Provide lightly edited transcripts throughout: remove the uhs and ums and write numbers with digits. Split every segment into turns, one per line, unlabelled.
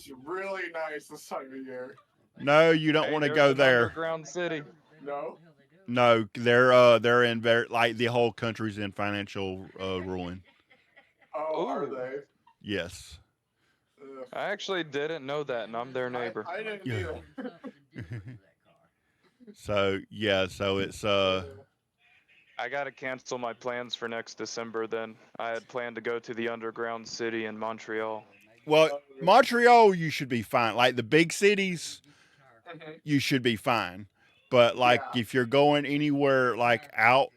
is really nice this time of year.
No, you don't
Hey,
want to
there's
go
an
there.
underground city.
No?
No, they're in very like the whole country's in financial ruin.
Oh, are
Ooh,
they?
Yes.
Ugh.
I actually didn't know that, and I'm their neighbor.
I didn't
Yeah.
either.
So yeah, so it's
I gotta cancel my plans for next December then. I had planned to go to the underground city in Montreal.
well,
Oh, really?
Montreal you should be fine. Like the big cities,
Mhm.
you should be fine. But like
Yeah.
if you're going anywhere like out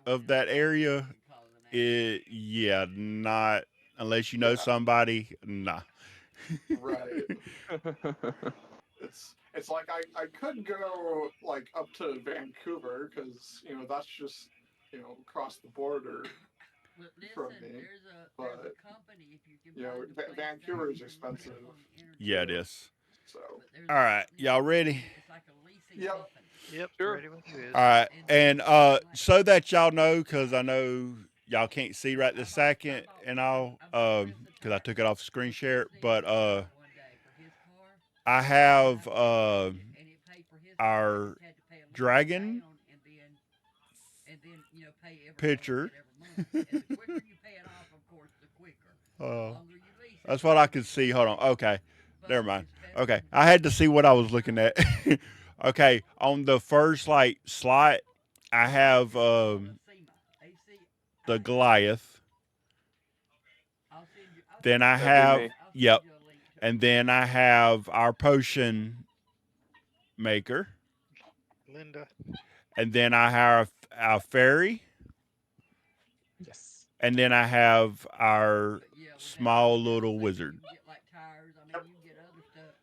of that area, yeah, not unless you know
Yeah.
somebody, nah.
Right. It's like I could go like up to Vancouver because that's just across the border from me, but Vancouver is expensive
Yeah, it
too.
is.
So
All right, y'all ready?
yep.
Yep,
Sure.
ready when you is.
All right, and so that y'all know, because I know y'all can't see right this second, and all, because I took it off screen share, but I have our dragon picture. uh, that's what I could see. Hold on. Okay, never mind. Okay, I had to see what I was looking at. Okay, on the first like slide, I have the Goliath. Then I
That'd be
have
me.
yep, and then I have our potion maker,
Linda.
and then I have our fairy,
Yes.
and then I have our small little wizard.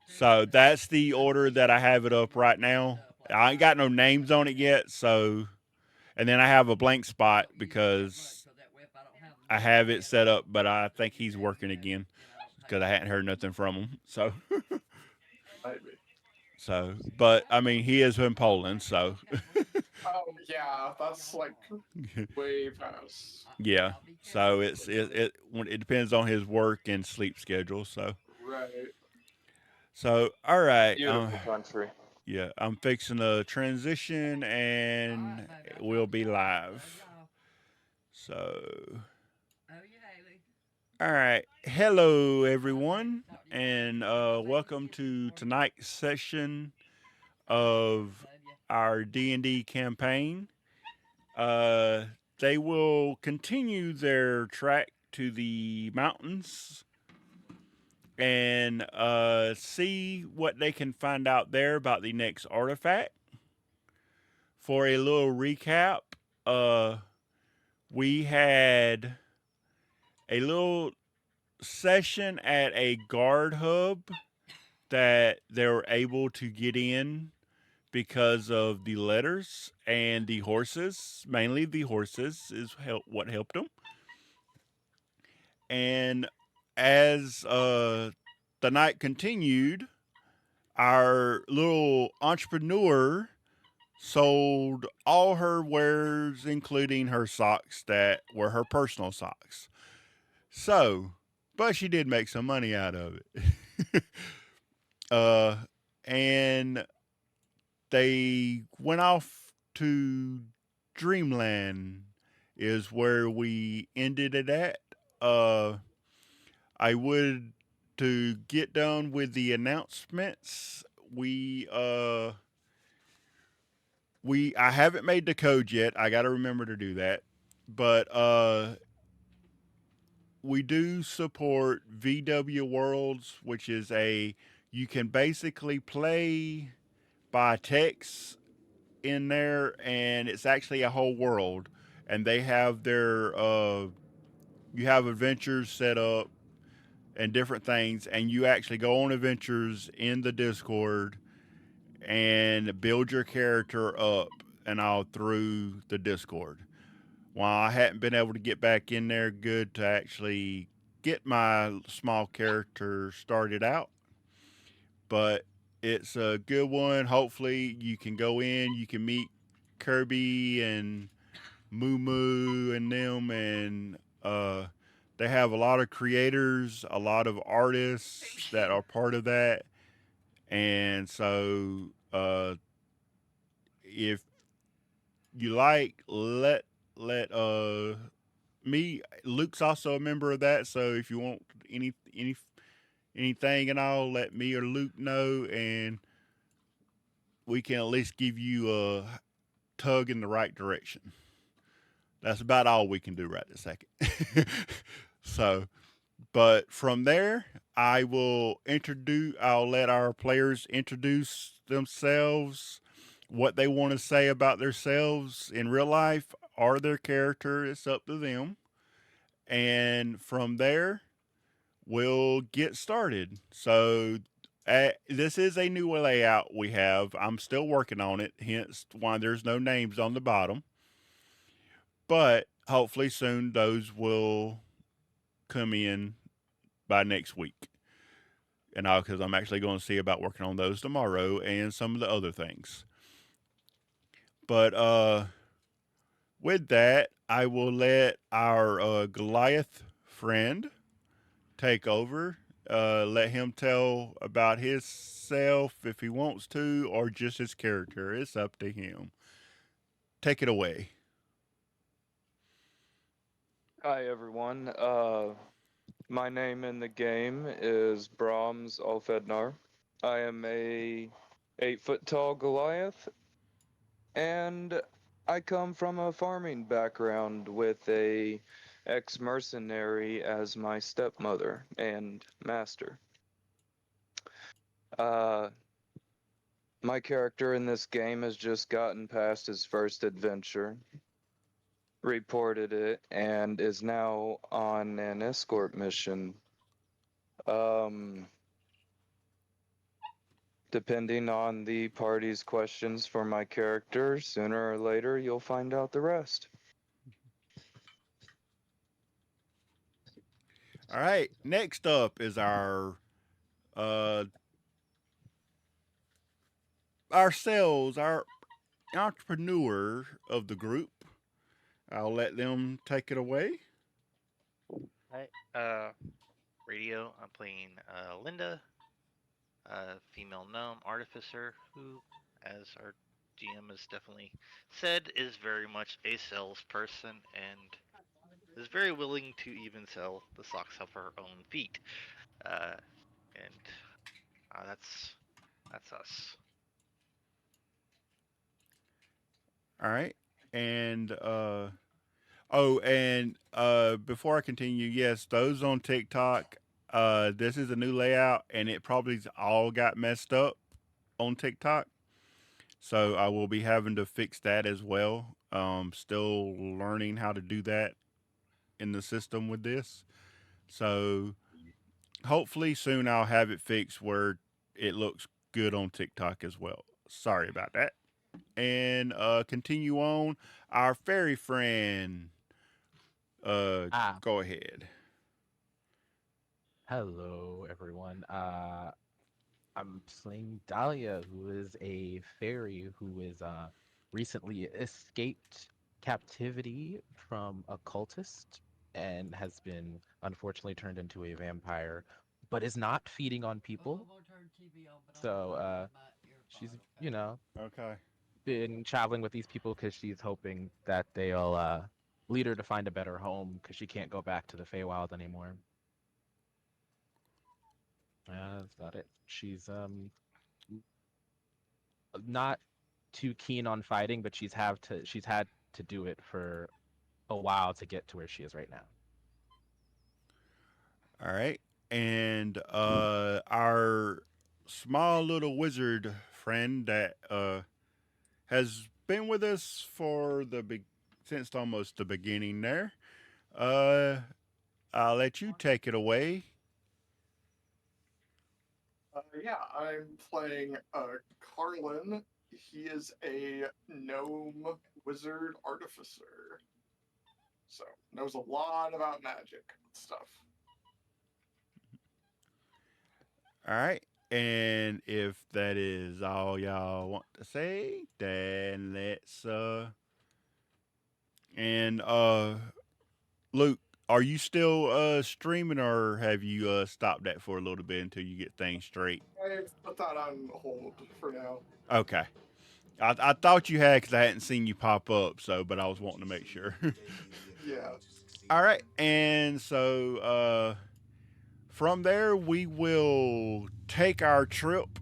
So that's the order that I have it up right now. I ain't got no names on it yet, so and then I have a blank spot because I have it set up, but I think he's working again because I hadn't heard nothing from him. So,
Maybe.
but I mean, he is in Poland, so
Oh yeah, that's like way past.
yeah. So it depends on his work and sleep schedule.
Right.
So all right.
Beautiful country.
Yeah, I'm fixing a transition and we'll be live. So, all right. Hello, everyone, and welcome to tonight's session of our D&D campaign. Uh, they will continue their track to the mountains and see what they can find out there about the next artifact. For a little recap, uh, we had a little session at a guard hub that they were able to get in because of the letters and the horses. Mainly the horses is what helped them. And as the night continued, our little entrepreneur sold all her wares, including her socks that were her personal socks. So, but she did make some money out of it. uh, and they went off to Dreamland, is where we ended it at. Uh, I would to get done with the announcements. We I haven't made the code yet. I got to remember to do that. But we do support VW Worlds, which is a you can basically play by text in there, and it's actually a whole world. And they have their you have adventures set up and different things, and you actually go on adventures in the Discord and build your character up and all through the Discord. While I hadn't been able to get back in there good to actually get my small character started out, but it's a good one. Hopefully, you can go in, you can meet Kirby and Moo Moo and them, and they have a lot of creators, a lot of artists that are part of that, and so if you like, let me. Luke's also a member of that, so if you want anything and all, let me or Luke know, and we can at least give you a tug in the right direction. That's about all we can do right this second. So, but from there, I'll let our players introduce themselves, what they want to say about themselves in real life or their character. It's up to them. And from there, we'll get started. So, this is a new layout we have. I'm still working on it, hence why there's no names on the bottom. But hopefully soon those will come in by next week. And because I'm actually going to see about working on those tomorrow and some of the other things. But with that, I will let our Goliath friend take over. Let him tell about himself if he wants to, or just his character. It's up to him. Take it away.
Hi everyone. My name in the game is Brahms Alfednar. I am a 8 foot tall Goliath, and I come from a farming background with a ex-mercenary as my stepmother and master. Uh, my character in this game has just gotten past his first adventure, reported it, and is now on an escort mission. Um, Depending on the party's questions for my character, sooner or later you'll find out the rest.
All right. Next up is uh our entrepreneur of the group. I'll let them take it away.
Hi, radio. I'm playing Linda, female gnome artificer, who, as our GM has definitely said, is very much a salesperson and is very willing to even sell the socks off her own feet. Uh, and that's us.
All right. And oh, and before I continue, yes, those on TikTok, this is a new layout, and it probably all got messed up on TikTok. So I will be having to fix that as well. Still learning how to do that in the system with this. So hopefully soon I'll have it fixed where it looks good on TikTok as well. Sorry about that. And continue on. Our fairy friend, uh,
Ah,
go ahead.
hello everyone. I'm playing Dahlia, who is a fairy who is recently escaped captivity from a cultist and has been unfortunately turned into a vampire, but is not feeding on people. So she's
Okay.
been traveling with these people because she's hoping that they'll lead her to find a better home because she can't go back to the Feywild anymore. That's about it. She's not too keen on fighting, but she's had to do it for a while to get to where she is right now.
All right. And our small little wizard friend that has been with us for since almost the beginning there. Uh, I'll let you take it away.
Yeah, I'm playing Carlin. He is a gnome wizard artificer, so knows a lot about magic stuff.
All right. And if that is all y'all want to say, then let's and Luke, are you still streaming, or have you stopped that for a little bit until you get things straight?
I've put that on hold for now.
Okay. I thought you had because I hadn't seen you pop up, but I was wanting to make sure.
Yeah.
All right, and so from there we will take our trip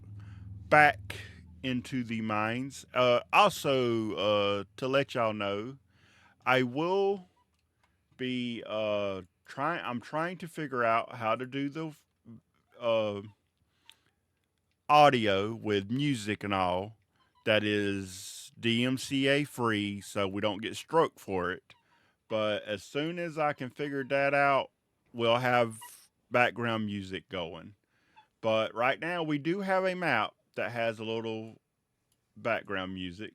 back into the mines. Also, to let y'all know, I will be trying. I'm trying to figure out how to do the uh, audio with music and all that is DMCA free, so we don't get struck for it. But as soon as I can figure that out, we'll have background music going. But right now, we do have a map that has a little background music.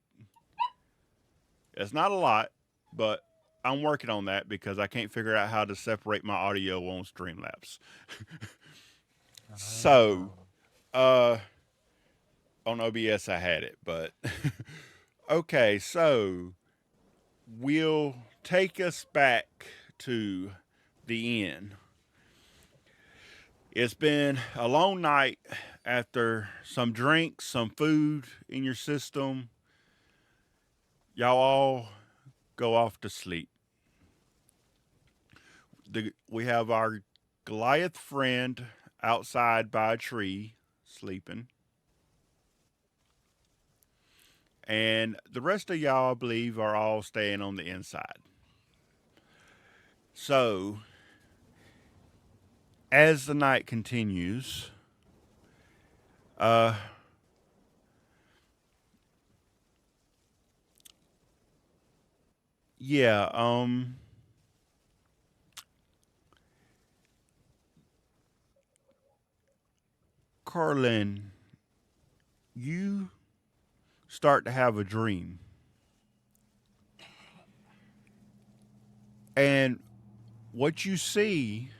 It's not a lot, but I'm working on that because I can't figure out how to separate my audio on Streamlabs. So, uh, on OBS, I had it, but okay, so we'll take us back to the inn. It's been a long night after some drinks, some food in your system. Y'all all go off to sleep. We have our Goliath friend outside by a tree sleeping. And the rest of y'all, I believe, are all staying on the inside. So, as the night continues, yeah, Carlin, you start to have a dream. And what you see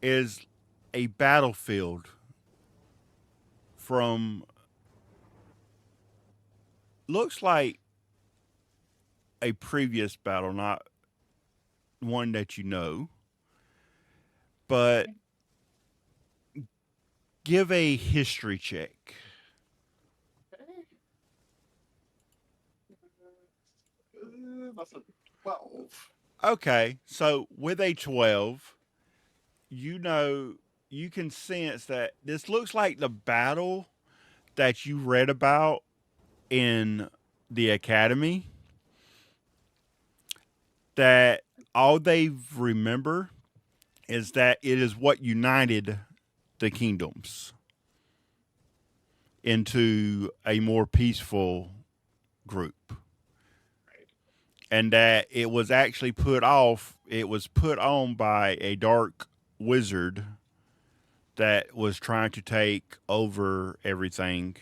is a battlefield from looks like a previous battle, not one that you know, but give a history check.
Okay. That's a 12.
Okay, so with a 12, you can sense that this looks like the battle that you read about in the academy, that all they remember is that it is what united the kingdoms into a more peaceful group.
Right.
And that it was actually it was put on by a dark wizard that was trying to take over everything.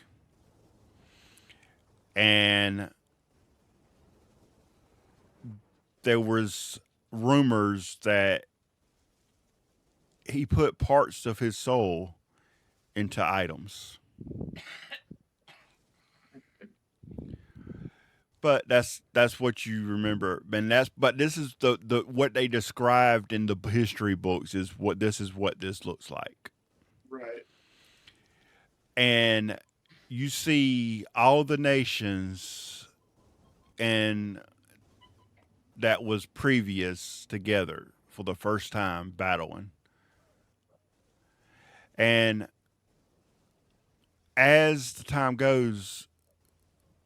And there was rumors that he put parts of his soul into items. But that's what you remember, and but this is the what they described in the history books is what this looks like.
Right.
And you see all the nations and that was previous together for the first time battling. And as the time goes,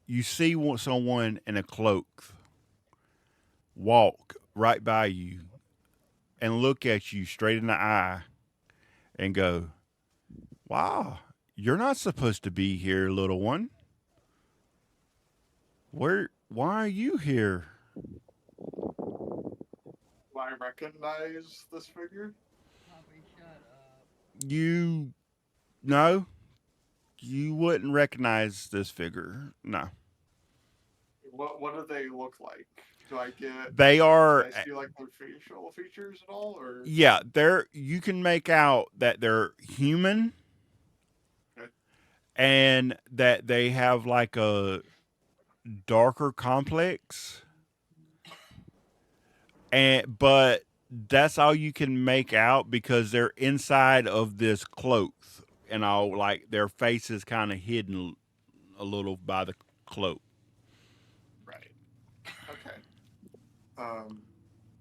you see someone in a cloak walk right by you and look at you straight in the eye and go, "Wow, you're not supposed to be here, little one. Why are you here?"
Do I recognize this figure?
You no, you wouldn't recognize this figure. No.
What do they look like? Do I get?
They are
Can I see like their facial features at all, or?
yeah, they're you can make out that they're human
Okay.
and that they have like a darker complex but that's all you can make out because they're inside of this cloak, and all like their face is kind of hidden a little by the cloak.
Right. Okay. I'm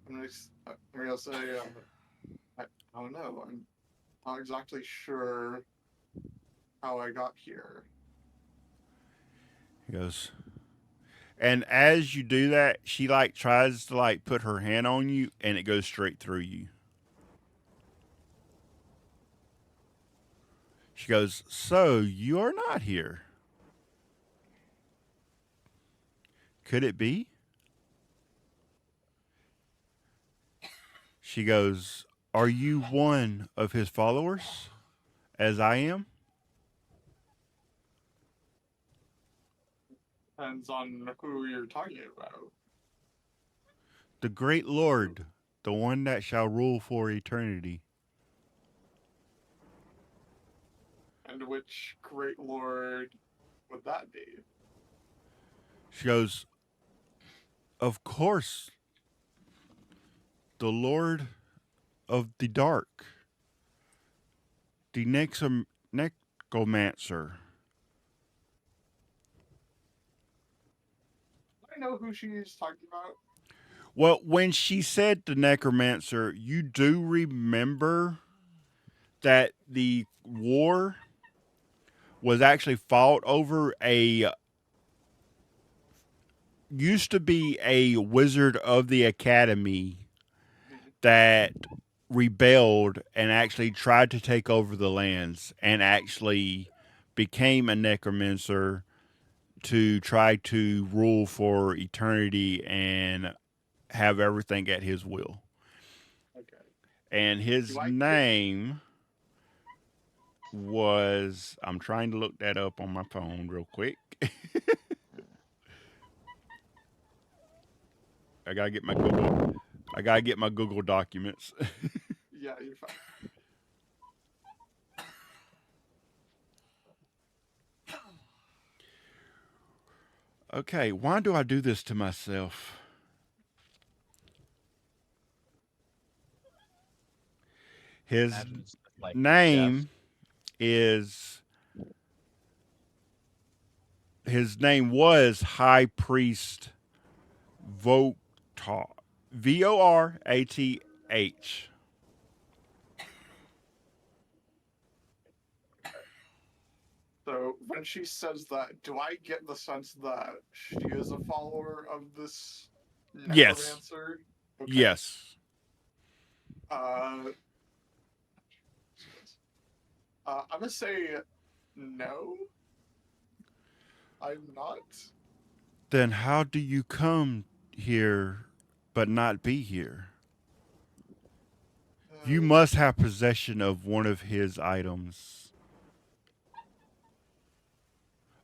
gonna say I don't know. I'm not exactly sure how I got here.
He goes, and as you do that, she like tries to like put her hand on you, and it goes straight through you. She goes, "So you are not here. Could it be?" She goes, "Are you one of his followers, as I am?"
Depends on who you're talking about.
"The great Lord, the one that shall rule for eternity."
And which great lord would that be?
She goes, "Of course, the Lord of the Dark, the necromancer."
Do I know who she's talking about?
Well, when she said the necromancer, you do remember that the war was actually fought over a used to be a wizard of the academy that rebelled and actually tried to take over the lands and actually became a necromancer to try to rule for eternity and have everything at his will.
Okay.
And his
Do I get
name was, I'm trying to look that up on my phone real quick. I gotta get my Google documents.
Yeah, you're fine.
Okay, why do I do this to myself? His
Imagine it's just like
name is his name was High Priest Votath. Vorath.
So when she says that, do I get the sense that she is a follower of this
Yes.
necromancer? Okay.
Yes.
Uh, I'm gonna say no. I'm not.
Then how do you come here but not be here? You must have possession of one of his items.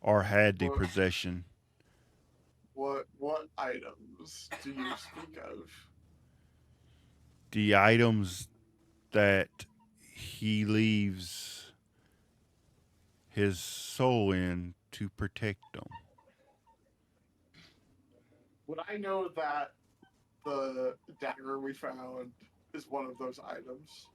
Or had the
What
possession.
what items do you speak of?
The items that he leaves his soul in to protect them.
Would I know that the dagger we found is one of those items?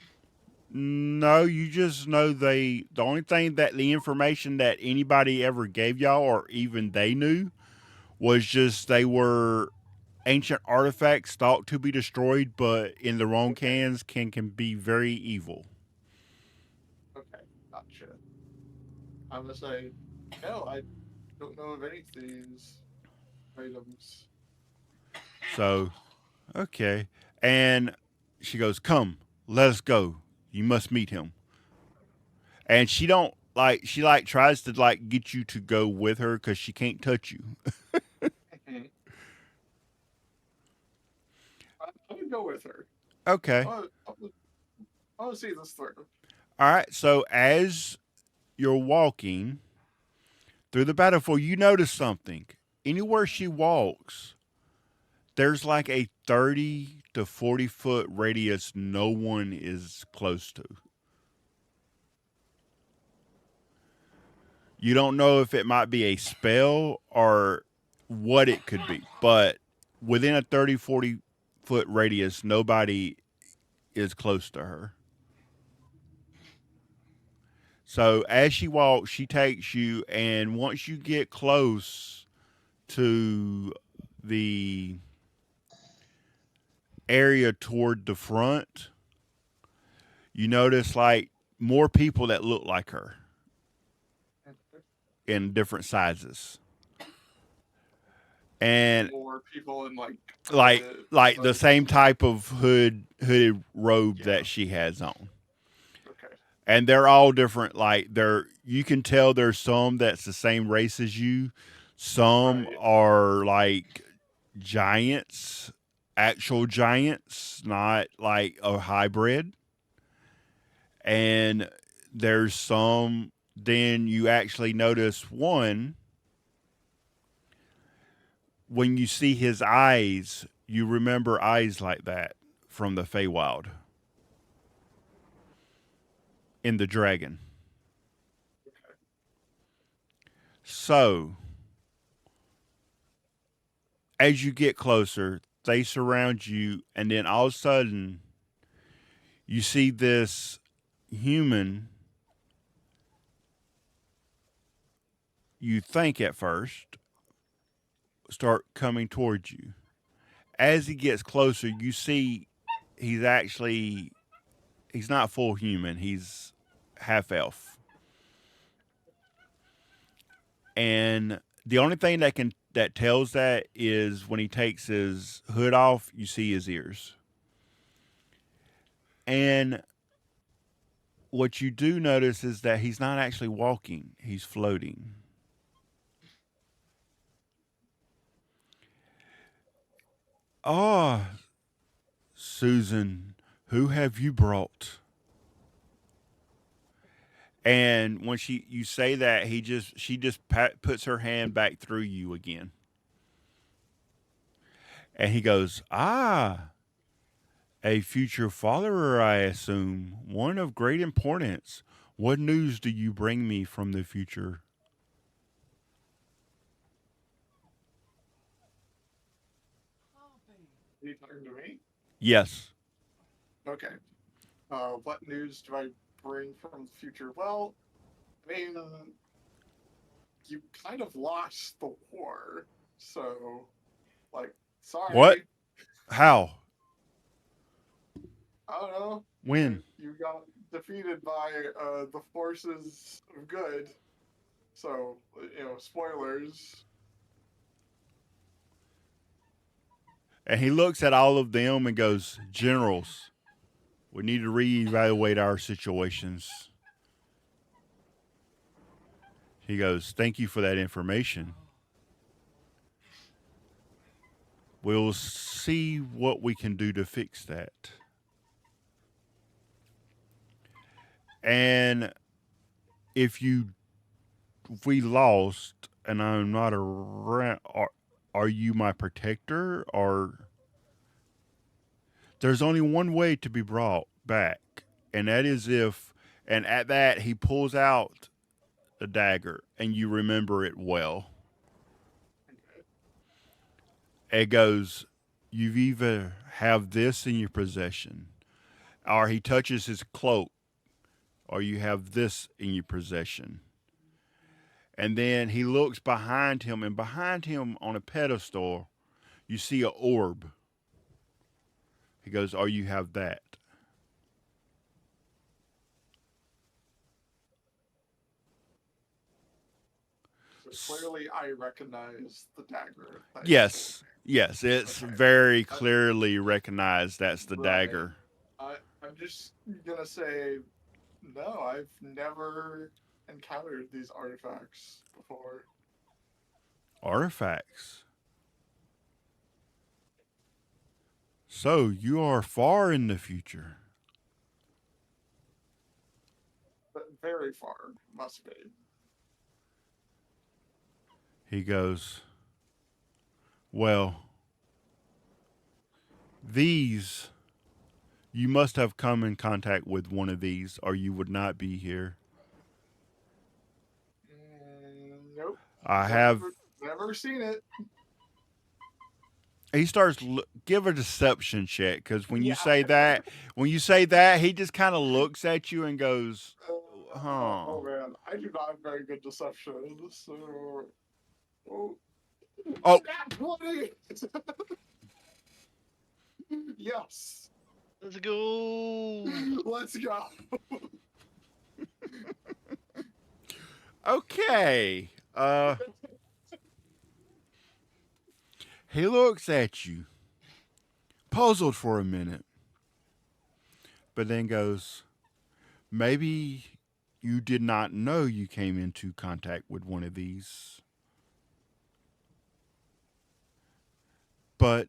No, you just know the only thing that the information that anybody ever gave y'all or even they knew was just they were ancient artifacts thought to be destroyed, but in the wrong hands can be very evil.
Okay, gotcha. I'm gonna say no. I don't know of any of these items.
So, okay. And she goes, "Come, let us go. You must meet him." And she don't like she like tries to like get you to go with her because she can't touch you.
I'm gonna go with her.
Okay.
I want to see this through.
All right. So as you're walking through the battlefield, you notice something. Anywhere she walks, there's like a 30 to 40-foot radius no one is close to. You don't know if it might be a spell or what it could be, but within a 30, 40 foot radius, nobody is close to her. So as she walks, she takes you, and once you get close to the area toward the front, you notice like more people that look like her in different sizes. And
More people in like
like the same type of hooded robe
Yeah.
that she has on.
Okay.
And they're all different. Like you can tell there's some that's the same race as you. Some
Right.
are like giants, actual giants, not like a hybrid. And there's some. Then you actually notice one when you see his eyes. You remember eyes like that from the Feywild in the dragon. So, as you get closer, they surround you, and then all of a sudden, you see this human. You think at first start coming towards you. As he gets closer, you see he's actually he's not full human. He's half elf, and the only thing that tells that is when he takes his hood off, you see his ears. And what you do notice is that he's not actually walking, he's floating. Ah, Susan, who have you brought? And when you say that, she just puts her hand back through you again. And he goes, "Ah, a future follower, I assume, one of great importance. What news do you bring me from the future?"
Are you talking to me?
Yes.
Okay. What news do I bring from the future? Well, I mean, you kind of lost the war, so like,
What?
sorry.
How?
I don't know.
When?
You got defeated by the forces of good. So, spoilers.
And he looks at all of them and goes, "Generals, we need to reevaluate our situations." He goes, "Thank you for that information. We'll see what we can do to fix that." And if we lost and I'm not around, are you my protector? Or there's only one way to be brought back, and that is if. And at that, he pulls out a dagger, and you remember it well. It goes, "You've either have this in your possession, or he touches his cloak, or you have this in your possession." And then he looks behind him, and behind him on a pedestal, you see an orb. He goes, "Or you have that."
So clearly, I recognize the dagger.
Yes, yes, it's
Okay.
very clearly recognized that's the
Right.
dagger.
I'm just gonna say, no, I've never encountered these artifacts before.
Artifacts. So you are far in the future.
But very far, must be.
He goes, "Well, these, you must have come in contact with one of these, or you would not be here.
Nope.
I have."
Never seen it.
he starts give a deception check, because when you
Yeah.
say that, he just kind of looks at you and goes, "Huh."
Oh man, I do not have very good deception. So, oh,
Oh.
nat 20. Yes,
Let's go.
let's go.
Okay. He looks at you, puzzled for a minute, but then goes, "Maybe you did not know you came into contact with one of these. But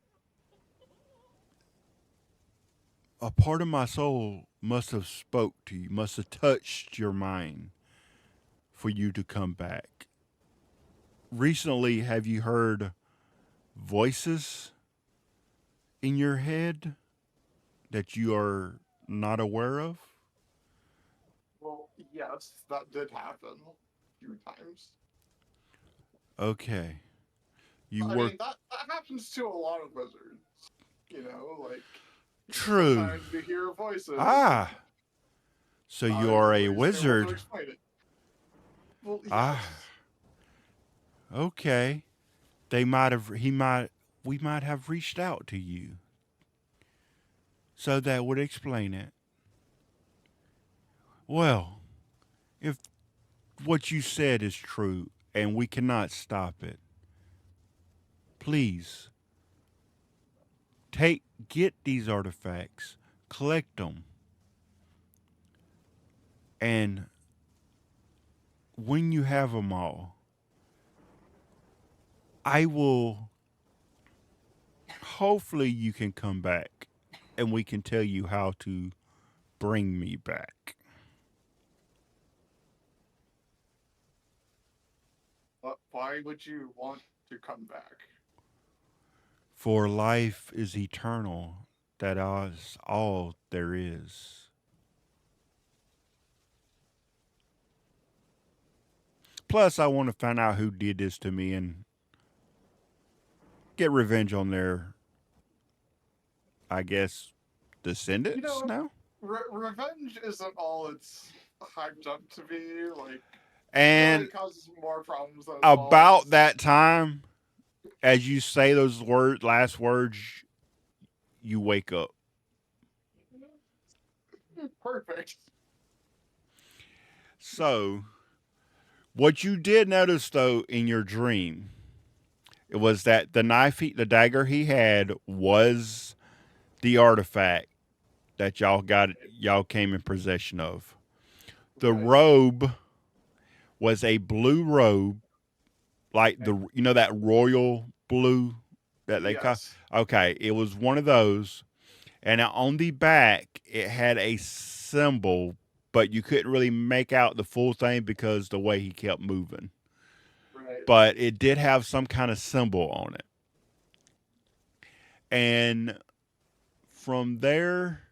a part of my soul must have spoke to you, must have touched your mind for you to come back. Recently, have you heard voices in your head that you are not aware of?"
Well, yes, that did happen a few times.
Okay. You
I
work.
mean, that happens to a lot of wizards. You know, like
True.
sometimes you hear voices.
Ah. So
Not
you are a
everybody's able to
wizard.
explain it. Well,
Ah.
yes.
Okay. We might have reached out to you. So that would explain it. Well, if what you said is true and we cannot stop it, please get these artifacts, collect them, and when you have them all, I will. Hopefully, you can come back, and we can tell you how to bring me back.
Why would you want to come back?
For life is eternal. That is all there is. Plus, I want to find out who did this to me and get revenge on their, I guess,
You
descendants
know,
now.
revenge isn't all it's hyped up to be. Like,
And
it causes more problems than it
about
solves.
that time, as you say those last words, you wake up.
Perfect.
So, what you did notice though in your dream, it was that the dagger he had was the artifact that y'all came in possession of. The
Right.
robe was a blue robe, like that royal blue that they call.
Yes.
Okay, it was one of those, and on the back it had a symbol, but you couldn't really make out the full thing because the way he kept moving.
Right.
But it did have some kind of symbol on it, and from there,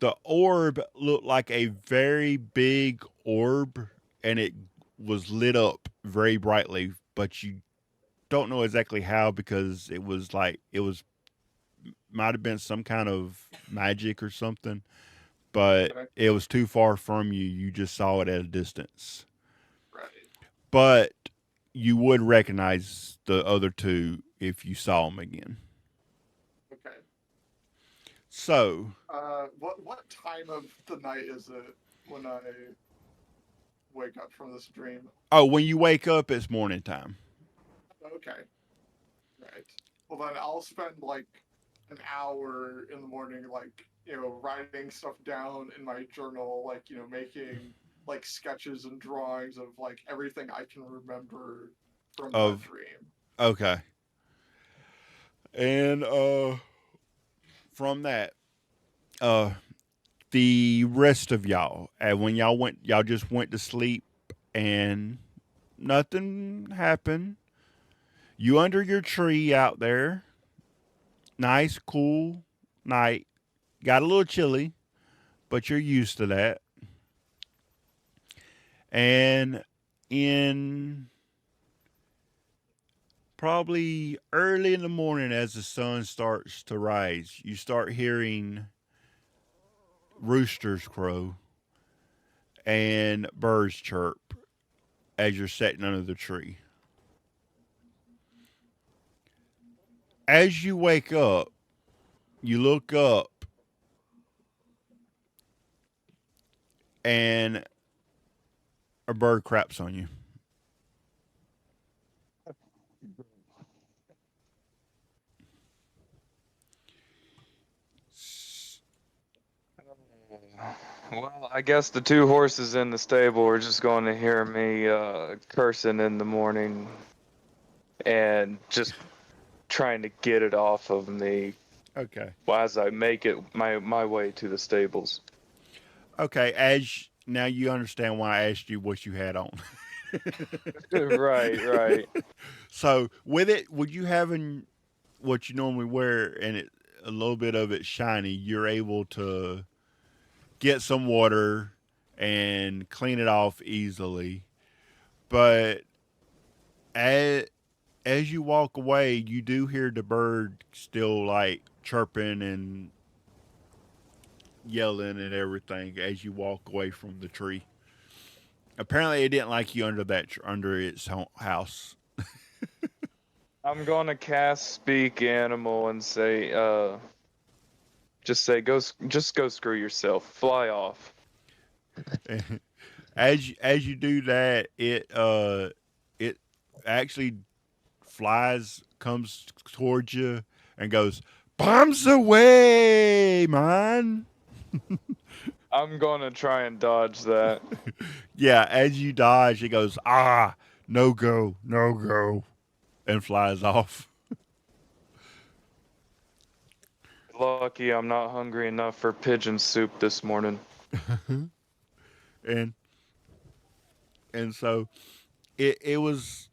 the orb looked like a very big orb, and it was lit up very brightly, but you don't know exactly how, because it was might have been some kind of magic or something, but
Okay.
it was too far from you. You just saw it at a distance.
Right.
But you would recognize the other two if you saw them again.
Okay.
So,
what time of the night is it when I wake up from this dream?
oh, when you wake up, it's morning time.
Okay. Right. Well, then I'll spend like an hour in the morning, like, writing stuff down in my journal, like, making like sketches and drawings of like everything I can remember from that
Of
dream.
Okay. And from that, uh the rest of y'all, and when y'all just went to sleep and nothing happened. You under your tree out there, nice, cool night. Got a little chilly, but you're used to that. And in probably early in the morning as the sun starts to rise, you start hearing roosters crow and birds chirp as you're sitting under the tree. As you wake up, you look up and a bird craps on you.
Well, I guess the two horses in the stable are just going to hear me cursing in the morning and just trying to get it off of me
Okay.
as I make it my way to the stables.
Okay, as now you understand why I asked you what you had on.
Right, right.
So with it, would you having what you normally wear and it a little bit of it shiny, you're able to get some water and clean it off easily. But as you walk away, you do hear the bird still like chirping and yelling and everything as you walk away from the tree. Apparently, it didn't like you under its house.
I'm going to cast speak animal and say just say just go screw yourself. Fly off.
As you do that, it actually flies, comes towards you, and goes, "Bombs away, man!"
I'm going to try and dodge that.
Yeah, as you dodge, it goes, "Ah, no go, no go," and flies off.
Lucky I'm not hungry enough for pigeon soup this morning.
and and so it was.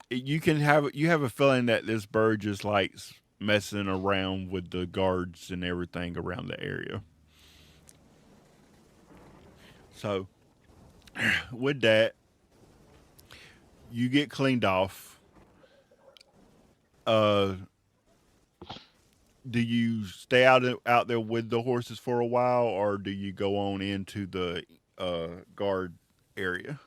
You have a feeling that this bird just likes messing around with the guards and everything around the area. So with that, you get cleaned off. Uh, do you stay out there with the horses for a while, or do you go on into the guard area?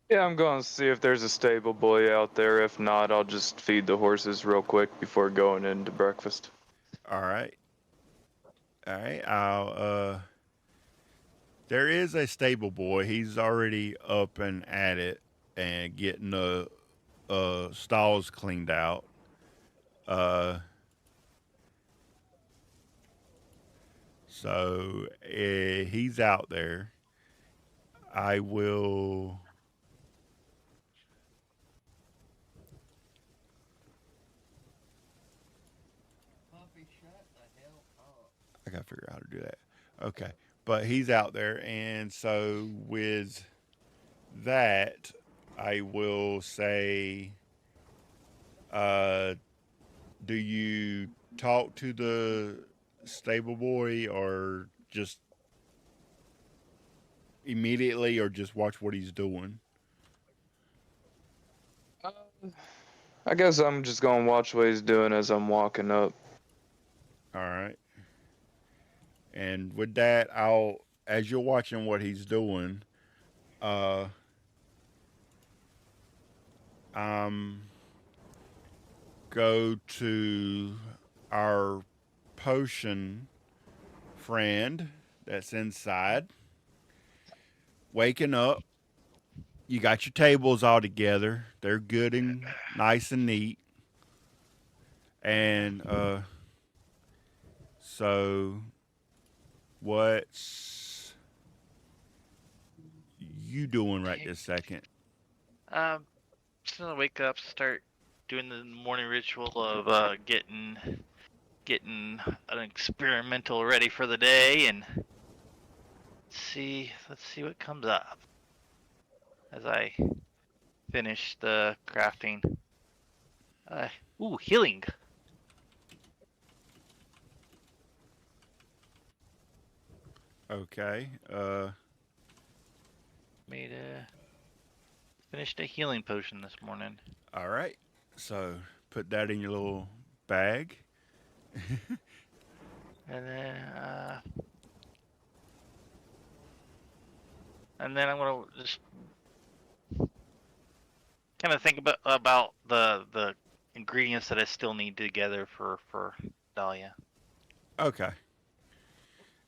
Yeah, I'm going to see if there's a stable boy out there. If not, I'll just feed the horses real quick before going into breakfast.
All right, all right. I'll. There is a stable boy. He's already up and at it and getting the stalls cleaned out. Uh, so he's out there. I will. I gotta figure out how to do that. Okay, but he's out there, and so with that, I will say, uh, do you talk to the stable boy, or just immediately, or just watch what he's doing?
Uh, I guess I'm just going to watch what he's doing as I'm walking up.
All right. And with that, I'll as you're watching what he's doing, uh, um, go to our potion friend that's inside. Waking up, you got your tables all together. They're good and nice and neat. And so what's you doing right
Okay.
this second?
Just gonna wake up, start doing the morning ritual of getting an experimental ready for the day, and let's see what comes up as I finish the crafting. Uh, Healing.
Okay.
Made a Finished a healing potion this morning.
All right. So put that in your little bag.
And then I'm gonna just kind of think about the ingredients that I still need together for Dahlia.
Okay.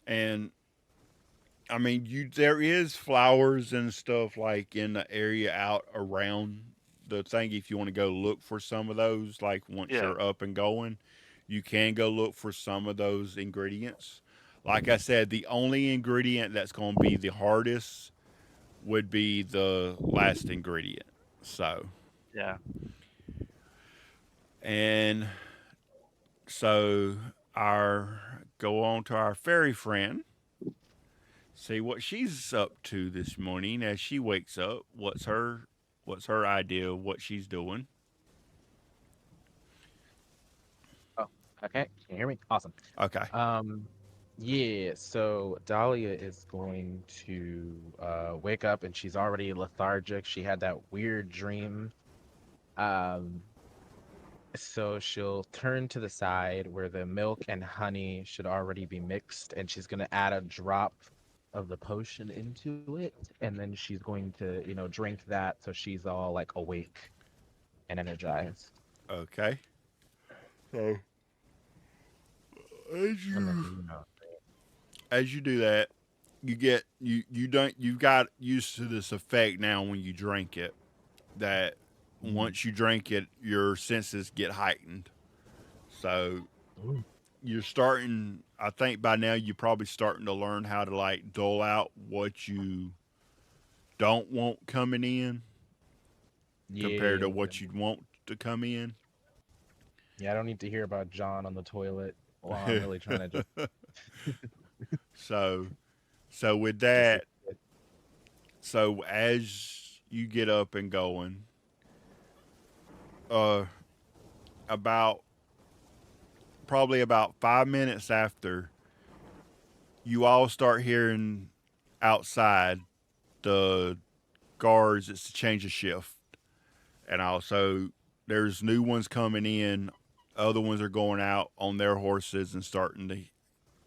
And I mean, there is flowers and stuff like in the area out around the thing. If you want to go look for some of those, like once
Yeah.
you're up and going, you can go look for some of those ingredients. Like I said, the only ingredient that's going to be the hardest would be the last ingredient. So,
Yeah.
and so our go on to our fairy friend. See what she's up to this morning as she wakes up. What's her idea of what she's doing?
Oh, okay. Can you hear me? Awesome.
Okay.
Um, yeah, so Dahlia is going to wake up and she's already lethargic. She had that weird dream. Um, so she'll turn to the side where the milk and honey should already be mixed, and she's gonna add a drop of the potion into it, and then she's going to, drink that so she's all like awake and energized.
Okay. So as
And then,
you as you do that, you've got used to this effect now when you drink it. That
Mm.
once you drink it, your senses get heightened. So
Ooh.
you're starting. I think by now you're probably starting to learn how to like dole out what you don't want coming in compared to
Yeah.
what you want to come in.
Yeah, I don't need to hear about John on the toilet while I'm really trying to
so with
just
that, so as you get up and going, uh, about probably about 5 minutes after, you all start hearing outside the guards. It's a change of shift, and also there's new ones coming in. Other ones are going out on their horses and starting to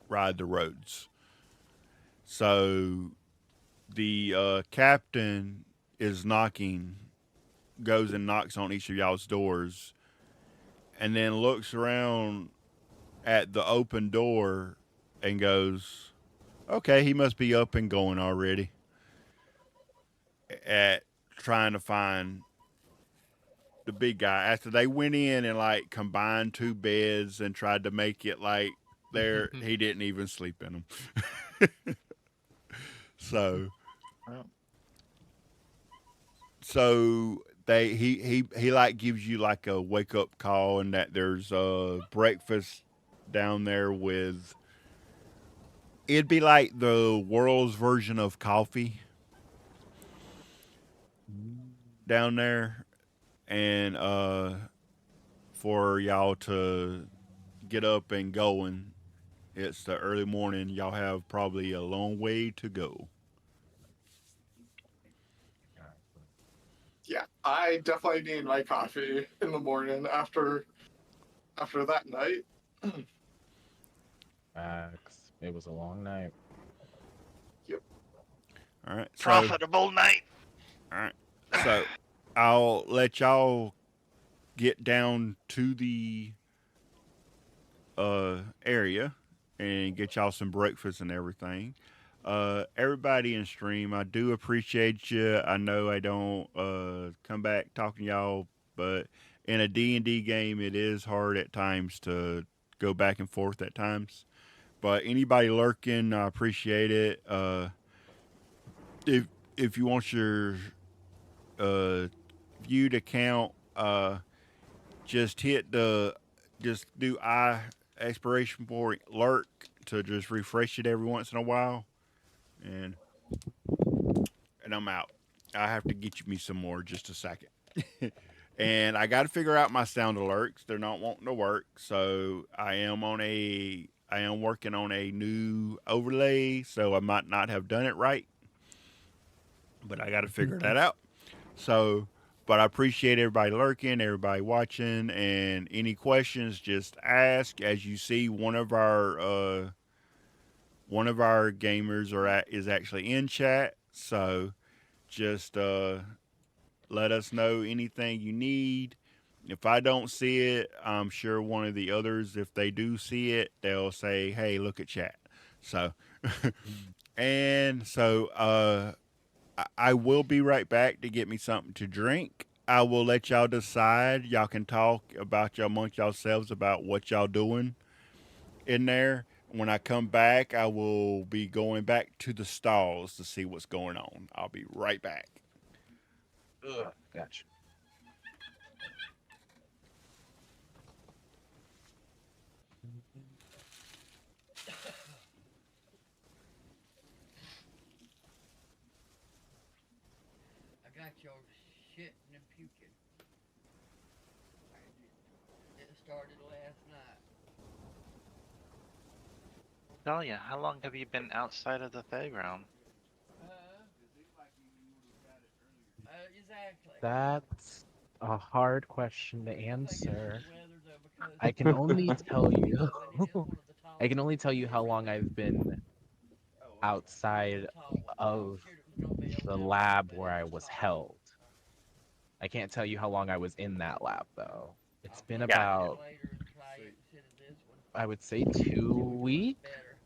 ride the roads. So the captain is knocking, goes and knocks on each of y'all's doors, and then looks around at the open door and goes, "Okay, he must be up and going already." At trying to find the big guy after they went in and like combined two beds and tried to make it like there he didn't even sleep in them. so
Well,
they he like gives you like a wake up call and that there's breakfast down there with it'd be like the world's version of coffee
Mm.
down there and for y'all to get up and going. It's the early morning. Y'all have probably a long way to go.
Yeah, I definitely need my coffee in the morning after that night.
Max, it was a long night.
Yep.
All right.
profitable night.
All right. So I'll let y'all get down to the area and get y'all some breakfast and everything. Everybody in stream, I do appreciate you. I know I don't come back talking to y'all, but in a D&D game, it is hard at times to go back and forth at times. But anybody lurking, I appreciate it. If if you want your uh, view to count, just hit the just do I expiration point lurk to just refresh it every once in a while, and I'm out. I have to get you me some more. Just a second. And I got to figure out my sound alerts. They're not wanting to work, so I am working on a new overlay, so I might not have done it right, but I got to figure that out. So, but I appreciate everybody lurking, everybody watching, and any questions, just ask. As you see, one of our gamers is actually in chat. So just let us know anything you need. If I don't see it, I'm sure one of the others, if they do see it, they'll say, "Hey, look at chat." So,
Mm.
and so I will be right back to get me something to drink. I will let y'all decide. Y'all can talk about y'all amongst yourselves about what y'all doing in there. When I come back, I will be going back to the stalls to see what's going on. I'll be right back.
Ugh, gotcha.
I got your shitting and puking. It started last night.
Dahlia, how long have you been outside of the fairground?
Exactly.
That's a hard question to
I think it's the
answer.
weather though, because
I can only tell you.
and it is one of the
I can
tallest
only tell you how long
everything.
I've been outside
The tall one. I
of
figured it was gonna be a
the
little one,
lab
but
where
it
I
was
was
tall.
held. I can't tell you how long I was in that lab though. It's
I'll
been
plug it
Yeah.
in
about,
later and try it instead of this one.
I would say,
See
2
which one's
weeks
better.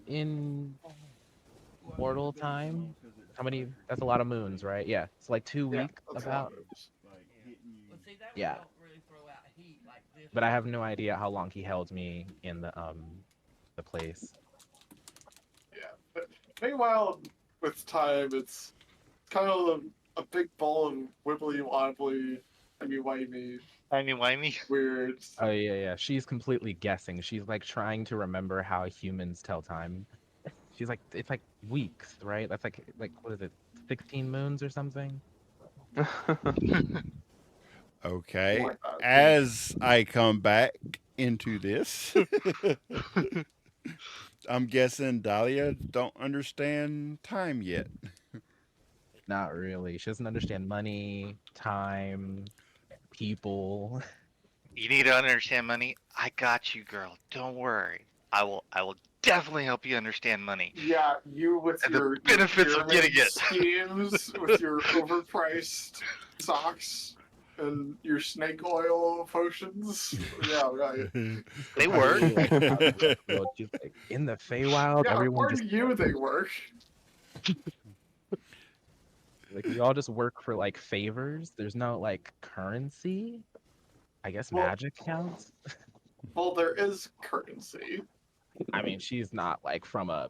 in
Well,
mortal time. How many? That's a lot of moons, right? Yeah, it's like 2 week
that's a lot
about.
of moves.
yeah. Well, see, that one
Yeah,
don't really throw out heat like this
but I
one
have no
does.
idea how long he held me in the place.
Yeah. But meanwhile, with time, it's kind of a big ball of wibbly wobbly, timey-wimey,
Timey-wimey.
weird.
Oh yeah, yeah. She's completely guessing. She's like trying to remember how humans tell time. She's like, it's like weeks, right? That's like what is it, 16 moons or something?
Something
Okay.
like that. Yeah.
As I come back into this, I'm guessing Dahlia don't understand time yet.
Not really. She doesn't understand money, time, people.
You need to understand money. I got you, girl. Don't worry. I will definitely help you understand money
Yeah, you with
and the
your
benefits of getting
pyramid
it.
schemes, with your overpriced socks and your snake oil potions. Yeah, right.
She's
They work.
completely like out of this world. She's like in the Feywild,
Yeah,
everyone
according
just
to you, they work.
like we all just work for like favors. There's no like currency. I guess
Well,
magic counts.
there is currency.
I mean, she's not like from a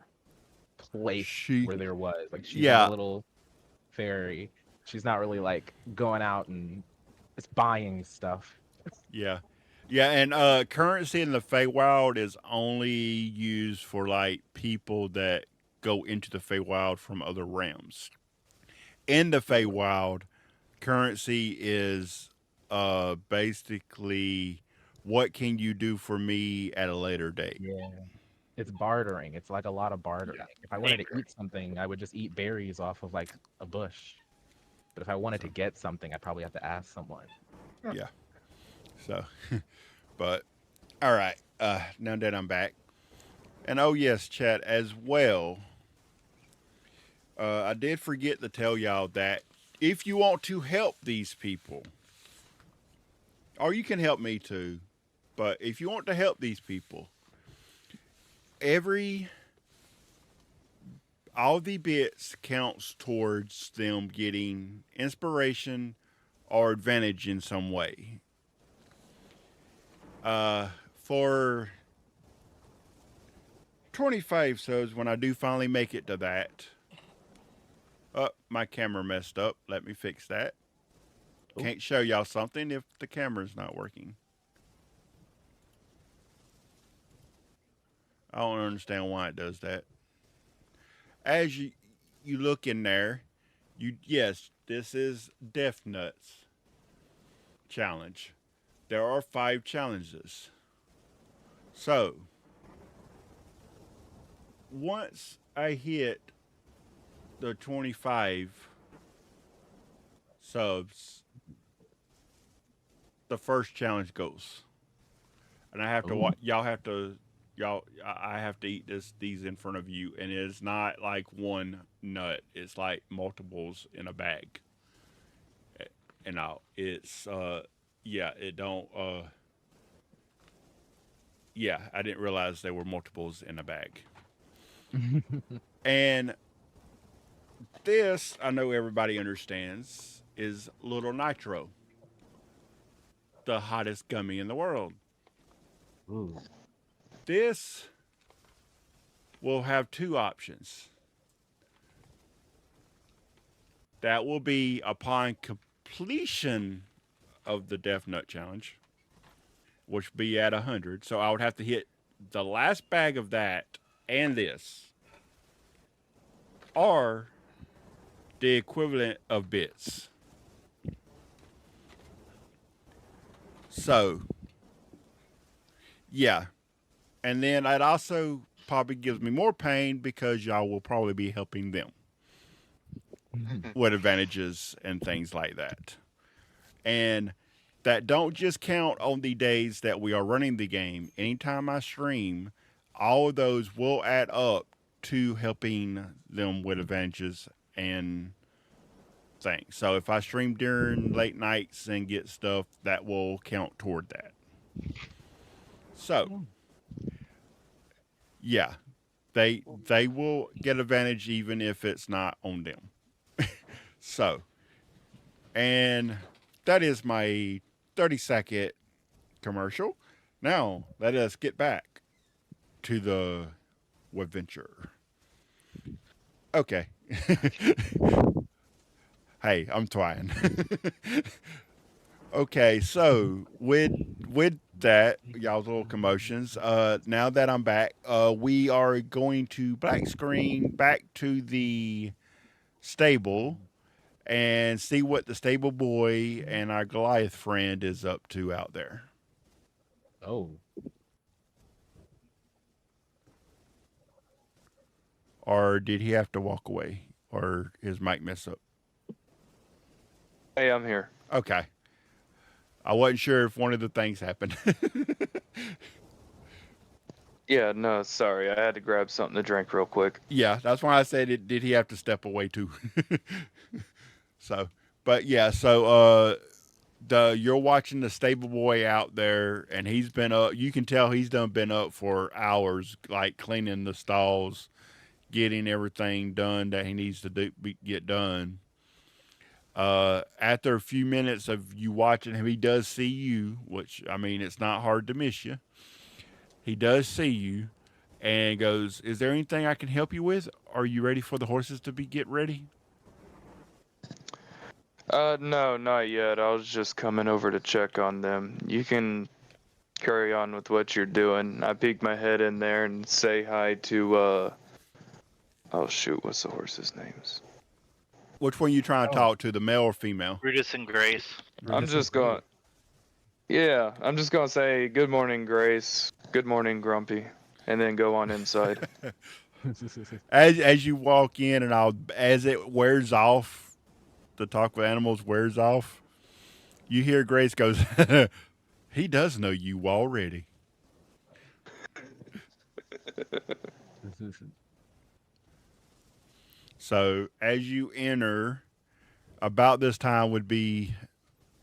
place
she,
where there was. Like she's in a
yeah,
little fairy. She's not really like going out and just buying stuff.
yeah, yeah, and currency in the Feywild is only used for like people that go into the Feywild from other realms. In the Feywild, currency is basically what can you do for me at a later date.
Yeah. It's bartering. It's like a lot of
Yeah,
bartering. If I wanted to
Exactly.
eat something, I would just eat berries off of like a bush. But if I wanted to
So
get something, I'd probably have to ask someone.
yeah, so but all right, now that I'm back, and oh yes, chat as well. I did forget to tell y'all that if you want to help these people, or you can help me too, but if you want to help these people, every all the bits counts towards them getting inspiration or advantage in some way. For 25 subs, when I do finally make it to that, oh, my camera messed up. Let me fix that.
Oh,
Can't show y'all something if the camera's not working. I don't understand why it does that. As you look in there, yes, this is Death Nuts challenge. There are 5 challenges. So, once I hit the 25 subs, the first challenge goes, and I have to
Ooh.
y'all have to I have to eat these in front of you, and it's not like one nut. It's like multiples in a bag, and all. It's yeah, it don't yeah, I didn't realize there were multiples in a bag. And this, I know everybody understands, is Little Nitro, the hottest gummy in the world.
Ooh.
This will have two options. That will be upon completion of the Death Nut Challenge, which will be at 100. So I would have to hit the last bag of that and this, or the equivalent of bits. So, yeah. And then it also probably gives me more pain because y'all will probably be helping them with advantages and things like that. And that don't just count on the days that we are running the game. Anytime I stream, all of those will add up to helping them with advantages and things. So if I stream during late nights and get stuff, that will count toward that. So yeah, they will get advantage even if it's not on them. So, and that is my 30-second commercial. Now let us get back to the adventure. Okay. Hey, I'm trying. Okay, so with that, y'all's little commotions. Now that I'm back, we are going to black screen back to the stable and see what the stable boy and our Goliath friend is up to out there.
Oh.
Or did he have to walk away? Or his mic mess up?
Hey, I'm here.
Okay. I wasn't sure if one of the things happened.
Yeah, no, sorry. I had to grab something to drink real quick.
Yeah, that's why I said it. Did he have to step away too? So, but yeah, so you're watching the stable boy out there, and he's been up. You can tell he's been up for hours, like cleaning the stalls, getting everything done that he needs to get done. After a few minutes of you watching him, he does see you, which I mean, it's not hard to miss you. He does see you, and goes, "Is there anything I can help you with? Are you ready for the horses to get ready?"
No, not yet. I was just coming over to check on them. You can carry on with what you're doing. I peek my head in there and say hi to, oh shoot, what's the horse's names?
Which one you trying to
Oh.
talk to, the male or female?
Brutus and Grace.
I'm just going, yeah, I'm just going to say, good morning, Grace. Good morning, Grumpy. And then go on inside.
As you walk in, and as it wears off, the talk with animals wears off. You hear Grace goes, "He does know you already." So as you enter, about this time would be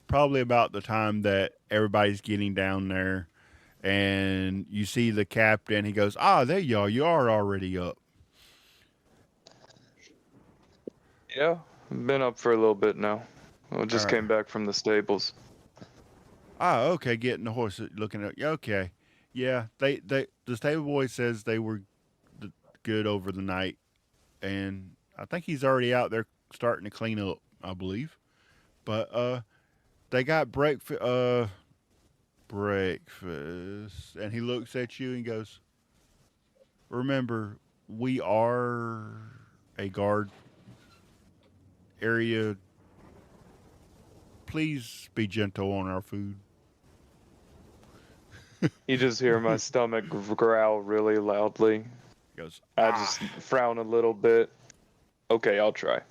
probably about the time that everybody's getting down there, and you see the captain. He goes, "Ah, there you are. You are already up."
Yeah, I've been up for a little bit now. I just came back from the stables.
Ah, okay. Getting the horse, looking at. Okay, yeah. The stable boy says they were good over the night, and I think he's already out there starting to clean up. I believe, but they got breakfast, and he looks at you and goes, "Remember, we are a guard area. Please be gentle on our food."
You just hear my stomach growl really loudly.
He goes,
I
"Ah."
just frown a little bit. Okay, I'll try.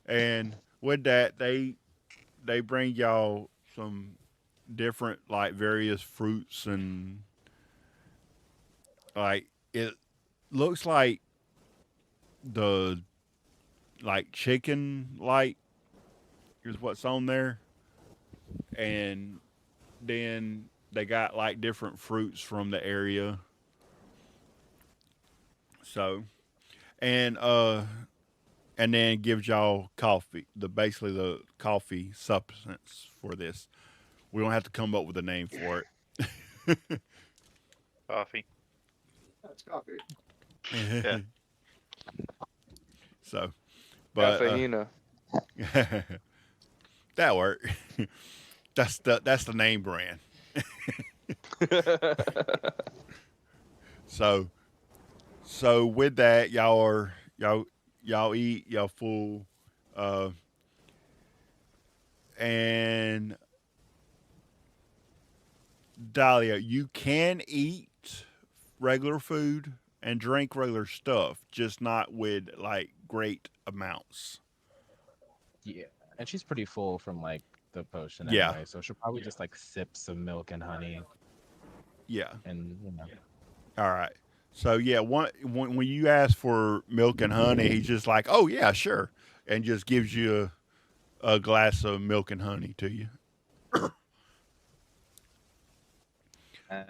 And with that, they bring y'all some different like various fruits and like it looks like the like chicken like is what's on there, and then they got like different fruits from the area. So and and then gives y'all coffee, the basically the coffee substance for this. We don't have to come up with a name for
Coffee.
That's coffee.
Yeah.
it. So, but
Caffeina.
that worked. That's the name brand. So so with that, y'all eat, y'all full, uh, and Dahlia, you can eat regular food and drink regular stuff, just not with like great amounts.
Yeah, and she's pretty full from like the potion
Yeah,
anyway, so she'll probably just like sip some milk and honey,
yeah.
and you know.
All right. So yeah, when you ask for milk and honey, he's just like, "Oh yeah, sure," and just gives you a glass of milk and honey to you.
Uh,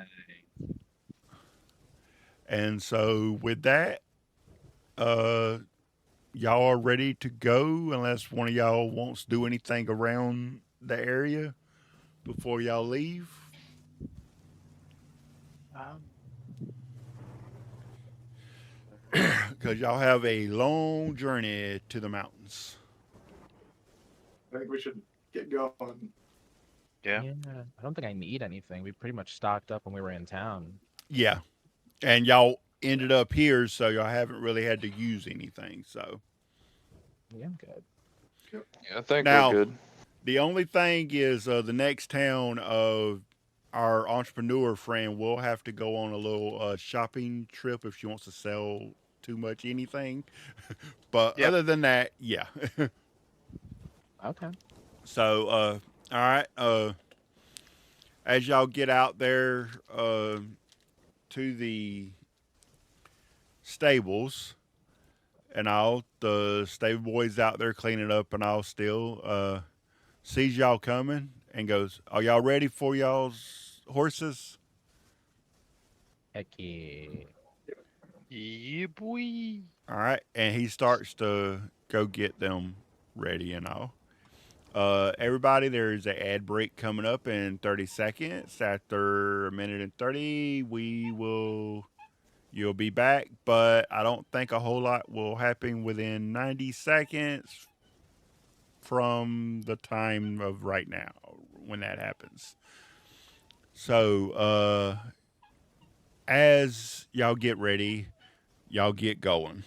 And so with that, uh, y'all are ready to go unless one of y'all wants to do anything around the area before y'all leave,
Um,
because y'all have a long journey to the mountains.
I think we should get going.
yeah.
yeah, I don't think I need anything. We pretty much stocked up when we were in town.
Yeah, and y'all ended up here, so y'all haven't really had to use anything. So
Yeah, I'm good.
Yep.
Yeah, I think we're
now
good.
the only thing is the next town of our entrepreneur friend will have to go on a little shopping trip if she wants to sell too much anything. But
Yep.
other than that, yeah.
Okay.
So, all right. As y'all get out there to the stables and all, the stable boys out there cleaning up and all still sees y'all coming and goes, "Are y'all ready for y'all's horses?"
Heck yeah.
Yeah, boy.
All right, and he starts to go get them ready and all. Everybody, there's an ad break coming up in 30 seconds. After a minute and 30, you'll be back, but I don't think a whole lot will happen within 90 seconds from the time of right now when that happens. So, as y'all get ready, y'all get going.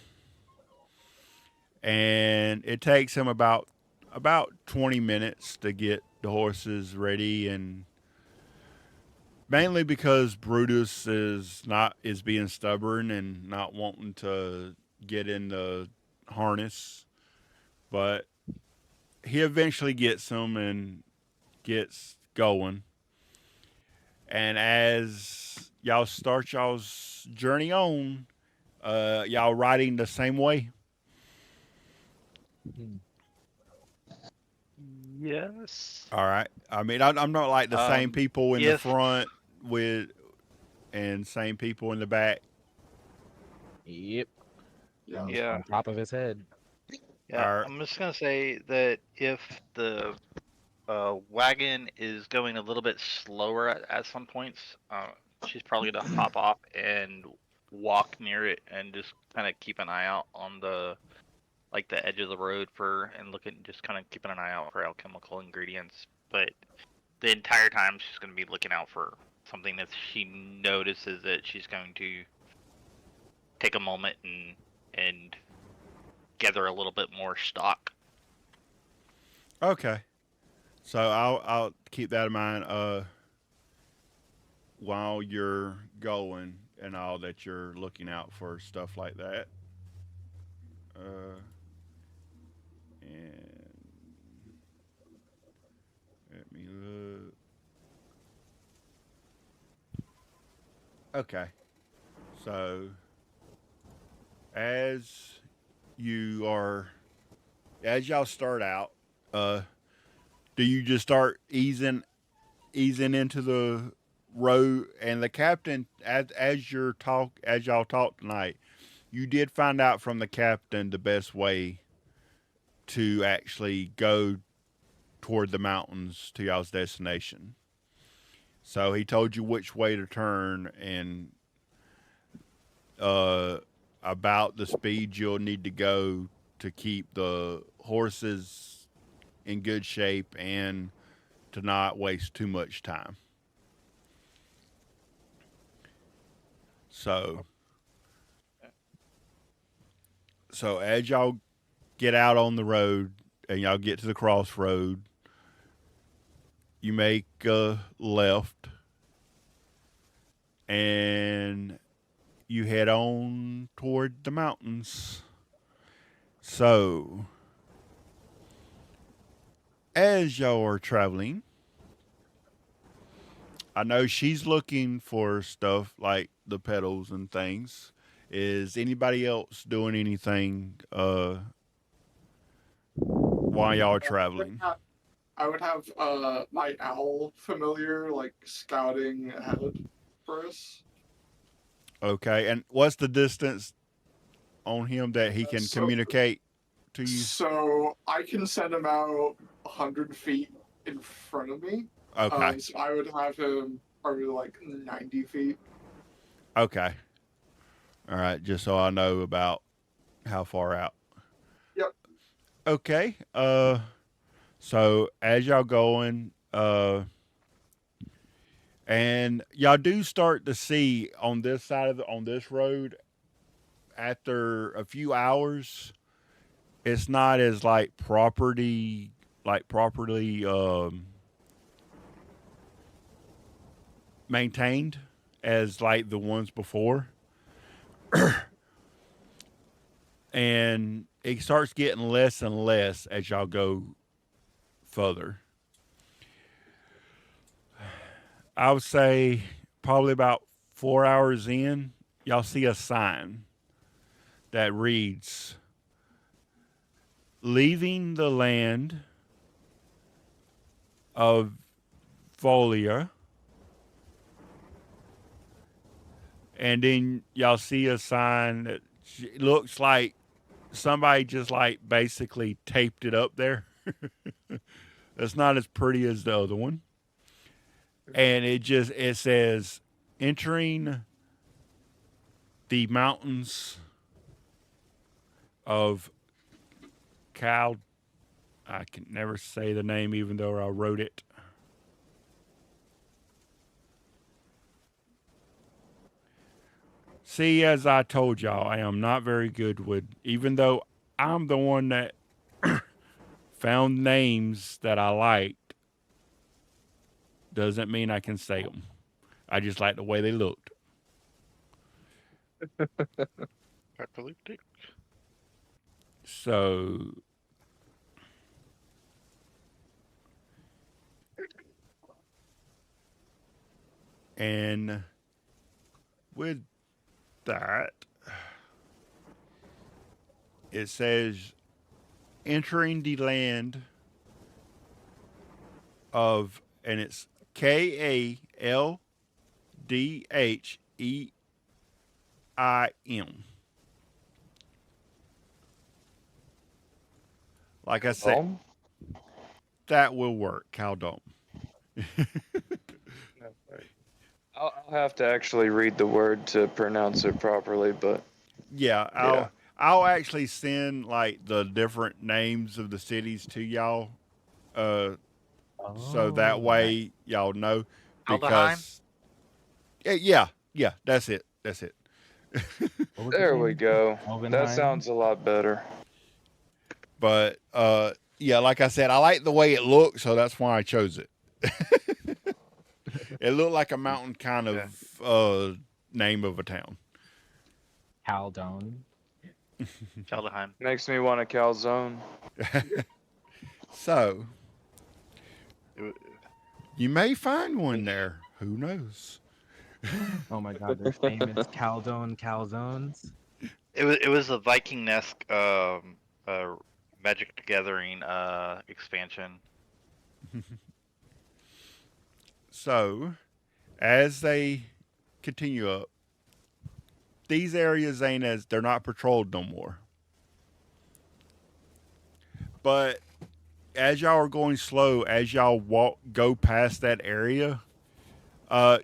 And it takes him about 20 minutes to get the horses ready, and mainly because Brutus is being stubborn and not wanting to get in the harness, but he eventually gets them and gets going. And as y'all start y'all's journey on, y'all riding the same way.
Hmm.
Yes.
All right. I mean, I'm not like the same
Um,
people in the
If
front with and same people in the back.
Yep.
Yeah.
I'm
yeah,
on top of his head.
yeah,
All right.
I'm just gonna say that if the wagon is going a little bit slower at some points, she's probably gonna hop off and walk near it and just kind of keep an eye out on the like the edge of the road for and looking just kind of keeping an eye out for alchemical ingredients. But the entire time she's gonna be looking out for something that she notices that she's going to take a moment and gather a little bit more stock.
Okay. So I'll keep that in mind while you're going and all that you're looking out for stuff like that. And Okay. So as you are, as y'all start out, uh, do you just start easing into the road? And the captain, as y'all talk tonight, you did find out from the captain the best way to actually go toward the mountains to y'all's destination. So he told you which way to turn and uh, about the speed you'll need to go to keep the horses in good shape and to not waste too much time. So, so as y'all get out on the road and y'all get to the crossroad, you make a left and you head on toward the mountains. So, as y'all are traveling, I know she's looking for stuff like the pedals and things. Is anybody else doing anything while y'all are traveling?
I would have my owl familiar like scouting ahead for us.
Okay, and what's the distance on him that he can
So
communicate to you?
so I can send him out 100 feet in front of me.
Okay,
So I would have him probably like 90 feet.
okay, all right. Just so I know about how far out.
Yep.
Okay. So as y'all going, and y'all do start to see on this side of on this road after a few hours, it's not as properly maintained as like the ones before, and it starts getting less and less as y'all go further. I would say probably about 4 hours in, y'all see a sign that reads, "Leaving the land of Folia." And then y'all see a sign that looks like somebody just like basically taped it up there. It's not as pretty as the other one. And it says entering the mountains of Cal. I can never say the name even though I wrote it. See, as I told y'all, I am not very good with, even though I'm the one that found names that I liked, doesn't mean I can say them. I just like the way they looked.
I believed it.
So, and with that, it says entering the land of, and it's KALDHEIM. Like I said,
Home?
that will work, Caldome.
No, right. I'll have to actually read the word to pronounce it properly, but
Yeah,
yeah.
I'll actually send like the different names of the cities to y'all, uh, so that
Oh, nice.
way y'all know.
Aldeheim?
Because yeah, that's it.
What was it
There we
again?
go. That
Ovenheim?
sounds a lot better.
But yeah, like I said, I like the way it looked, so that's why I chose it. It looked like a mountain kind
Okay.
of name of a town.
Haldone.
Aldeheim.
Makes me want a calzone.
So
It wa-
you may find one there. Who knows?
Oh my god, they're famous calzones.
It was a Viking-esque Magic the Gathering expansion.
So, as they continue up, these areas ain't as they're not patrolled no more. But as y'all are going slow, as y'all go past that area,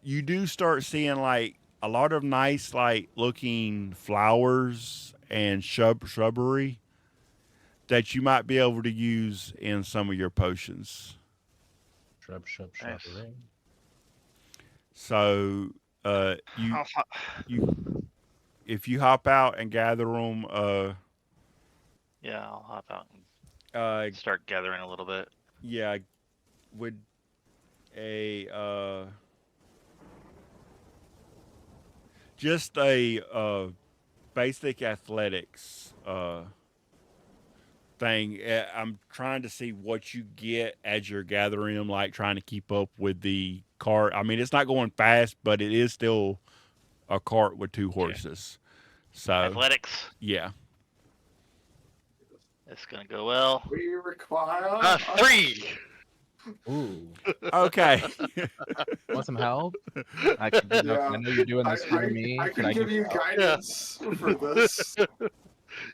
you do start seeing like a lot of nice, like looking flowers and shrubbery that you might be able to use in some of your potions.
Nice.
Shrubbery.
So, you
I'll ho-
you if you hop out and gather them,
yeah, I'll hop out and
uh,
start gathering a little bit.
yeah, would a just a basic athletics thing. I'm trying to see what you get as you're gathering them, like trying to keep up with the cart. I mean, it's not going fast, but it is still a cart with two
Okay.
horses. So,
Athletics.
yeah.
It's gonna go well.
We require
3.
Ooh,
Okay.
want some help? I can do that.
Yeah,
I know you're doing this for
I
me. Could
can
I
give
give you
you
help?
guidance for this.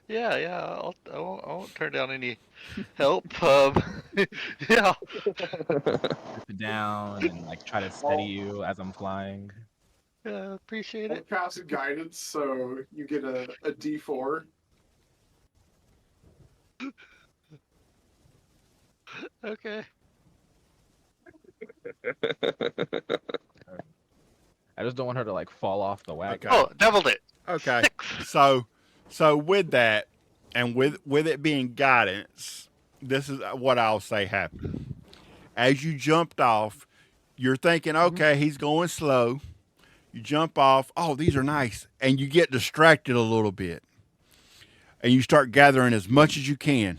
Yeah. I won't turn down any help. Yeah.
Rip it down and like try to steady
I'll,
you as I'm flying.
Yeah. Appreciate
I'll
it.
cast guidance, so you get a D4.
Okay.
I just don't want her to like fall off the wagon.
Okay.
Oh, doubled it.
Okay.
6.
So with that, and with it being guidance, this is what I'll say happened. As you jumped off, you're thinking, okay, he's going slow. You jump off. Oh, these are nice, and you get distracted a little bit, and you start gathering as much as you can,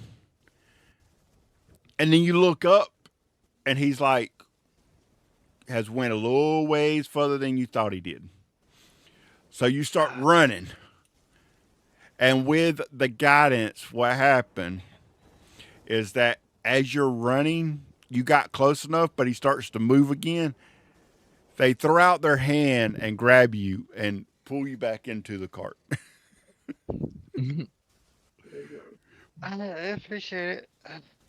and then you look up, and he's like, has went a little ways further than you thought he did. So you start running. And with the guidance, what happened is that as you're running, you got close enough, but he starts to move again. They throw out their hand and grab you and pull you back into the cart.
There you go.
I appreciate it.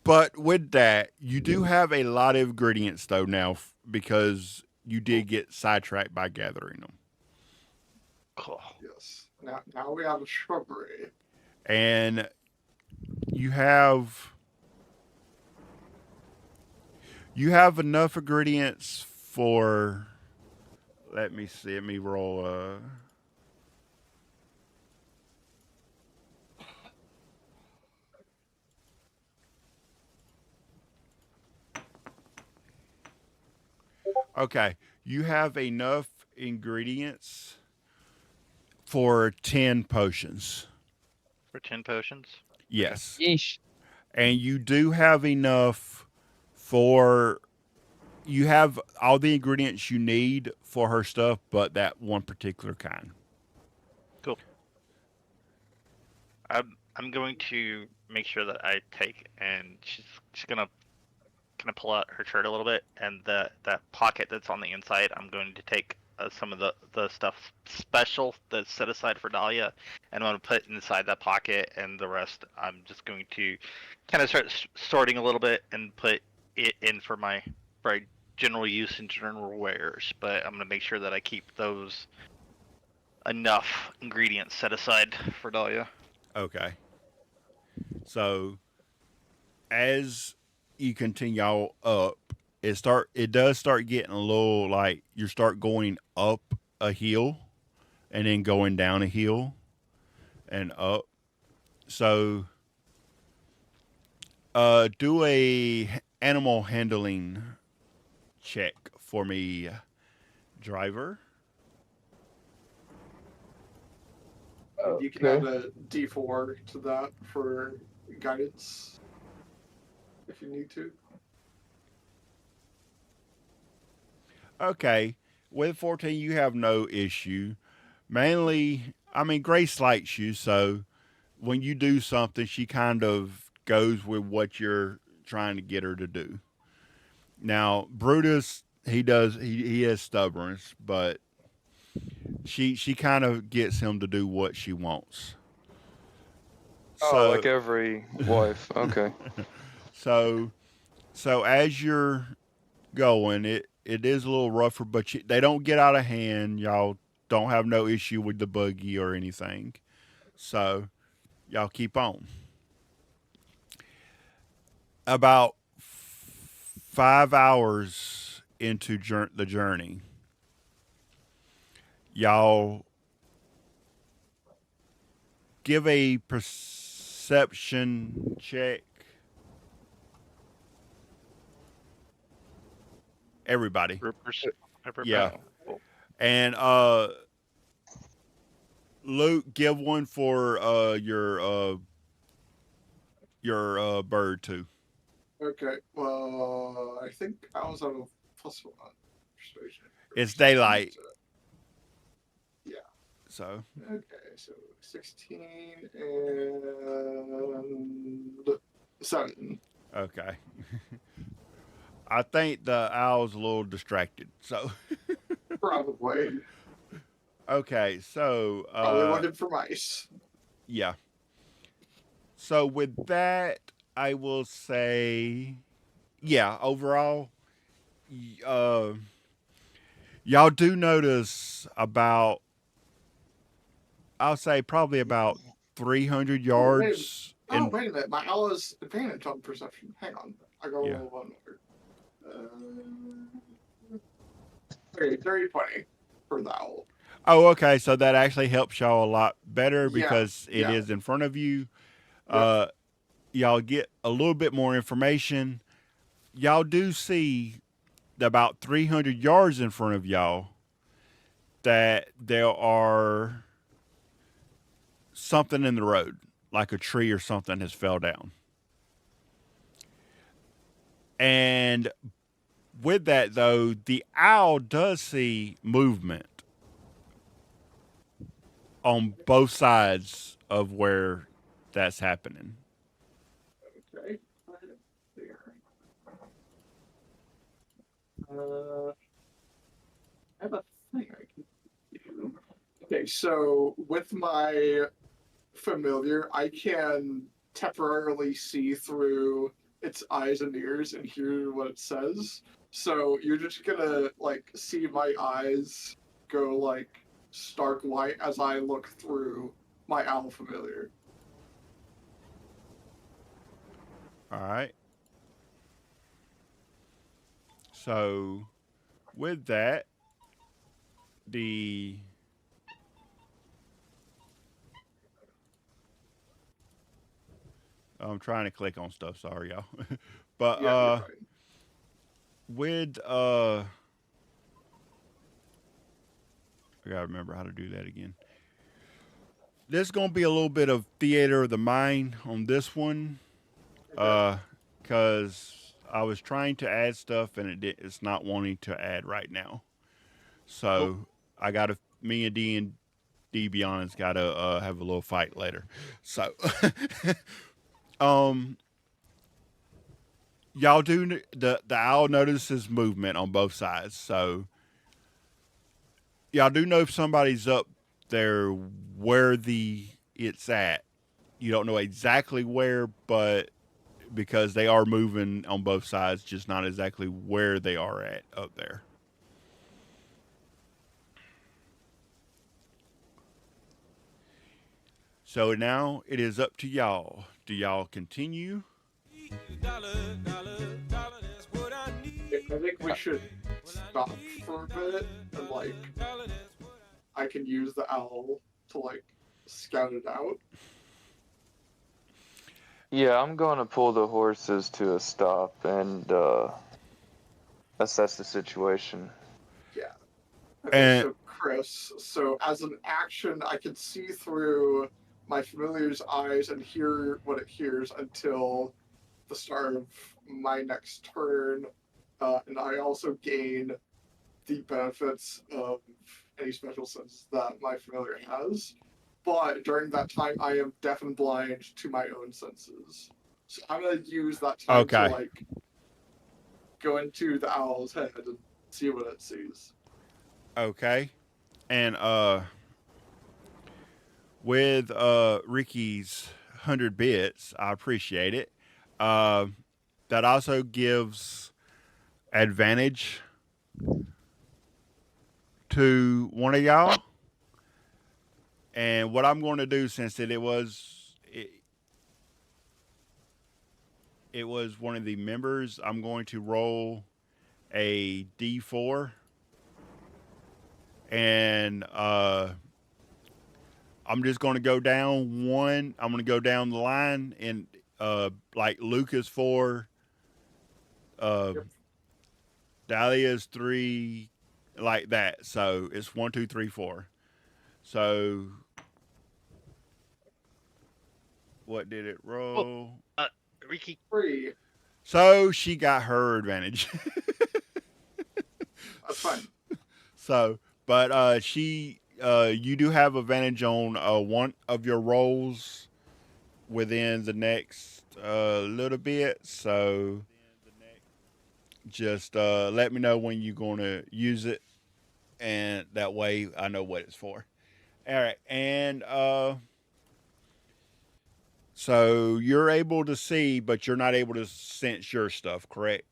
But with that, you do have a lot of ingredients though now because you did get sidetracked by gathering them.
Cool.
Yes. Now we have a shrubbery.
And you have enough ingredients for, let me see, let me roll okay, you have enough ingredients for 10 potions.
For 10 potions.
Yes.
Yeesh.
And you do have enough for, you have all the ingredients you need for her stuff, but that one particular kind.
Cool. I'm going to make sure that I take, and she's gonna kind of pull out her shirt a little bit, and that pocket that's on the inside, I'm going to take some of the stuff special that's set aside for Dahlia, and I'm going to put inside that pocket, and the rest I'm just going to kind of start sorting a little bit and put it in for my general use and general wares. But I'm going to make sure that I keep those enough ingredients set aside for Dahlia.
Okay. So as you continue up, it does start getting a little like you start going up a hill and then going down a hill and up. So do a animal handling check for me, driver.
You can add a D4 to that for guidance if you need to.
Okay. with 14, you have no issue. Mainly, I mean, Grace likes you, so when you do something, she kind of goes with what you're trying to get her to do. Now, Brutus, he is stubbornness, but she kind of gets him to do what she wants.
Oh,
So
like every wife. Okay.
so so as you're going, it is a little rougher, but they don't get out of hand. Y'all don't have no issue with the buggy or anything. So y'all keep on. About 5 hours into the journey, y'all give a perception check. Everybody,
Rippers.
yeah,
Oh, cool.
and Luke, give one for your bird too.
Okay. Well, I think I was on a +1 persuasion.
It's
Perception,
daylight,
so- yeah.
so
Okay. So 16 and 7.
okay. I think the owl's a little distracted. So
Probably.
okay, so
Probably looking for mice.
yeah. So with that, I will say, yeah. Overall, y'all do notice about, I'll say probably about 300
Oh,
yards in.
wait a minute. My owl is advantage on perception. Hang on. I go
Yeah.
one more. Okay, 30, 20 for the owl.
Oh, okay. So that actually helps y'all a lot better
Yeah,
because it
yeah.
is in front of you.
Yep.
Y'all get a little bit more information. Y'all do see about 300 yards in front of y'all that there are something in the road, like a tree or something has fell down. And with that, though, the owl does see movement on both sides of where that's happening.
Okay. There. I have a thing I can do. Okay, so with my familiar, I can temporarily see through its eyes and ears and hear what it says. So you're just gonna like see my eyes go like stark white as I look through my owl familiar.
All right. So with that, the I'm trying to click on stuff. Sorry, y'all. But
Yeah, you're fine.
with I gotta remember how to do that again. There's gonna be a little bit of theater of the mind on this one,
Okay.
because I was trying to add stuff and it's not wanting to add right now. So I gotta me and D Beyond's gotta have a little fight later. So um y'all do the owl notices movement on both sides. So y'all do know if somebody's up there where the it's at. You don't know exactly where, but because they are moving on both sides, just not exactly where they are at up there. So now it is up to y'all. Do y'all continue?
I think we should stop for a bit and like I can use the owl to like scout it out.
Yeah, I'm going to pull the horses to a stop and assess the situation.
Yeah. Okay,
And
so Chris, so as an action, I can see through my familiar's eyes and hear what it hears until the start of my next turn, and I also gain the benefits of any special sense that my familiar has. But during that time, I am deaf and blind to my own senses. So I'm gonna use that time to
Okay.
like go into the owl's head and see what it sees.
Okay. And with Ricky's 100 bits, I appreciate it. Uh, that also gives advantage to one of y'all. And what I'm going to do, since it was one of the members, I'm going to roll a D4, and I'm just going to go down one. I'm going to go down the line, and like Lucas 4,
Yep.
Dahlia's 3, like that. So it's 1, 2, 3, 4. So what did it roll?
Ricky,
3.
So she got her advantage.
That's fine.
So, but you do have advantage on one of your rolls within the next little bit. So just let me know when you're going to use it, and that way I know what it's for. All right, and so you're able to see, but you're not able to sense your stuff, correct?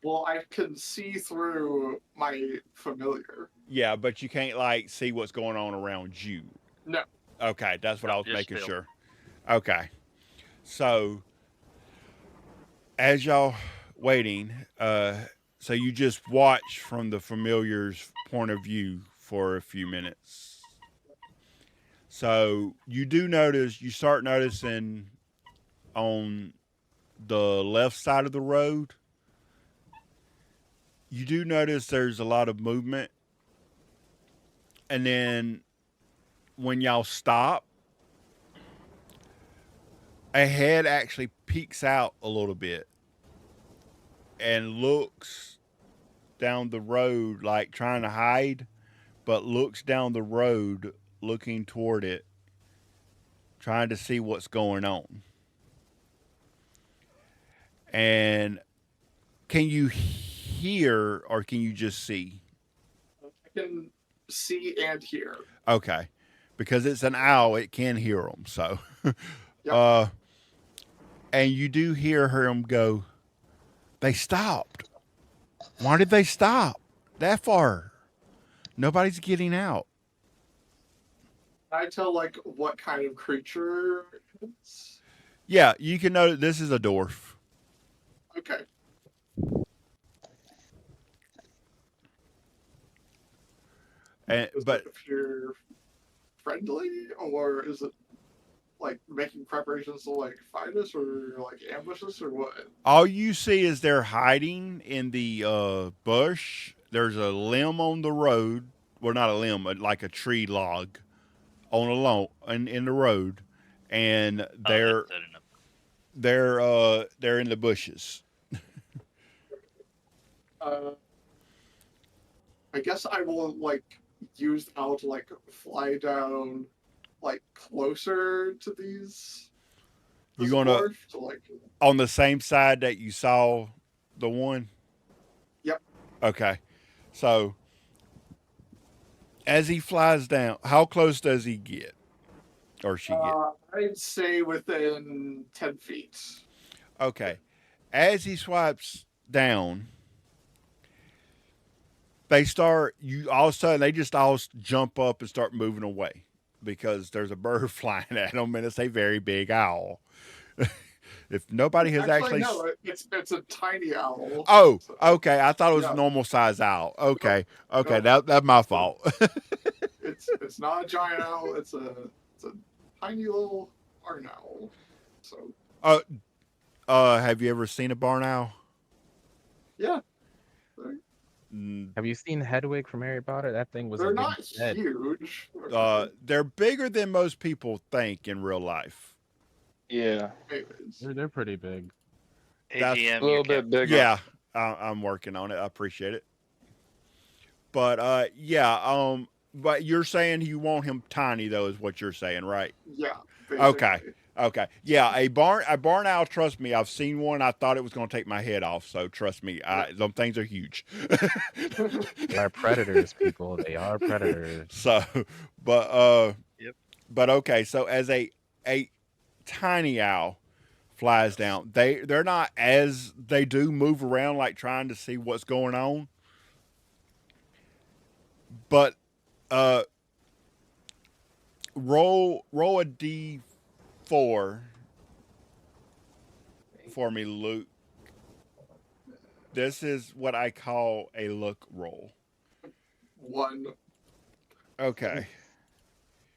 Well, I can see through my familiar.
Yeah, but you can't like see what's going on around you.
No.
Okay, that's what
No,
I was
just
making
Phil.
sure. Okay, so as y'all waiting, so you just watch from the familiar's point of view for a few minutes. So you start noticing on the left side of the road, you do notice there's a lot of movement. And then when y'all stop, a head actually peeks out a little bit and looks down the road, like trying to hide, but looks down the road, looking toward it, trying to see what's going on. And can you hear or can you just see?
I can see and hear.
Okay. Because it's an owl, it can hear them. So,
Yep.
And you do hear him go, they stopped. Why did they stop that far? Nobody's getting out.
Can I tell like what kind of creature it's?
Yeah, you can know that this is a dwarf.
Okay. Does
But
it appear friendly, or is it like making preparations to like fight us or like ambush us or what?
all you see is they're hiding in the bush. There's a limb on the road. Well, not a limb, but like a tree log on a in the road, and
That's good enough.
they're in the bushes.
Uh, I guess I will like use the owl to like fly down like closer to these.
You
This
gonna
dwarf to like.
on the same side that you saw the one?
Yep.
Okay, so as he flies down, how close does he get, or she get?
I'd say within 10 feet.
Okay, as he swipes down, they start. You all of a sudden they just all jump up and start moving away because there's a bird flying at them, and it's a very big owl. If nobody has
Actually,
actually.
no, it's a tiny owl.
Oh,
So,
okay. I thought it was a
yeah,
normal size owl. Okay, okay.
no,
That's my fault.
it's not a giant owl. It's a tiny little barn owl. So
uh, have you ever seen a barn owl?
yeah,
Have you seen Hedwig from Harry Potter? That thing was a
they're
big
not
head.
huge. Okay.
They're bigger than most people think in real life.
Yeah,
Anyways.
They're pretty big.
Hey,
That's-
GM,
a little bit bigger.
Yeah, I'm working on it. I appreciate it. But but you're saying you want him tiny though, is what you're saying, right?
Yeah,
Okay.
basically.
Okay. Yeah, a barn owl, trust me, I've seen one. I thought it was gonna take my head off, so trust me, them things are huge.
They are predators, people. They are predators.
So but
Yep.
but okay, so as a tiny owl flies down, they're not, as they do move around like trying to see what's going on. But uh roll a D4 for me, Luke. This is what I call a look roll.
One.
Okay.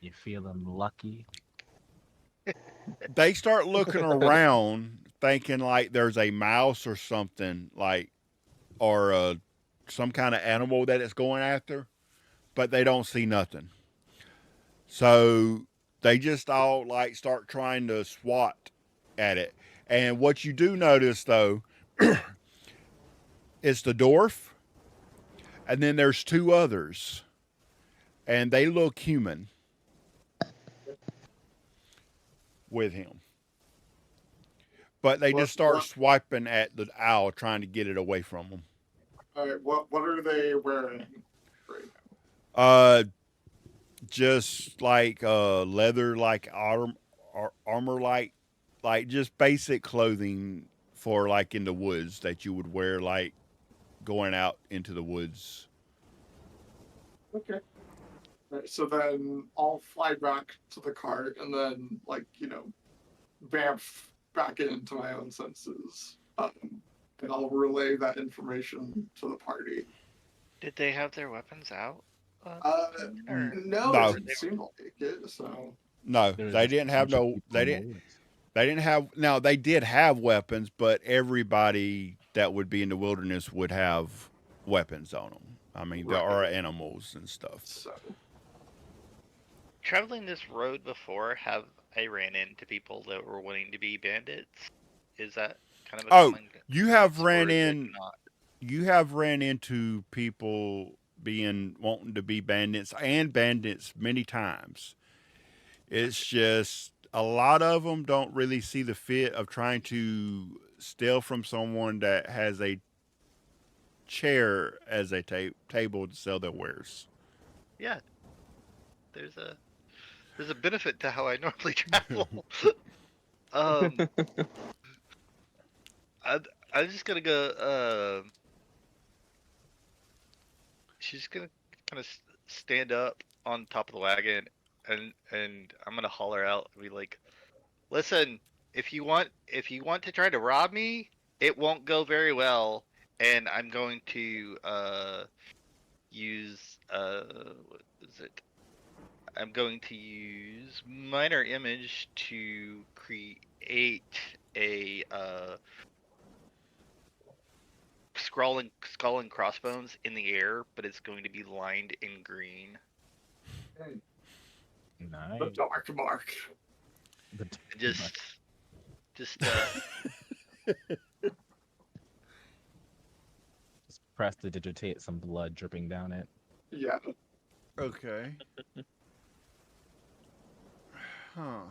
You feeling lucky?
They start looking around thinking like there's a mouse or something, like, or some kind of animal that it's going after, but they don't see nothing. So they just all like start trying to swat at it. And what you do notice though is the dwarf, and then there's two others, and they look human with him. But they just start swiping at the owl, trying to get it away from them.
All right. What are they wearing right
Uh, just like leather, like armor, like just basic clothing for like in the woods that you would wear, like going out into the woods.
now? Okay. All right, so then I'll fly back to the cart and then, like, vamp back into my own senses. And I'll relay that information to the party.
Did they have their weapons out?
No,
No.
it didn't seem like it. So
No,
There's
they
just a
didn't have
bunch of
no.
people
They
in the
didn't.
woods.
They didn't have. Now they did have weapons, but everybody that would be in the wilderness would have weapons on them. I mean, there are
Right.
animals and stuff.
So
Traveling this road before, have I ran into people that were wanting to be bandits? Is that kind of a
Oh,
common
you have
occurrence, or
ran
is it
in.
not?
You have ran into people being wanting to be bandits and bandits many times. It's just a lot of them don't really see the fit of trying to steal from someone that has a chair as a table to sell their wares.
Yeah, there's a benefit to how I normally travel. um, I I'm just gonna go. She's gonna kind of stand up on top of the wagon, and I'm gonna holler out and be like, "Listen, if you want to try to rob me, it won't go very well, and I'm going to use what is it? I'm going to use minor image to create a skull and crossbones in the air, but it's going to be lined in green.
hey, the
Nice.
dark mark.
The
And just
Just press to digitate some blood dripping down it.
Yeah.
Okay. Huh.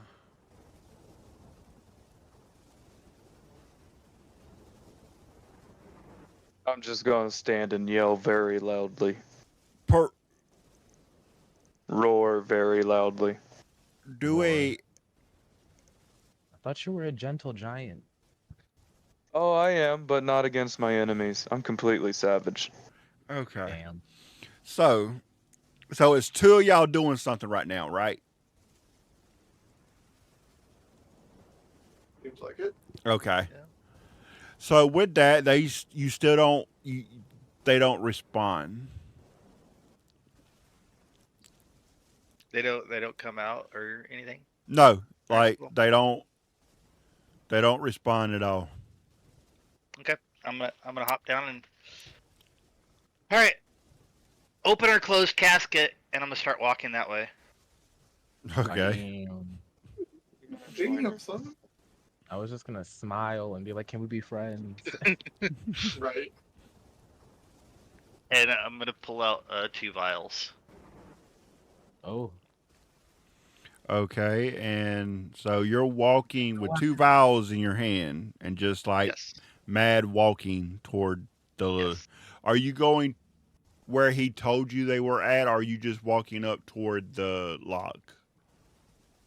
I'm just gonna stand and yell very loudly,
Per
roar very loudly.
do
Roar.
a
I thought you were a gentle giant.
Oh, I am, but not against my enemies. I'm completely savage.
okay.
Damn.
So it's two of y'all doing something right now, right?
Seems like it.
Okay.
Yeah.
So with that, you still don't they don't respond.
They don't come out or anything.
No,
Alright,
like
cool.
they don't respond at all.
Okay, I'm gonna hop down and. All right, open our closed casket, and I'm gonna start walking that way.
Okay.
Damn.
Damn, son.
I was just gonna smile and be like, "Can we be friends?"
Right.
And I'm gonna pull out 2 vials.
Oh,
Okay, and so you're walking with 2 vials in your hand and just like
Yes.
mad walking toward the.
Yes.
Are you going where he told you they were at? Or are you just walking up toward the log?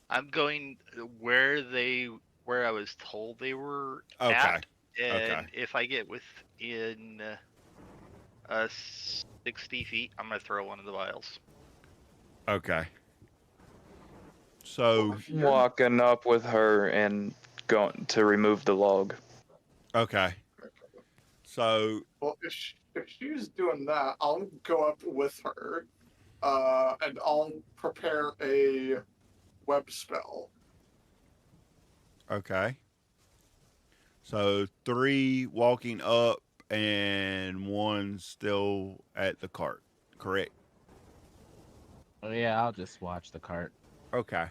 I'm going where I was told they were
Okay.
at,
Okay.
and if I get within 60 feet, I'm gonna throw one of the vials.
Okay.
Well,
So
if you're
Walking up with her and going to remove the log.
okay. So
well, if she's doing that, I'll go up with her, and I'll prepare a web spell.
okay. So 3 walking up and 1 still at the cart. Correct.
oh yeah, I'll just watch the cart.
Okay.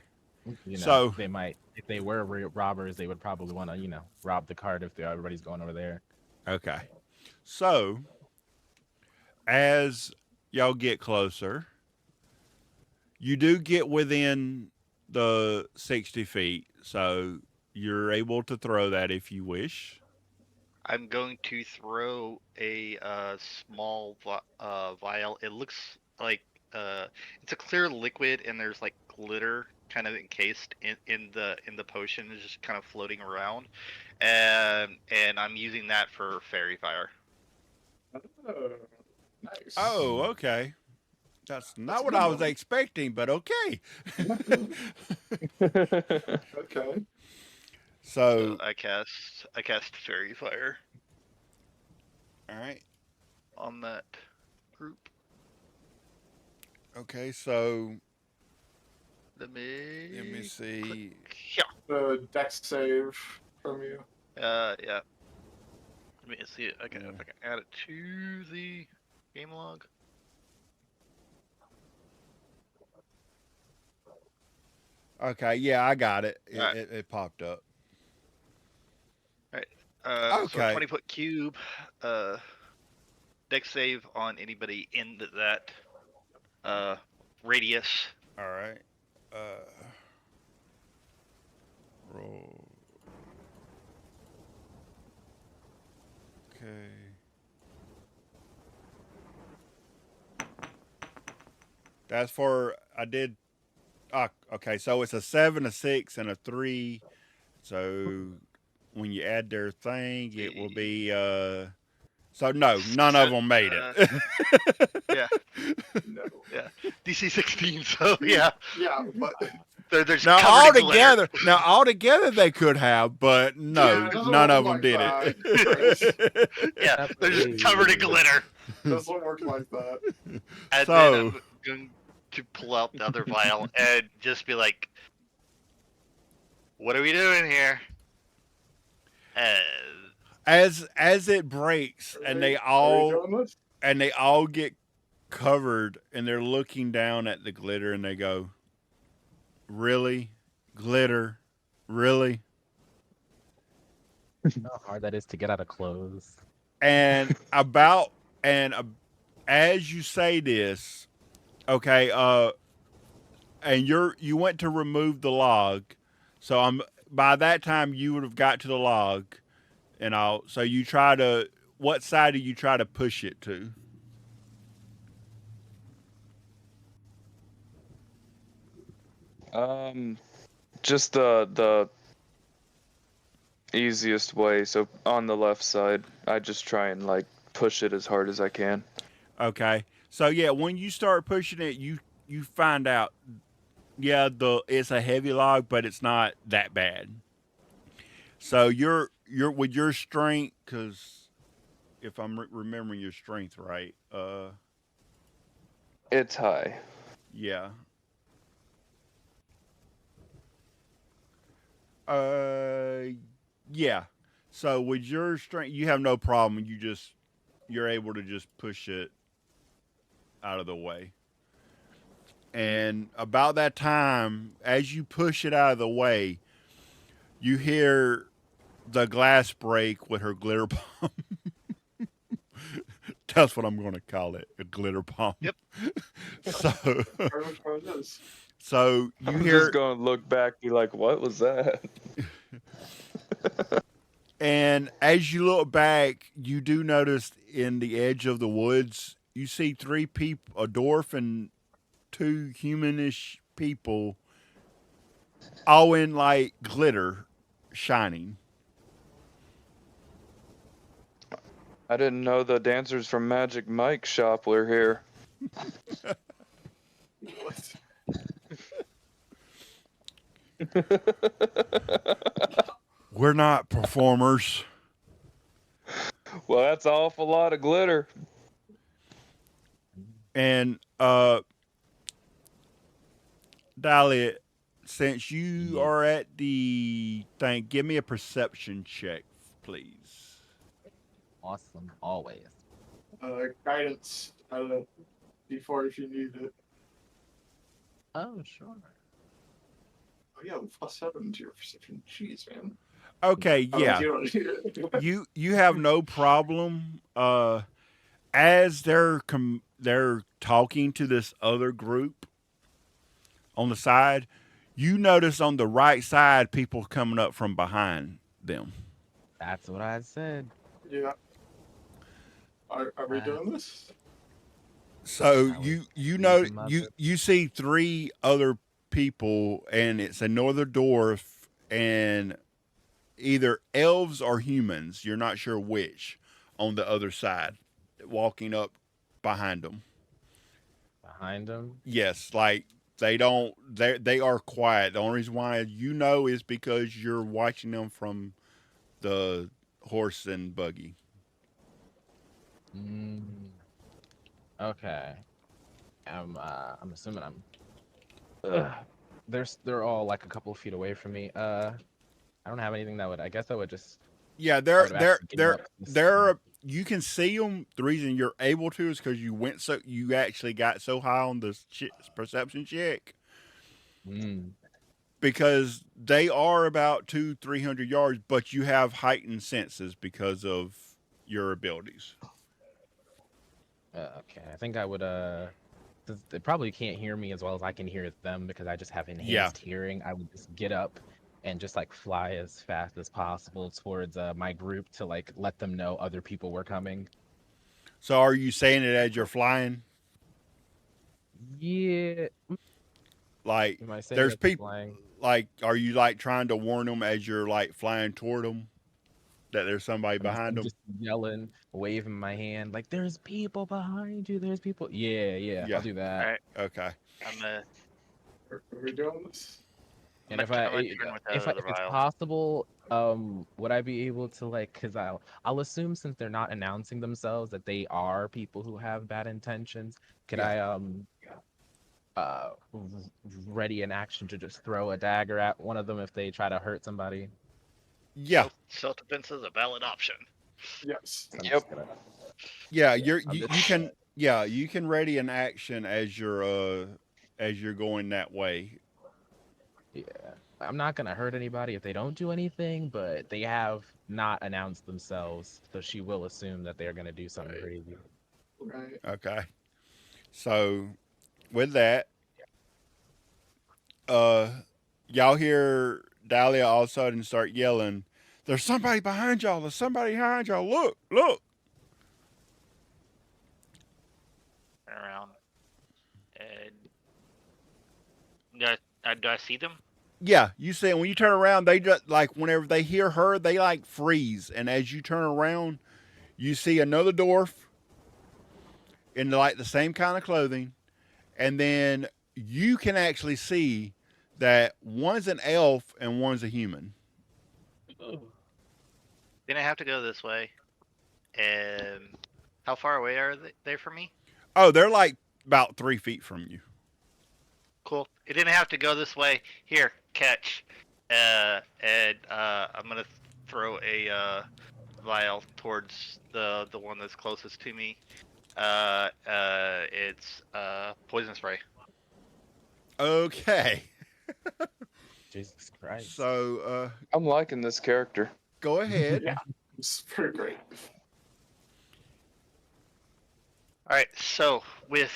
You know,
So
they might, if they were robbers, they would probably want to, rob the cart if everybody's going over there.
okay. So as y'all get closer, you do get within the 60 feet. So you're able to throw that if you wish.
I'm going to throw a small vial. It looks like it's a clear liquid, and there's like glitter kind of encased in the potion. It's just kind of floating around, and I'm using that for fairy fire.
Oh, nice.
Oh, okay. That's
That's
not
a
what
good
I was
one.
expecting, but okay.
Okay.
So
So,
I cast fairy fire
all right.
on that group.
Okay, so
Let
let me
me click.
see.
The dex save from you.
Yeah. Let me see it. Okay,
Yeah.
if I can add it to the game log.
Okay, yeah, I got it. It,
Alright.
it popped up.
Alright. So a
Okay.
20-foot cube. Deck save on anybody in that radius.
All right. Roll. Okay. That's for I did. Okay. So it's a 7, a 6, and a 3. So when you add their thing, it will be. So no, none of them made
Uh,
it.
yeah,
No.
yeah. DC 16. So yeah,
Yeah, but
they're just
Now
covered
all
in glitter.
together, they could have, but no,
yeah, it doesn't
none
work
of them
like
did
that, Chris.
it.
Yeah, they're just covered in glitter.
It doesn't work like that.
And then
So
I'm going to pull out the other vial and just be like, "What are we doing here?"
as it breaks, and they
Are we
all
doing this?
get covered, and they're looking down at the glitter, and they go, "Really, glitter, really?"
How hard that is to get out of clothes.
And as you say this, okay, and you went to remove the log, so I'm by that time you would have got to the log, and all. So you try to. What side do you try to push it to?
Just the easiest way. So on the left side, I just try and like push it as hard as I can.
Okay. So yeah, when you start pushing it, you find out, yeah, it's a heavy log, but it's not that bad. So you're with your strength, because if I'm remembering your strength right,
It's high.
yeah, yeah. So with your strength, you have no problem. You're able to just push it out of the way. And about that time, as you push it out of the way, you hear the glass break with her glitter bomb. That's what I'm going to call it, a glitter bomb.
Yep.
So,
Very much what it is.
so you
I'm just
hear,
going to look back, be like, what was that?
and as you look back, you do notice in the edge of the woods, you see three people, a dwarf and two humanish people, all in like glitter, shining.
I didn't know the dancers from Magic Mike's shop were here.
What?
We're not performers.
Well, that's an awful lot of glitter.
And Dahlia, since you
Yeah.
are at the thing, give me a perception check, please.
Awesome, always.
Guidance. D4 if you need it.
Oh, sure.
Oh yeah, +7 to your perception. Jeez, man.
Okay,
Oh,
yeah.
you don't need it.
You have no problem as they're talking to this other group on the side. You notice on the right side people coming up from behind them.
That's what I said.
Yeah. Are we doing this?
So
I was
you know
using my best.
you see three other people, and it's another dwarf and either elves or humans. You're not sure which on the other side, walking up behind them.
Behind him.
Yes, like they are quiet. The only reason why you know is because you're watching them from the horse and buggy.
Mm, okay. I'm assuming I'm. Ugh. They're all like a couple of feet away from me. I don't have anything that would. I guess I would just.
Yeah,
I would have actually given up this.
they're you can see them. The reason you're able to is because you actually got so high on the perception check
Mm,
because they are about 200-300 yards, but you have heightened senses because of your abilities.
okay, I think I would. Since they probably can't hear me as well as I can hear them because I just have
Yeah.
enhanced hearing. I would just get up and just like fly as fast as possible towards my group to like let them know other people were coming.
So are you saying it as you're flying?
Yeah.
Like
Am I saying
there's
that
people.
flying?
Like, are you like trying to warn them as you're like flying toward them that there's somebody behind
I'm
them?
just yelling, waving my hand, like "There's people behind you. There's people." Yeah, yeah.
Yeah.
I'll do
All
that.
right.
Okay.
I'm gonna
Are we doing this?
And
I'm gonna turn with the
if it's
vial.
possible, would I be able to like? Cause I'll assume since they're not announcing themselves that they are people who have bad intentions. Could
Yeah.
I ready an action to just throw a dagger at one of them if they try to hurt somebody?
Yeah.
Self-defense is a valid option.
Yes.
I'm
Yep.
just gonna.
Yeah.
I'm just,
You can. Yeah, you can ready an action as you're going that way.
yeah. I'm not gonna hurt anybody if they don't do anything, but they have not announced themselves, so she will assume that they're gonna do something
Right.
crazy.
Right.
Okay. So with that, uh, y'all hear Dahlia all of a sudden start yelling, "There's somebody behind y'all! There's somebody behind y'all! Look! Look!"
Turn around. And do I see them?
Yeah, you see, when you turn around, they just like whenever they hear her, they like freeze, and as you turn around, you see another dwarf in like the same kind of clothing, and then you can actually see that one's an elf and one's a human.
Then I have to go this way. And how far away are they from me?
Oh, they're like about 3 feet from you.
Cool. It didn't have to go this way. Here, catch. And I'm gonna throw a vial towards the one that's closest to me. It's poison spray.
Okay.
Jesus Christ.
So,
I'm liking this character.
Go ahead.
Yeah. It's pretty great.
All right, so with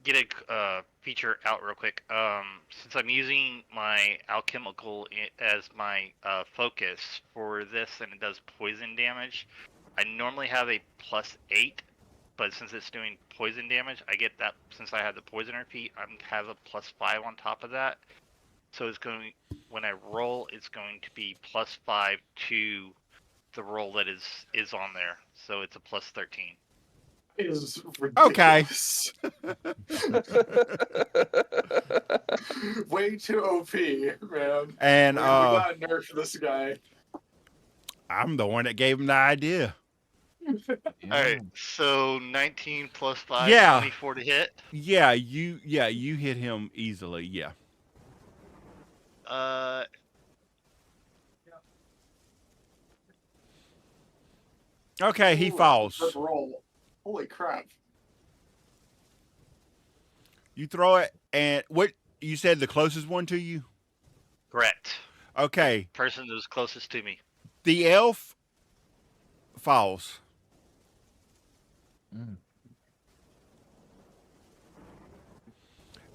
get a feature out real quick. Since I'm using my alchemical as my focus for this, and it does poison damage, I normally have a +8, but since it's doing poison damage, I get that. Since I have the poisoner feat, I have a +5 on top of that. So it's going, when I roll, it's going to be +5 to the roll that is on there. So it's a +13.
It is
Okay.
ridiculous. Way too OP, man.
And
We gotta nerf this guy.
I'm the one that gave him the idea.
All right, so 19 plus 5,
Yeah.
24 to hit.
Yeah, you hit him easily. Yeah.
Uh,
Okay, he
Ooh,
falls.
Good roll. Holy crap.
You throw it, and what you said the closest one to you?
correct.
Okay,
Person who's closest to me.
the elf falls.
Mm.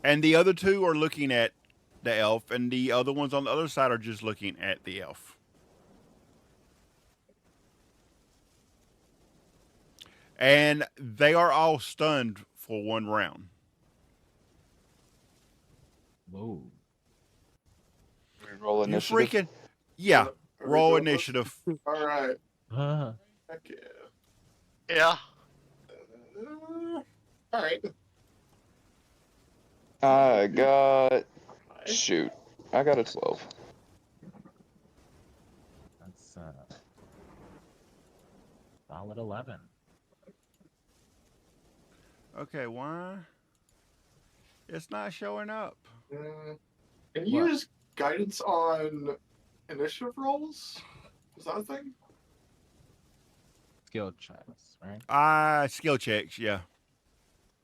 And the other two are looking at the elf, and the other ones on the other side are just looking at the elf. And they are all stunned for 1 round.
Whoa.
We roll
You
initiative.
freaking. Yeah,
Are we
roll
doing this?
initiative.
Alright.
Ah.
Heck yeah.
Yeah.
Alright.
I got shoot. I got a 12.
That's solid 11.
Okay, why? It's not showing up.
Can you
What?
use guidance on initiative rolls? Is that a thing?
Skill checks, right?
Skill checks, yeah.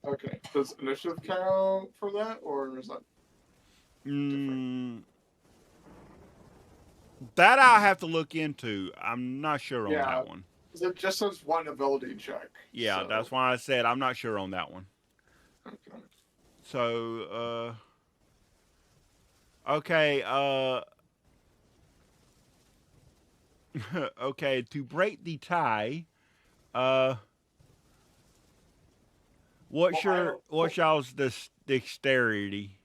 Okay. Does initiative count for that, or is that different?
That I'll have to look into. I'm not sure on
Yeah.
that one.
It just says one ability check.
Yeah,
so-
that's why I said I'm not sure on that one.
Okay.
So, okay, okay, to break the tie, what's y'all's dexterity?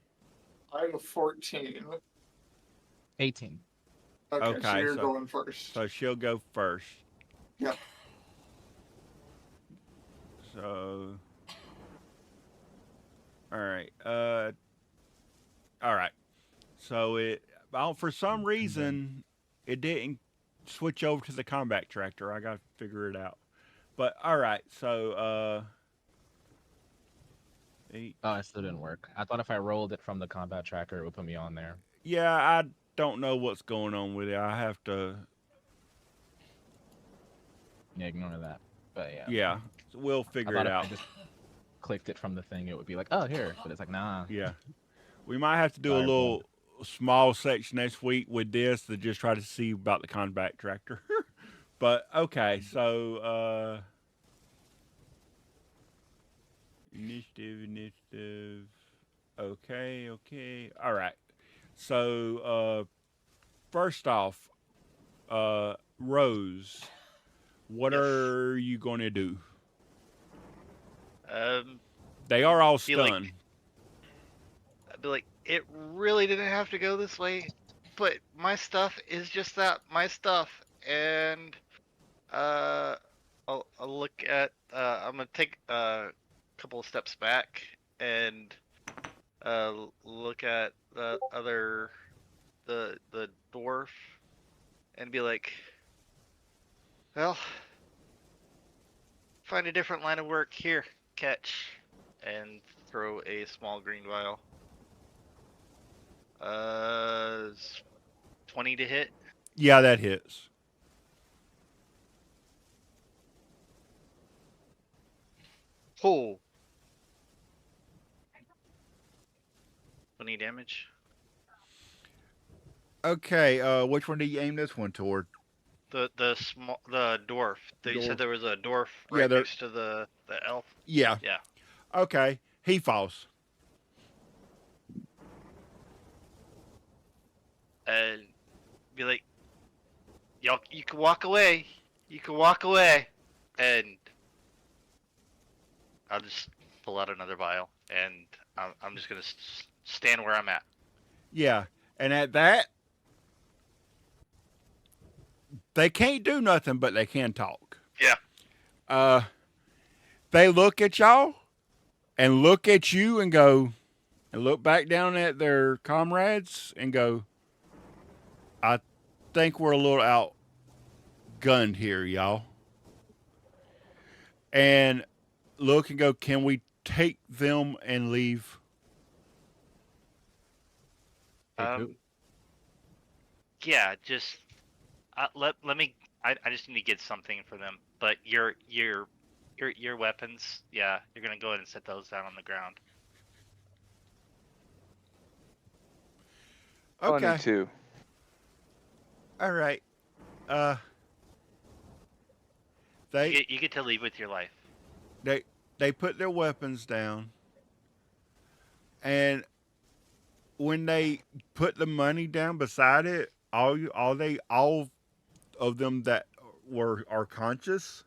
I have a 14.
18.
Okay, so
Okay,
you're
so-
going first.
So she'll go first.
Yep.
So, all right, all right. So for some reason, it didn't switch over to the combat tractor. I got to figure it out. But all right, so 8.
Oh, it still didn't work. I thought if I rolled it from the combat tracker, it would put me on there.
Yeah, I don't know what's going on with it. I have to.
Yeah, ignore that. But yeah.
Yeah, we'll
I
figure
thought
it
if
out.
I just clicked it from the thing, it would be like, oh, here. But it's like, nah.
Yeah, we might have to do a
Sorry,
little small section next week with this to just try to see about the combat tractor. But okay, so initiative. Okay. All right. So first off, Rose, what
Yes.
are you going to do? They are all
Be like-
stunned.
I'd be like, it really didn't have to go this way, but my stuff is just that, my stuff. And I'll look at. I'm gonna take a couple of steps back and look at the other, the dwarf, and be like, well, find a different line of work here. Catch, and throw a small green vial. 20 to hit.
Yeah, that hits.
Oh. 20 damage.
Okay, which one do you aim this one toward?
The dwarf. You
Dwarf.
said there was a dwarf
Yeah,
right
there.
next to the elf.
Yeah.
Yeah.
Okay, he falls.
And be like, y'all, you can walk away. You can walk away. And I'll just pull out another vial, and I'm just gonna stand where I'm at.
Yeah, and at that, they can't do nothing, but they can talk.
Yeah.
Uh, they look at y'all and look at you and go, and look back down at their comrades and go, I think we're a little outgunned here, y'all. And look and go, can we take them and leave?
Take who?
Yeah. Just let me. I just need to get something for them. But your weapons. Yeah, you're gonna go ahead and set those down on the ground.
Okay.
22.
All right. Uh, they
You get to leave with your life.
they put their weapons down, and when they put the money down beside it, all of them that are conscious,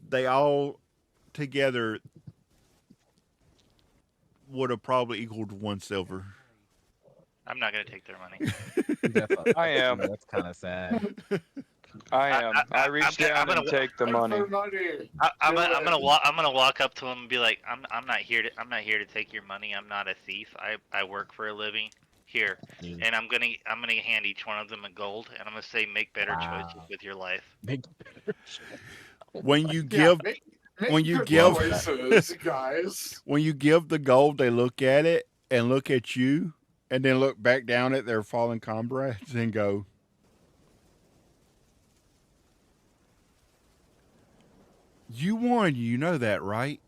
they all together would have probably equaled 1 silver.
I'm not gonna take their money.
I am.
That's kind of sad.
I am. I reach down and take the money.
I'm gonna walk. I'm gonna walk up to him and be like, I'm not here to take your money. I'm not a thief. I work for a living. Here,
Mm.
and I'm gonna hand each one of them a gold, and I'm gonna say, make better choices
Wow.
with your life.
Big.
When you
Yeah,
give
make
when you
good
give-
choices, guys.
when you give the gold, they look at it and look at you, and then look back down at their fallen comrades and go, "You won. You know that, right?"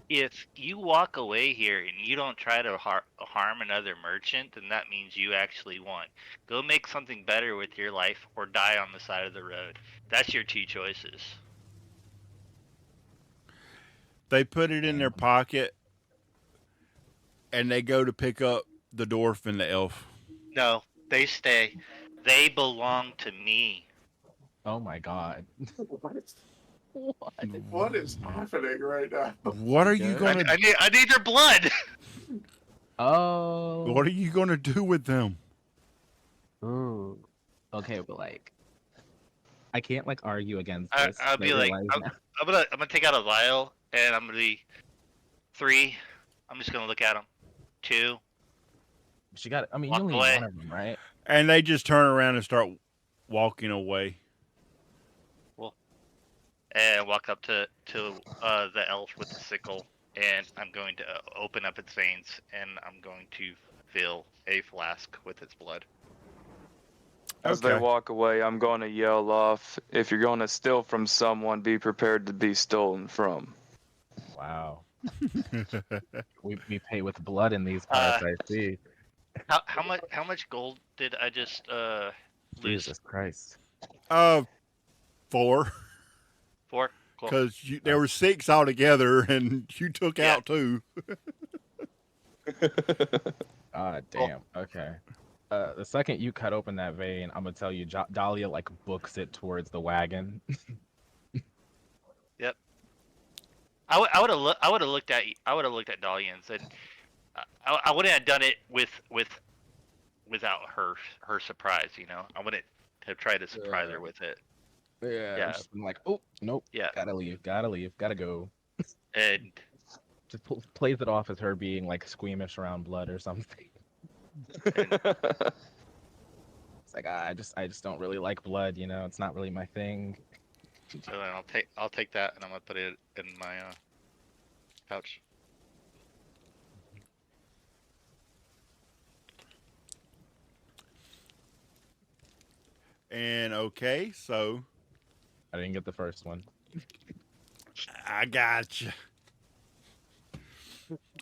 If you walk away here and you don't try to harm another merchant, then that means you actually won. Go make something better with your life or die on the side of the road. That's your two choices.
They put it in their pocket, and they go to pick up the dwarf and the elf.
No, they stay. They belong to me.
Oh my god.
What is happening right now?
What are you
Good.
gonna?
I need their blood.
Oh.
What are you gonna do with them?
Ooh. Okay, but like, I can't like argue against
I'll
this. 'cause I
be like,
realize now.
I'm gonna take out a vial and I'm gonna be 3. I'm just gonna look at them. 2.
She got. I mean,
Walk
you only
away.
need one of them, right?
And they just turn around and start walking away.
And walk up to the elf with the sickle, and I'm going to open up its veins, and I'm going to fill a flask with its blood.
As they
Okay.
walk away, I'm going to yell off, if you're going to steal from someone, be prepared to be stolen from.
Wow. We pay with blood in these parts. I see.
How much gold did I just lose?
Jesus Christ.
4,
4. Cool.
because there were 6 altogether, and you took
Yeah.
out 2.
Ah, damn. Okay. The second you cut open that vein, I'm gonna tell you, Dahlia like books it towards the wagon.
Yep. I would have looked at Dahlia and said, I wouldn't have done it without her surprise. You know, I wouldn't have tried to surprise her with it.
Yeah.
Yeah.
Just been like, oh nope.
Yeah.
Gotta leave. Gotta go.
And
Just plays it off as her being like squeamish around blood or something. It's like I just don't really like blood. You know, it's not really my thing.
so then I'll take that and I'm gonna put it in my pouch.
And okay, so
I didn't get the first one.
I got you.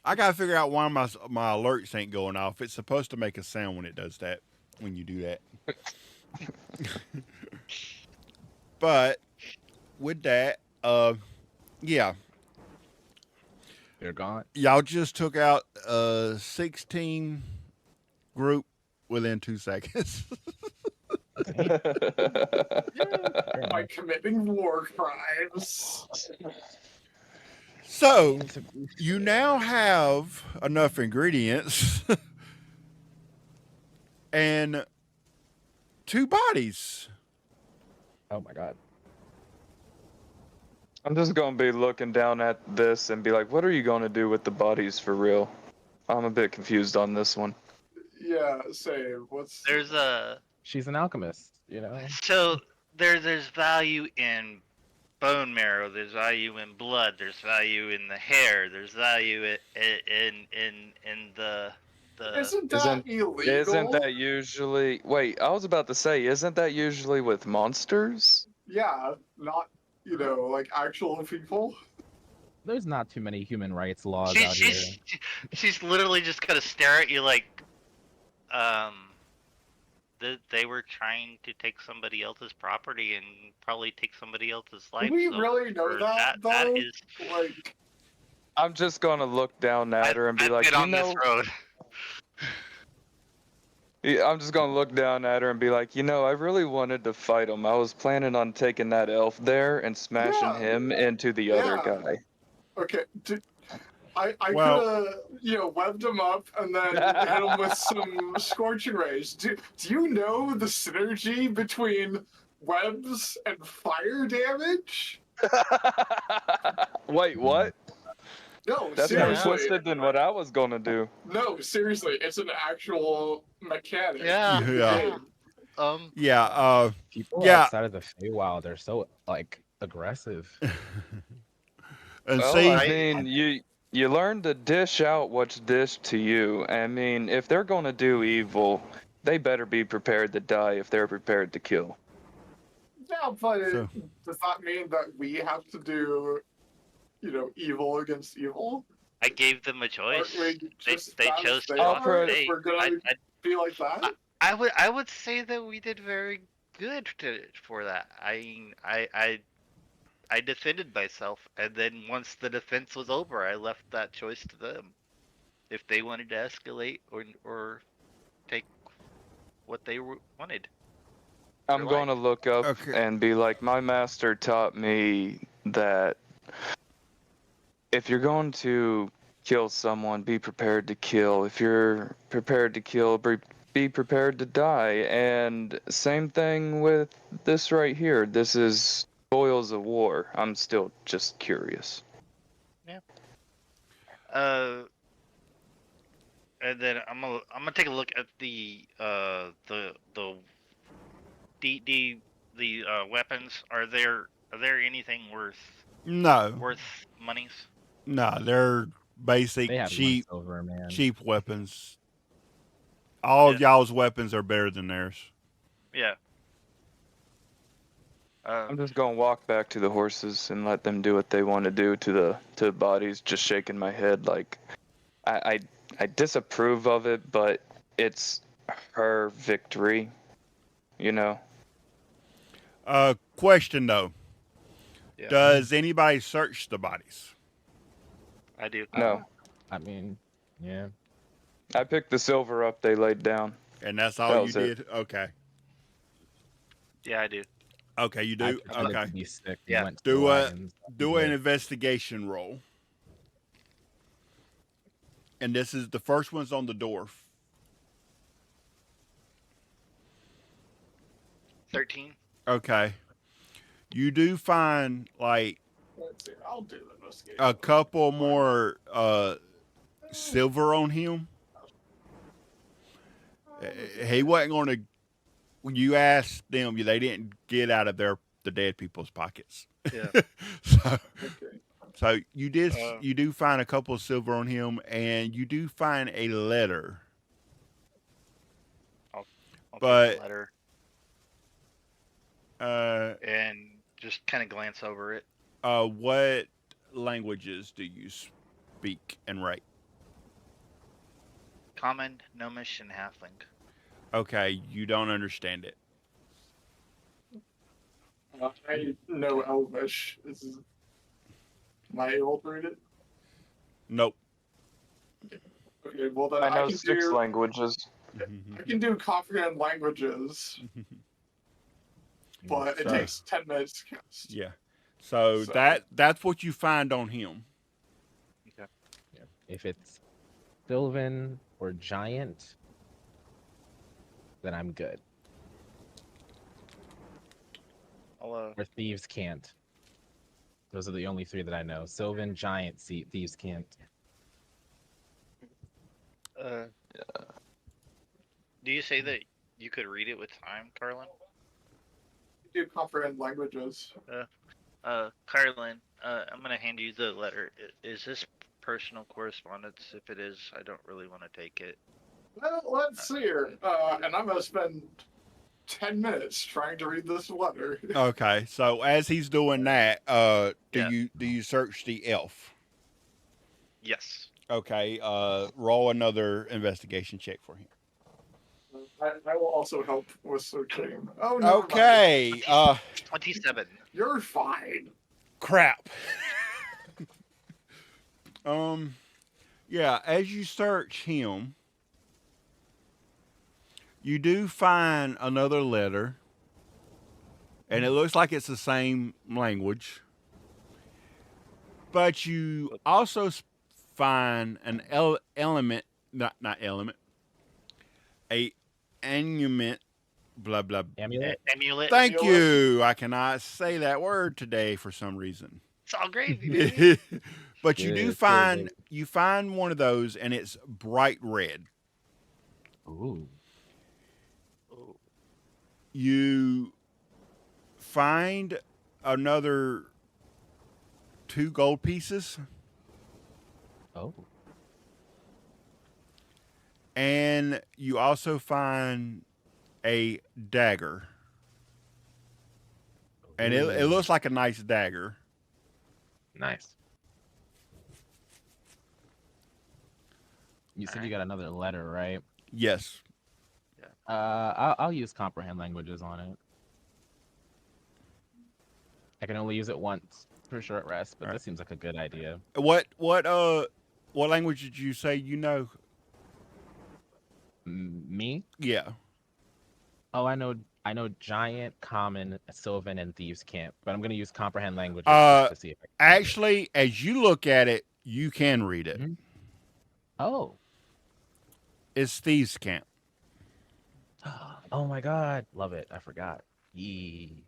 I gotta figure out why my alerts ain't going off. It's supposed to make a sound when it does that. When you do that. But with that, yeah,
They're gone.
y'all just took out a 16 group within 2 seconds.
Damn. Fair
By
enough.
committing war crimes.
So
Seems to be
you
fair.
now have enough ingredients and 2 bodies.
Oh my god.
I'm just gonna be looking down at this and be like, what are you gonna do with the bodies for real? I'm a bit confused on this one.
Yeah, same. What's
There's a
She's an alchemist, you know?
so there's value in bone marrow. There's value in blood. There's value in the hair. There's value in the.
isn't that
Isn't isn't
illegal?
that usually wait, I was about to say, isn't that usually with monsters?
Yeah, not like actual people.
There's not too many human rights laws
She's
out here.
she's literally just gonna stare at you like, um, they were trying to take somebody else's property and probably take somebody else's
Do
life.
we
So
really know
for
that
that
though?
is,
Like,
I'm just gonna look down at her and be
I've
like,
been on this road.
Yeah, I'm just gonna look down at her and be like, I really wanted to fight him. I was planning on taking that elf there and smashing
yeah,
him into the other
yeah.
guy.
Okay. I could
Well,
have webbed him up and then hit him with some scorching rays. Do you know the synergy between webs and fire damage?
Wait, what?
No,
That's more
Yeah.
seriously.
twisted than what I was gonna do.
No, seriously, it's an actual mechanic
Yeah,
in the
Yeah.
game.
Yeah.
People
Yeah.
outside of the Feywild are so like aggressive.
And
Well,
see,
I mean, you learn to dish out what's dished to you. I mean, if they're gonna do evil, they better be prepared to die if they're prepared to kill.
Yeah, but
So-
does that mean that we have to do, evil against evil?
I gave them a
Aren't
choice.
we just
They
as
chose
they
to
I'll
are
pro-
if
stay.
we're gonna be like that?
I would say that we did very good for that. I defended myself, and then once the defense was over, I left that choice to them. If they wanted to escalate or take what they wanted.
I'm
Their life.
gonna look up
Okay.
and be like, my master taught me that if you're going to kill someone, be prepared to kill. If you're prepared to kill, be prepared to die. And same thing with this right here. This is spoils of war. I'm still just curious.
Uh, and then I'm gonna take a look at the weapons. Are there anything
no,
worth monies?
no, they're basic,
They have one silver, man.
cheap weapons. All of
Yeah.
y'all's weapons are better than theirs.
Yeah.
I'm just gonna walk back to the horses and let them do what they want to do to the bodies. Just shaking my head like I disapprove of it, but it's her victory, you know.
Question though:
Yeah.
does anybody search the bodies?
I do.
No,
I mean, yeah.
I picked the silver up they laid down.
And that's all
That
you
was it.
did? Okay.
Yeah, I do.
Okay, you
I
do?
pretended
Okay.
to be sick and
Yeah.
went to the
Do
lions.
do an investigation roll. And this is the first one's on the dwarf.
13.
Okay. You do find like
Let's see. I'll do the investigation.
a couple more silver on him. He wasn't going to. When you asked them, they didn't get out of the dead people's pockets.
Yeah.
so,
Okay.
so you did.
Uh.
You do find a couple of silver on him, and you do find a letter.
I'll
But-
take the letter and just kind of glance over it.
What languages do you speak and write?
Common, Gnomish, and Halfling.
Okay, you don't understand it.
I know
Okay.
Elvish. Am I able to read it?
Nope.
Okay, well then
I
I
know
can
6
do
languages.
I can do comprehend languages, but it
So-
takes 10 minutes to cast.
Yeah. So
So-
that's what you find on him.
Yeah. If it's Sylvan or Giant, then I'm good.
I'll,
Or Thieves can't. Those are the only 3 that I know. Sylvan, Giant, Thieves can't.
do you say that you could read it with time, Carlin?
Do comprehend languages.
Carlin, I'm gonna hand you the letter. Is this personal correspondence? If it is, I don't really want to take it.
Well, let's see here. And I'm gonna spend 10 minutes trying to read this letter.
Okay. So as he's doing that, do
Yeah.
you search the elf?
Yes.
Okay. Roll another investigation check for him.
I will also help with searching. Oh, never mind.
Okay.
27.
You're fine.
Crap. Yeah, as you search him, you do find another letter, and it looks like it's the same language. But you also find an element, not element, a amulet, blah blah.
Amulet?
Amulet.
Thank
Amulet.
you. I cannot say that word today for some reason.
It's all gravy, baby.
But you do
Good,
find
good.
you find one of those, and it's bright red.
Ooh.
Ooh.
You find another 2 gold pieces,
Oh.
and you also find a dagger. And it
Ooh.
looks like a nice dagger.
Nice. You said you
Alright.
got another letter, right?
Yes.
I'll use comprehend languages on it. I can only use it once for short rest, but
Right.
that seems like a good idea.
What language did you say you know?
Me?
Yeah.
Oh, I know Giant, Common, Sylvan, and Thieves can't, but I'm gonna use comprehend languages
Uh,
just to see if I can find it.
Actually, as you look at it, you can read it.
Mhm. Oh.
It's Thieves' Camp.
Oh my god. Love it. I forgot. Yee.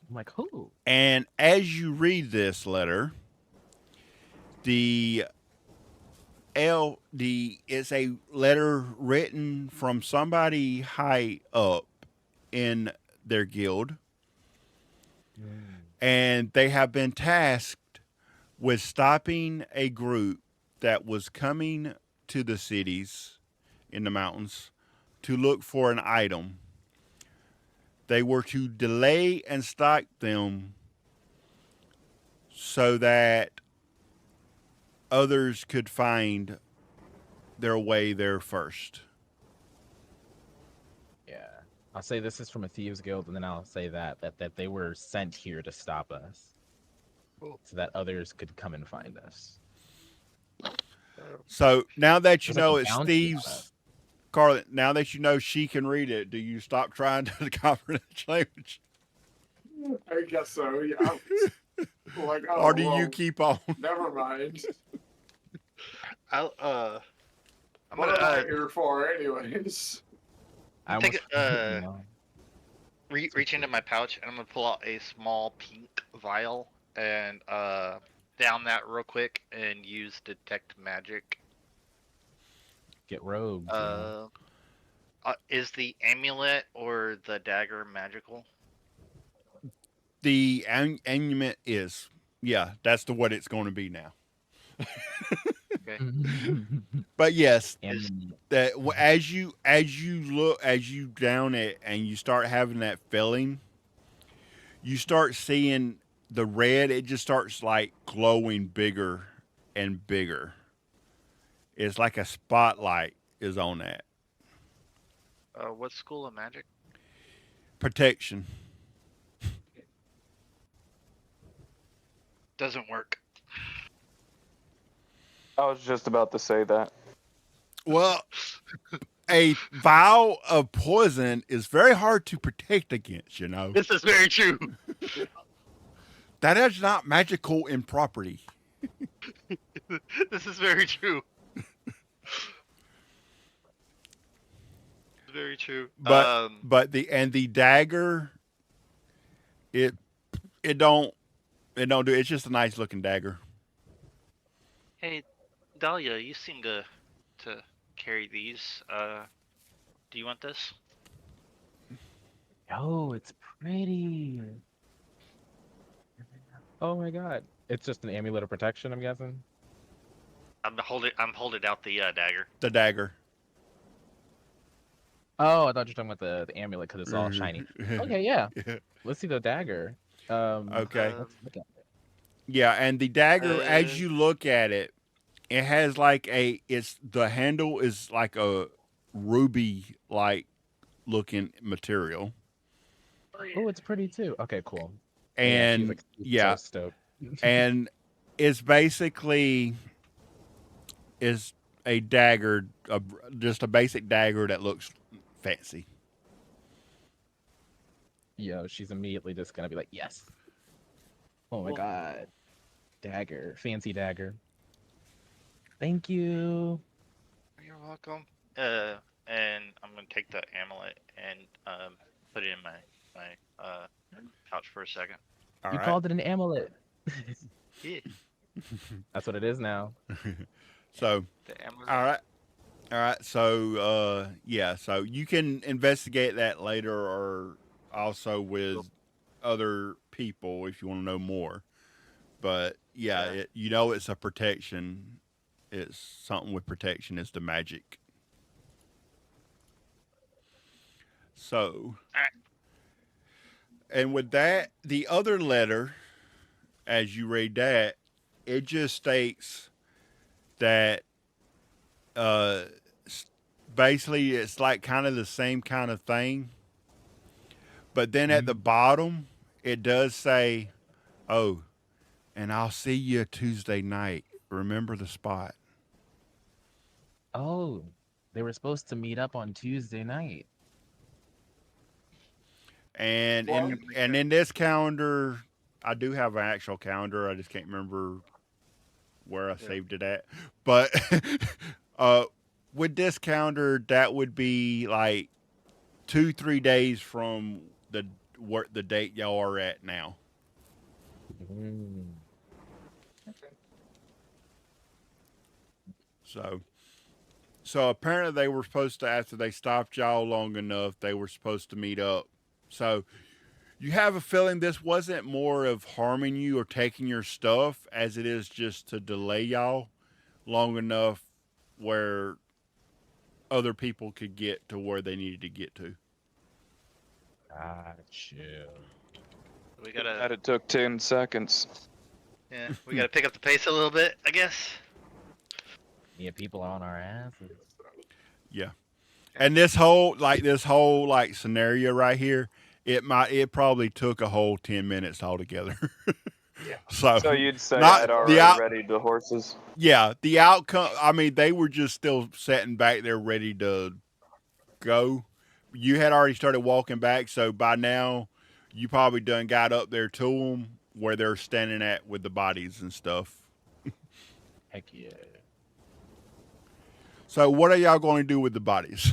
I'm like, who?
And as you read this letter, it's a letter written from somebody high up in their guild, and they have been tasked with stopping a group that was coming to the cities in the mountains to look for an item. They were to delay and stop them so that others could find their way there first.
Yeah. I'll say this is from a thieves guild, and then I'll say that they were sent here to stop us, so that others could come and find us.
So now that you
There's like
know
a
it's
bounty on it.
Steve's, Carlin, now that you know she can read it, do you stop trying to comprehend language?
I guess so, yeah. Like, oh,
Or do you
well,
keep on?
never mind.
I'm
What
gonna
am I here for, anyways?
I
take
almost, you know,
reach into my pouch and I'm gonna pull out a small pink vial and down that real quick and use detect magic.
get rogued. You know?
Is the amulet or the dagger magical?
The amulet is, yeah, that's what it's going to be now.
Okay.
But yes,
And
that as you look, as you down it and you start having that feeling, you start seeing the red. It just starts like glowing bigger and bigger. It's like a spotlight is on that.
What school of magic?
Protection.
Doesn't work.
I was just about to say that.
Well, a vial of poison is very hard to protect against, you know.
This is very true.
That is not magical in property.
This is very true. Very true.
But the dagger, it it don't do. It's just a nice looking dagger.
Hey, Dahlia, you seem to carry these. Do you want this?
Oh, it's pretty. Oh my god. It's just an amulet of protection, I'm guessing.
I'm holding out the dagger.
The dagger.
Oh, I thought you were talking about the amulet because it's all shiny. Okay, yeah. Let's see the dagger.
Okay.
Let's look at it.
Yeah, and the dagger,
Uh,
as you look at it, it has like the handle is like a ruby like looking material.
Oh, it's pretty too. Okay, cool.
And
she's like
yeah,
so stoked.
and it's basically is a dagger, just a basic dagger that looks fancy.
Yo, she's immediately just gonna be like, yes. Oh my
Cool.
god. Dagger. Fancy dagger. Thank you.
You're welcome. And I'm gonna take the amulet and put it in my pouch for a second.
All
You
right.
called it an amulet.
Yeah.
That's what it is now.
So,
The amulet.
all right. So, yeah. So you can investigate that later, or also with other people if you want to know more. But yeah,
Yeah.
it's a protection. It's something with protection. Is the magic. So, and with that, the other letter, as you read that, it just states that uh, basically it's like kind of the same kind of thing. But then at the bottom, it does say, oh, and I'll see you Tuesday night. Remember the spot.
Oh, they were supposed to meet up on Tuesday night.
And
Well,
in this calendar, I do have an actual calendar. I just can't remember where I saved it at. But uh, with this calendar, that would be like 2-3 days from the date y'all are at now.
Mm.
So apparently they were supposed to, after they stopped y'all long enough, they were supposed to meet up. So you have a feeling this wasn't more of harming you or taking your stuff as it is just to delay y'all long enough where other people could get to where they needed to get to.
Gotcha.
We
That
gotta
it took 10 seconds.
we gotta pick up the pace a little bit, I guess.
Yeah, people are on our asses.
Yeah. And this whole scenario right here, it probably took a whole 10 minutes altogether.
So you'd say
not
I'd
the
already
out,
readied the horses?
yeah, the outcome. I mean, they were just still sitting back there ready to go. You had already started walking back, so by now you probably done got up there to them where they're standing at with the bodies and stuff.
Heck yeah.
So what are y'all going to do with the bodies?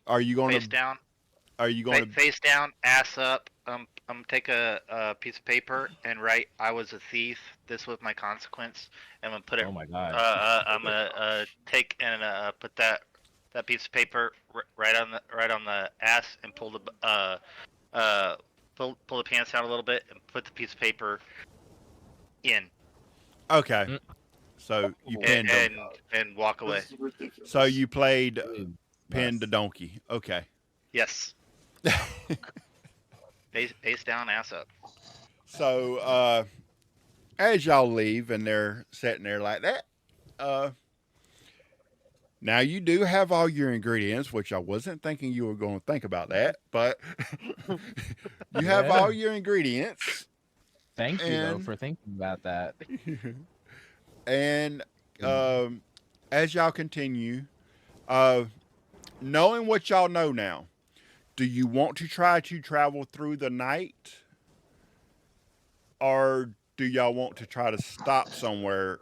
Are you going
Face
to?
down.
Are you going to?
Face down, ass up. Take a piece of paper and write, "I was a thief. This was my consequence." And I'm gonna put it.
Oh my god.
I'm gonna take and put that piece of paper right on the ass and pull the pull the pants down a little bit and put the piece of paper in.
Okay.
Mm.
So you pinned them.
And walk away.
this is ridiculous.
So you played
Dude,
pin the
nice.
donkey. Okay.
Yes. Face down, ass up.
So as y'all leave and they're sitting there like that, Uh, Now you do have all your ingredients, which I wasn't thinking you were going to think about that, but you have
Yeah.
all your ingredients,
Thank you though
and
for thinking about that.
and um, as y'all continue, uh, knowing what y'all know now, do you want to try to travel through the night, or do y'all want to try to stop somewhere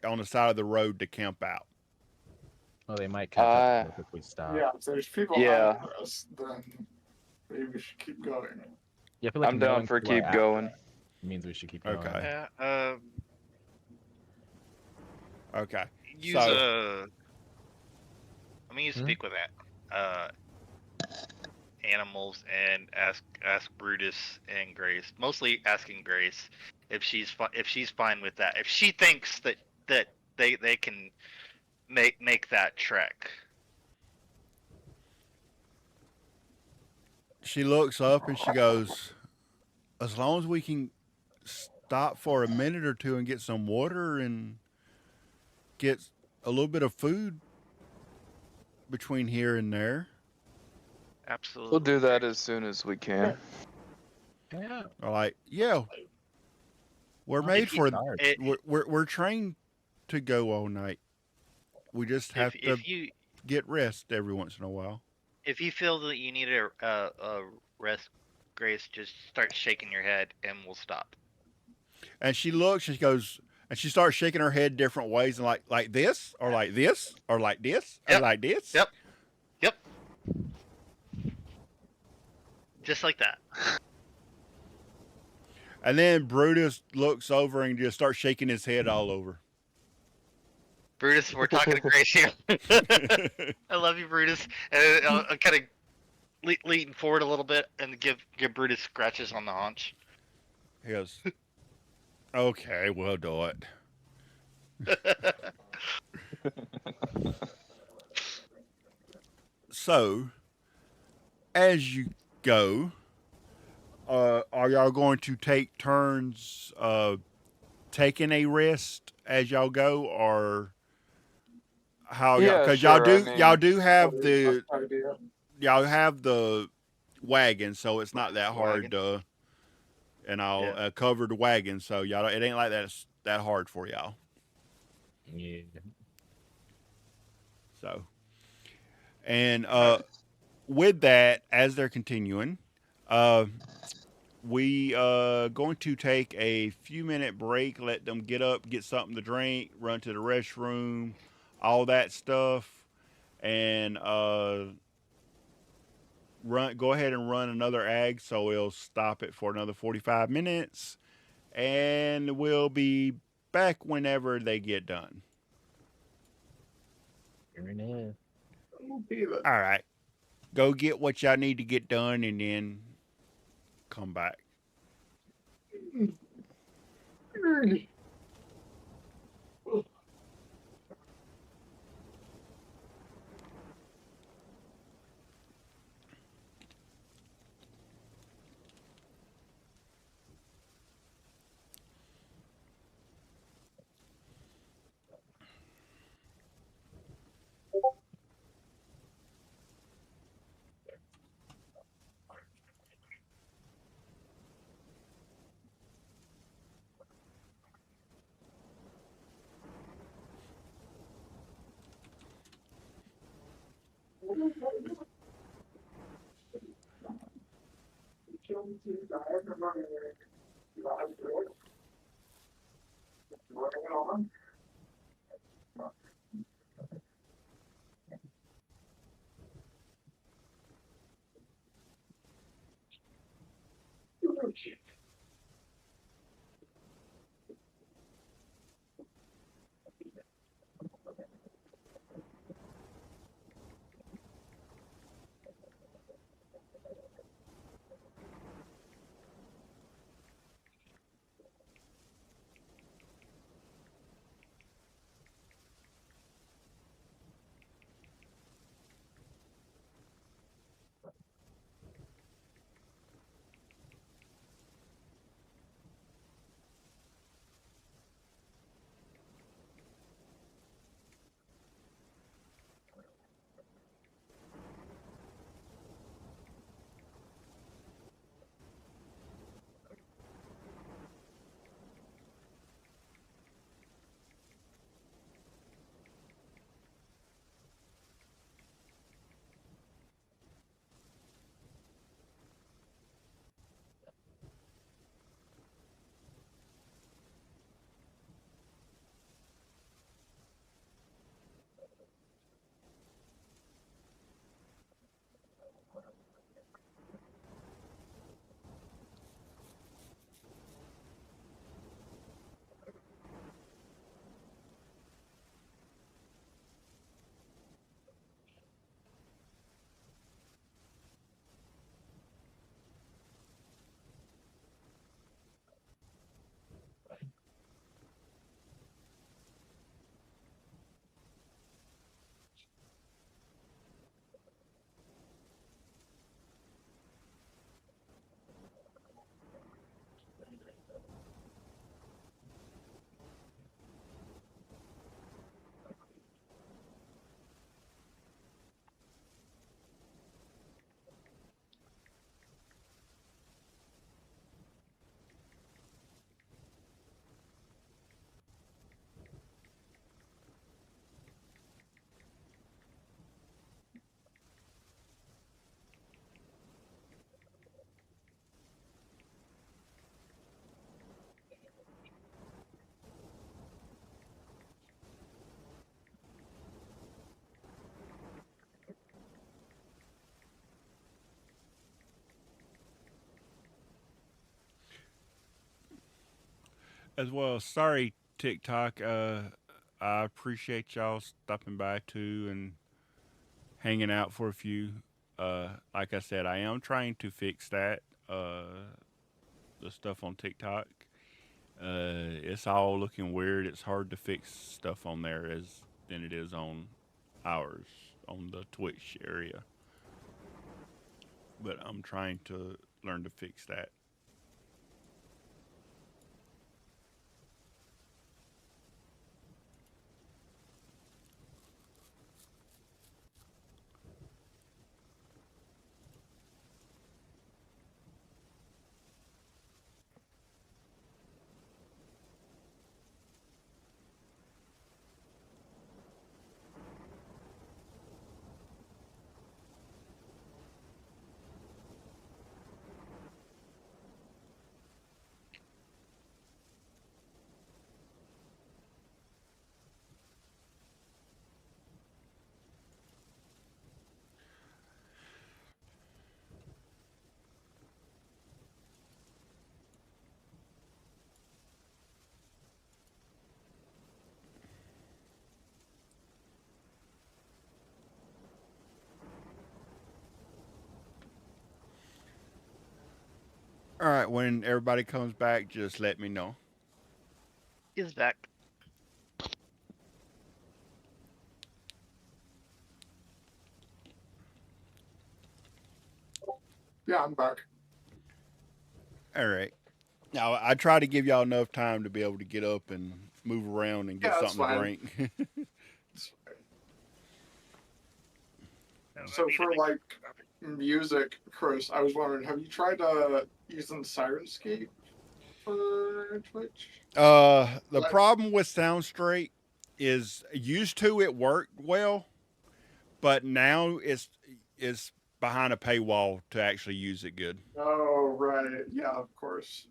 on the side of the road to camp out?
Well, they might catch up
Uh,
to us if we stop.
Yeah, if there's people
Yeah.
after us, then maybe we should keep going.
Yeah, I feel like
I'm down
knowing
for
people are
keep
after
going.
us means we should keep going.
Okay,
Yeah.
okay.
Use
So
a. Let me
Hmm?
speak with that. Animals and ask Brutus and Grace. Mostly asking Grace if she's fine with that. If she thinks that they can make that trek.
she looks up and she goes, as long as we can stop for a minute or two and get some water and get a little bit of food between here and there.
Absolutely.
We'll do that as soon as we can.
Yeah.
Or like, yeah, we're
Oh,
made
If you
for
start.
we're trained to go all night. We just have to
if you
get rest every once in a while.
if you feel that you need a rest, Grace, just start shaking your head and we'll stop.
And she looks, she goes, and she starts shaking her head different ways and like this or like this or like this or
Yep.
like this.
Yep. Yep. Just like that.
And then Brutus looks over and just starts shaking his head all over.
Brutus, we're talking to Grace here. I love you, Brutus. And I'll kind of lean forward a little bit and give Brutus scratches on the haunch.
He goes, okay, we'll do it. So, as you go, are y'all going to take turns taking a rest as y'all go, or how y'all?
Yeah,
Because
sure. I
y'all
mean,
do have
Probably
the
a good idea.
y'all have the wagon, so it's not that hard
Wagon.
to and I'll
Yeah.
cover the wagon, so y'all it ain't like that hard for y'all.
Yeah.
So, and with that, as they're continuing, uh, we going to take a few minute break, let them get up, get something to drink, run to the restroom, all that stuff, and go ahead and run another ag. So we'll stop it for another 45 minutes, and we'll be back whenever they get done.
Here it is.
Okay, then.
All right, go get what y'all need to get done, and then come back. as well. Sorry, TikTok. I appreciate y'all stopping by too and hanging out for a few. Like I said, I am trying to fix that. The stuff on TikTok. It's all looking weird. It's hard to fix stuff on there as than it is on ours on the Twitch area. But I'm trying to learn to fix that. All right, when everybody comes back, just let me know.
Is back.
Yeah, I'm back.
All right. Now I try to give y'all enough time to be able to get up and move around and get
Yeah, that's
something to
fine.
drink.
So for like music, Chris, I was wondering, have you tried using Sirenscape for Twitch?
The problem with Sound Straight is used to it worked well, but now it's behind a paywall to actually use it good.
Oh, right. Yeah, of course.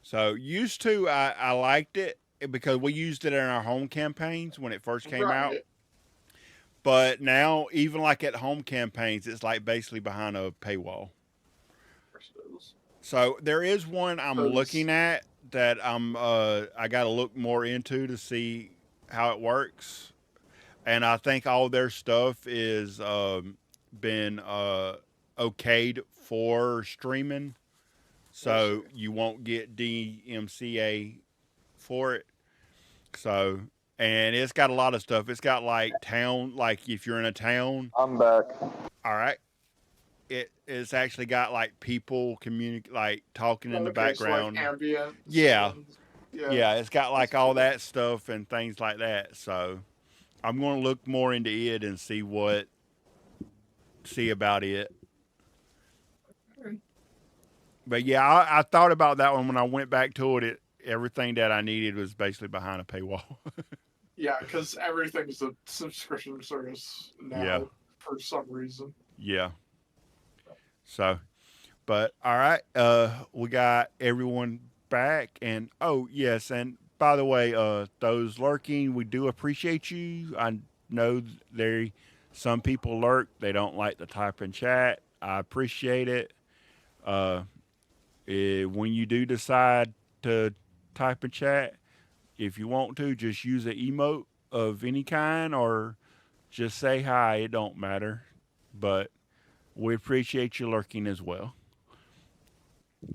So used to I liked it because we used it in our home campaigns when it first came out.
Right.
But now even like at home campaigns, it's like basically behind a paywall.
Of course it is.
So there is one I'm looking at that I got to look more into to see how it works, and I think all their stuff is been okayed for streaming, so you won't get DMCA for it. So, and it's got a lot of stuff. It's got like town, like if you're in a town.
I'm back.
All right. It's actually got like people like talking in the
Okay, so like
background.
ambient
Yeah.
sounds. Yeah.
Yeah, it's got like
That's
all
cool.
that stuff and things like that. So I'm going to look more into it and see about it. But yeah, I thought about that one when I went back to it. Everything that I needed was basically behind a paywall.
Yeah, because everything's a subscription service now
Yeah.
for some reason.
Yeah. So, but all right, we got everyone back, and oh yes, and by the way, those lurking, we do appreciate you. I know there some people lurk; they don't like to type in chat. I appreciate it. Uh, when you do decide to type in chat, if you want to, just use an emote of any kind, or just say hi. It don't matter, but we appreciate you lurking as well.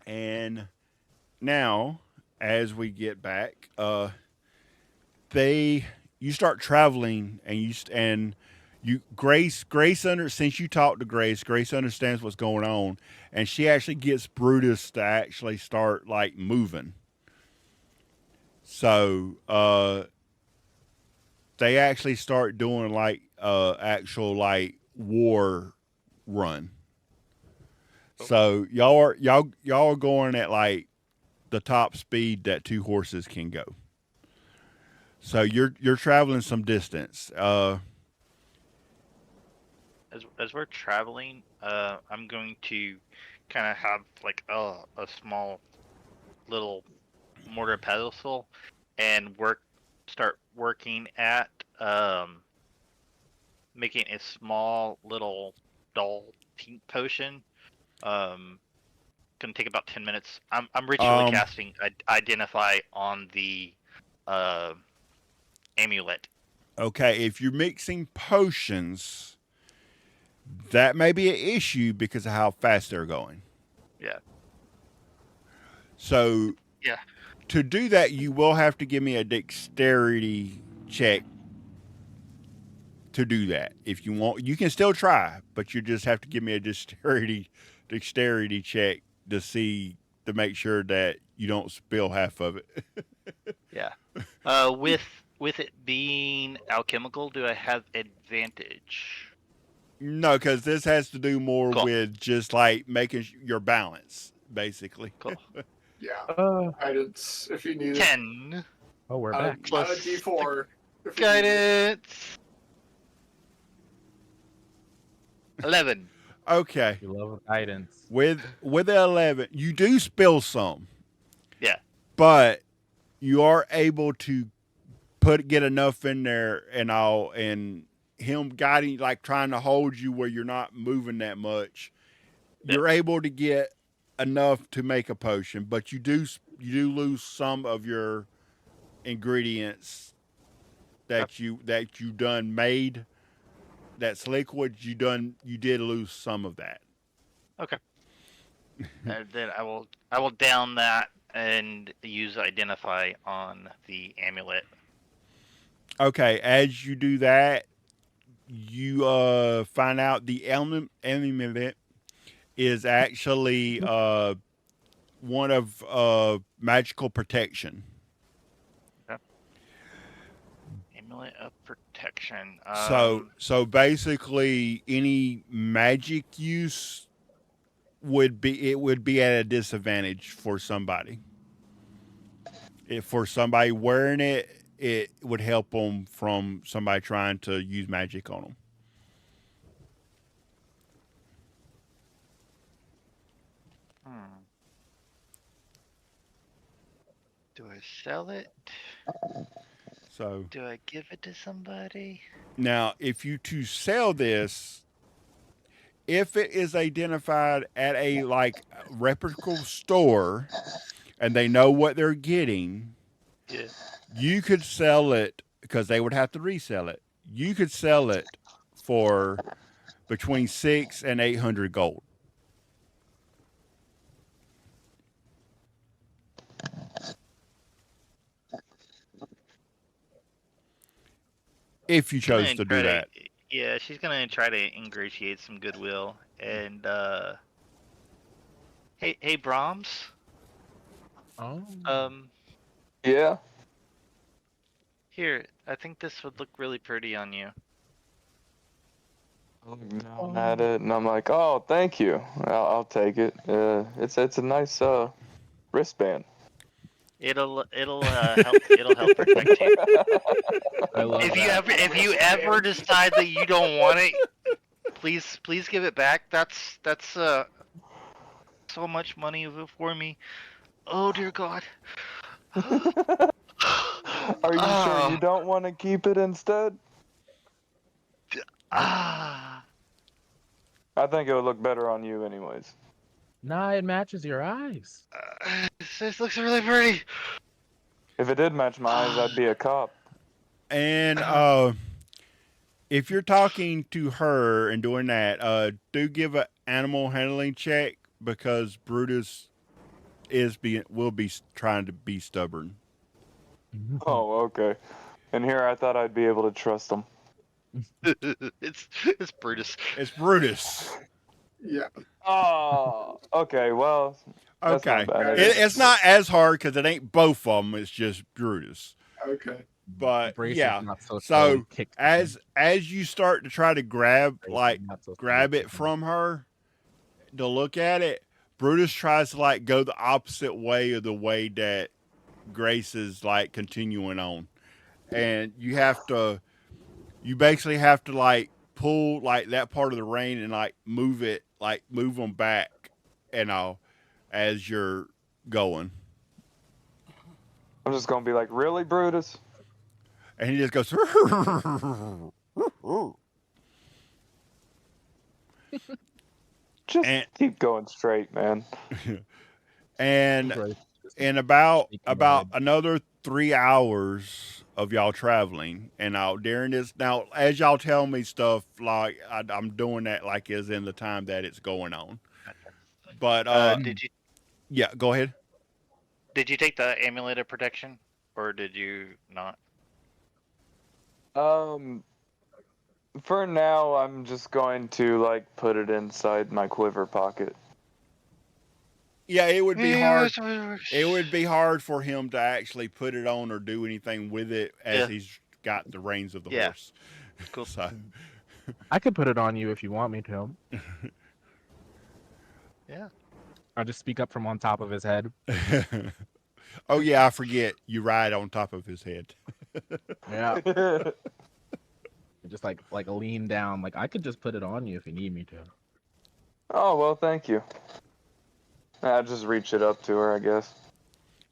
And now, as we get back, they you start traveling, and you Grace under since you talked to Grace understands what's going on, and she actually gets Brutus to actually start like moving. So they actually start doing like actual like war run. So y'all are going at like the top speed that two horses can go. So you're traveling some distance.
As we're traveling, I'm going to kind of have like a small little mortar pedestal and start working at making a small little dull pink potion. Um, gonna take about 10 minutes. I'm ritually
Um,
casting identify on the uh, amulet.
Okay, if you're mixing potions, that may be an issue because of how fast they're going.
Yeah.
So
Yeah.
to do that, you will have to give me a dexterity check to do that. If you want, you can still try, but you just have to give me a dexterity check to make sure that you don't spill half of it.
Yeah. With it being alchemical, do I have advantage?
No, because this has to do more
Cool.
with just like making your balance, basically.
Cool.
Yeah.
Uh,
Guidance if you need it.
10
oh, we're
On
back.
a
plus
D4 if you need it.
guidance. 11.
Okay,
We love guidance.
with the 11, you do spill some,
Yeah.
but you are able to get enough in there and him guiding, like trying to hold you where you're not moving that much. You're able to get enough to make a potion, but you do lose some of your ingredients that you done made. That's liquid. You did lose some of that.
Okay. Then I will down that and use identify on the amulet.
Okay, as you do that, you find out the amulet is actually one of magical protection.
Okay. Amulet of protection.
So basically, any magic use would be at a disadvantage for somebody. If for somebody wearing it, it would help them from somebody trying to use magic on them.
Do I sell it?
So
Do I give it to somebody?
now, if you to sell this, if it is identified at a like reputable store and they know what they're getting,
Yeah.
you could sell it because they would have to resell it. You could sell it for between 6 and 800 gold. If you
She's gonna
chose to
try
do that.
Yeah, she's gonna try to ingratiate some goodwill. And hey Brahms.
Oh.
Yeah.
Here, I think this would look really pretty on you.
I'm looking down at it, and I'm like, oh, thank you. I'll take it. It's a nice wristband.
It'll help protect you.
I love
If you
that.
ever decide that you don't want it, please give it back. That's so much money for me. Oh dear God.
Are you sure you
Ah,
don't want to keep it instead?
ah.
I think it would look better on you anyways.
Nah, it matches your eyes.
This looks really pretty.
If it did match my eyes, I'd be a cop.
And if you're talking to her and doing that, do give an animal handling check because Brutus will be trying to be stubborn.
Oh, okay. And here I thought I'd be able to trust him.
It's Brutus.
It's Brutus.
Yeah.
Oh, okay. Well, that's
Okay,
not bad.
it's not as hard because it ain't both of them. It's just Brutus.
Okay.
But
Brace
yeah,
is not so
so
slow, kicks
as you start to try to grab
Brace is not so slow,
grab it
kicks him.
from her to look at it, Brutus tries to like go the opposite way of the way that Grace is like continuing on, and you basically have to like pull like that part of the rein and like move them back and all as you're going,
I'm just gonna be like, really, Brutus?
and he just goes.
Just
And
keep going straight, man.
and
Right.
in about
Sneaky ride.
another 3 hours of y'all traveling, and now during this, now as y'all tell me stuff, like I'm doing that like is in the time that it's going on. But
Did you
yeah, go ahead.
take the amulet of protection, or did you not?
Um, for now, I'm just going to like put it inside my quiver pocket.
Yeah, it would be hard. It would
Yeah.
be hard for him to actually put it on or do anything with it as he's got the reins of the
Yeah.
horse.
Cool.
So,
I could put it on you if you want me to.
Yeah.
I'll just speak up from on top of his head.
oh yeah, I forget you ride on top of his head.
Yeah. Just like lean down. Like I could just put it on you if you need me to.
Oh, well, thank you. I'll just reach it up to her, I guess.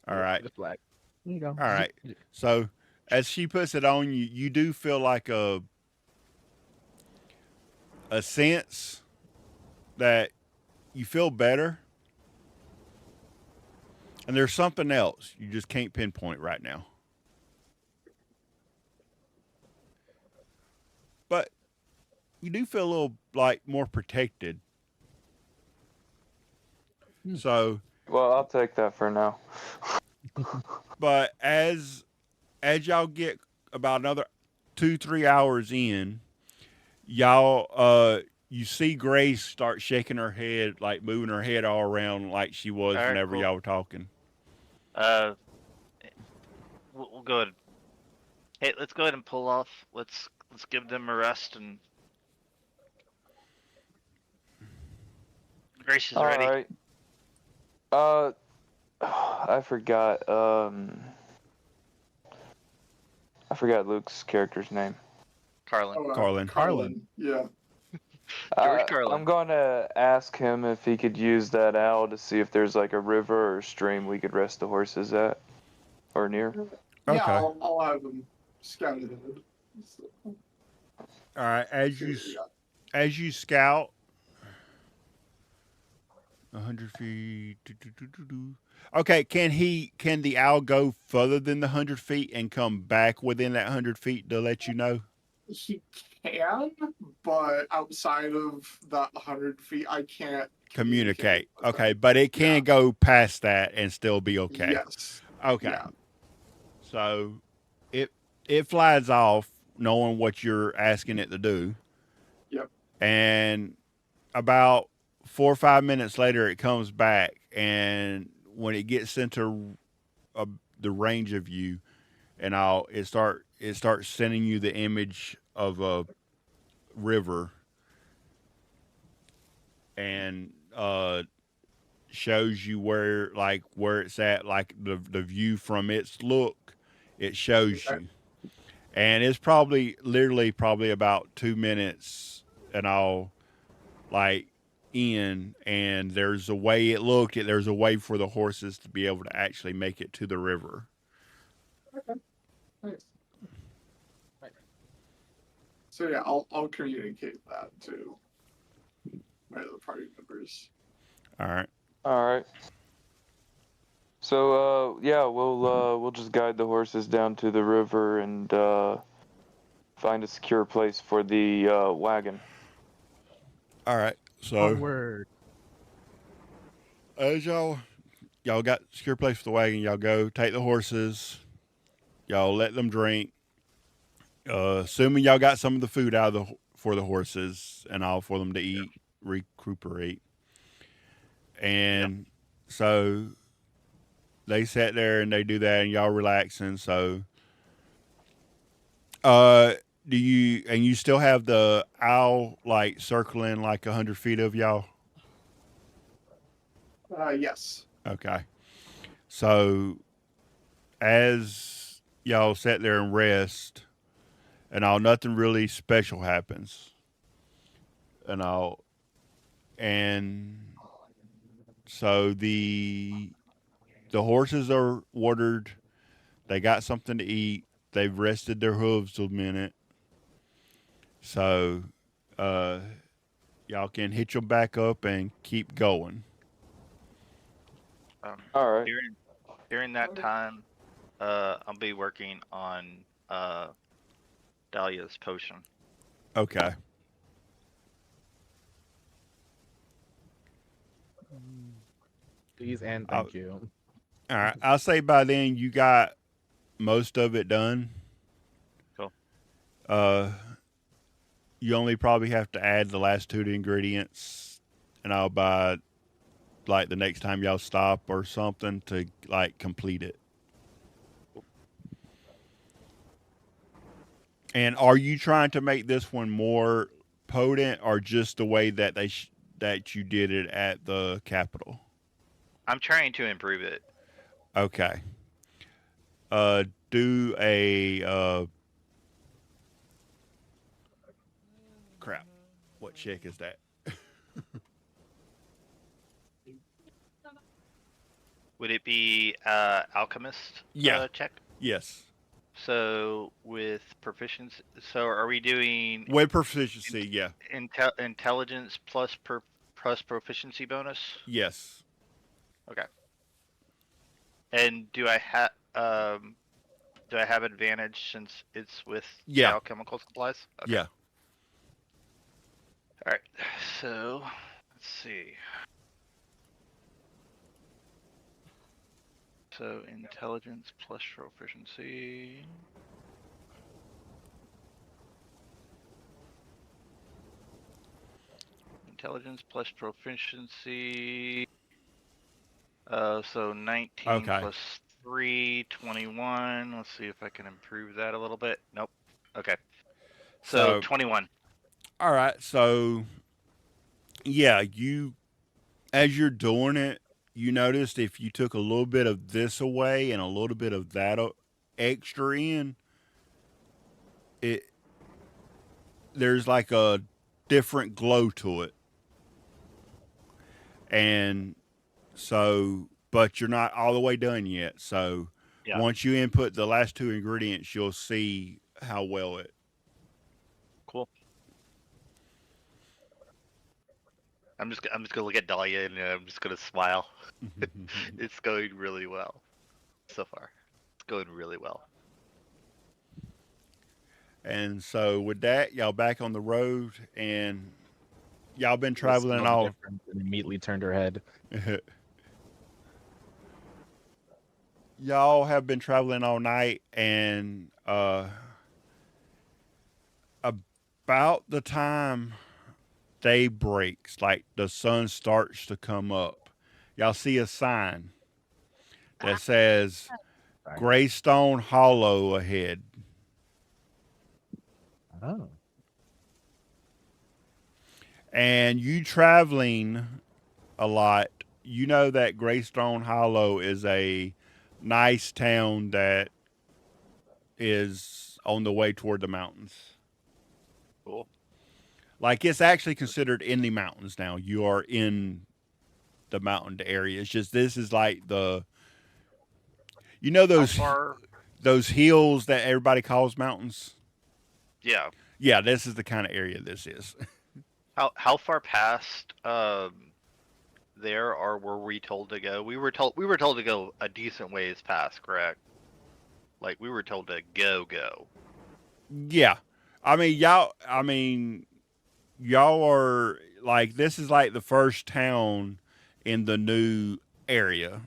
All
Yeah,
right,
just like here you go.
all right. So as she puts it on you, you do feel like a sense that you feel better, and there's something else you just can't pinpoint right now. But you do feel a little like more protected.
Hmm.
So,
Well, I'll take that for now.
but as y'all get about another 2-3 hours in, y'all you see Grace start shaking her head, like moving her head all around like she was
All right.
whenever
Cool.
y'all were talking.
Uh, we'll go ahead. Hey, let's go ahead and pull off. Let's give them a rest, and Grace is
All
ready.
right. I forgot. I forgot Luke's character's name.
Carlin.
Oh,
Carlin.
Carlin. Yeah.
George Carlin.
I'm going to ask him if he could use that owl to see if there's like a river or stream we could rest the horses at or near.
Yeah,
Okay.
I'll have them scout it ahead. So,
All right.
see what we got.
As you scout, 100 feet. Okay. Can the owl go further than the 100 feet and come back within that 100 feet to let you know?
He can, but outside of that 100 feet, I can't
Communicate.
with
Okay,
them.
but it can
Yeah.
go past that and still be okay.
Yes.
Okay.
Yeah.
So it flies off knowing what you're asking it to do.
Yep.
And about 4 or 5 minutes later it comes back, and when it gets into the range of you and all, it starts sending you the image of a river, and shows you where it's at, like the view from its look, it shows
Okay.
you. And it's probably literally probably about 2 minutes and all, like in, and there's a way it looked, there's a way for the horses to be able to actually make it to the river.
Okay. Nice. So yeah, I'll communicate that to my other party members.
All right.
All right. So yeah, we'll just guide the horses down to the river and find a secure place for the wagon.
All right. So
Onward.
as y'all got secure place for the wagon, y'all go take the horses, y'all let them drink, assuming y'all got some of the food out of for the horses and all for them to eat, recuperate. And so they sat there and they do that, and y'all relaxing. So, do you still have the owl like circling like 100 feet of y'all?
Yes.
Okay. So as y'all sat there and rest, and all, nothing really special happens, and all, and so the horses are watered. They got something to eat. They've rested their hooves a minute. So, uh, y'all can hitch them back up and keep going.
All right.
During that time, I'll be working on Dahlia's potion.
Okay.
Please and
I'll,
thank you.
all right. I'll say by then you got most of it done.
Cool.
Uh, you only probably have to add the last two ingredients, and I'll buy like the next time y'all stop or something to like complete it. And are you trying to make this one more potent, or just the way that that you did it at the Capitol?
I'm trying to improve it.
Okay. Do a crap. What check is that?
Would it be alchemist
Yeah.
check?
Yes.
So with proficiency, so are we doing
With proficiency, yeah.
intelligence plus proficiency bonus?
Yes.
Okay. And do I have advantage since it's with the
Yeah.
alchemical supplies? Okay.
Yeah.
All right. So let's see. So intelligence plus proficiency. Intelligence plus proficiency. So 19
Okay.
plus 3, 21. Let's see if I can improve that a little bit. Nope. Okay. So
So,
21.
all right. So, yeah, you as you're doing it, you noticed if you took a little bit of this away and a little bit of that extra in, it there's like a different glow to it. And so, but you're not all the way done yet. So,
Yeah.
once you input the last two ingredients, you'll see how well it.
Cool. I'm just gonna look at Dahlia and I'm just gonna smile. It's going really well so far. It's going really well.
And so, with that, y'all back on the road, and y'all been
It was
traveling
smelling
all.
different and immediately turned her head.
Y'all have been traveling all night, and about the time day breaks, like the sun starts to come up, y'all see a sign that says
Sorry.
Greystone Hollow ahead.
Oh.
And you traveling a lot, you know that Greystone Hollow is a nice town that is on the way toward the mountains.
Cool.
Like it's actually considered in the mountains now. You are in the mountain area. It's just this is like the you know
How far?
those hills that everybody calls mountains.
Yeah.
Yeah, this is the kind of area this is.
How far past there are were we told to go? We were told to go a decent ways past, correct? Like we were told to go.
Yeah, I mean y'all. I mean y'all are like this is like the first town in the new area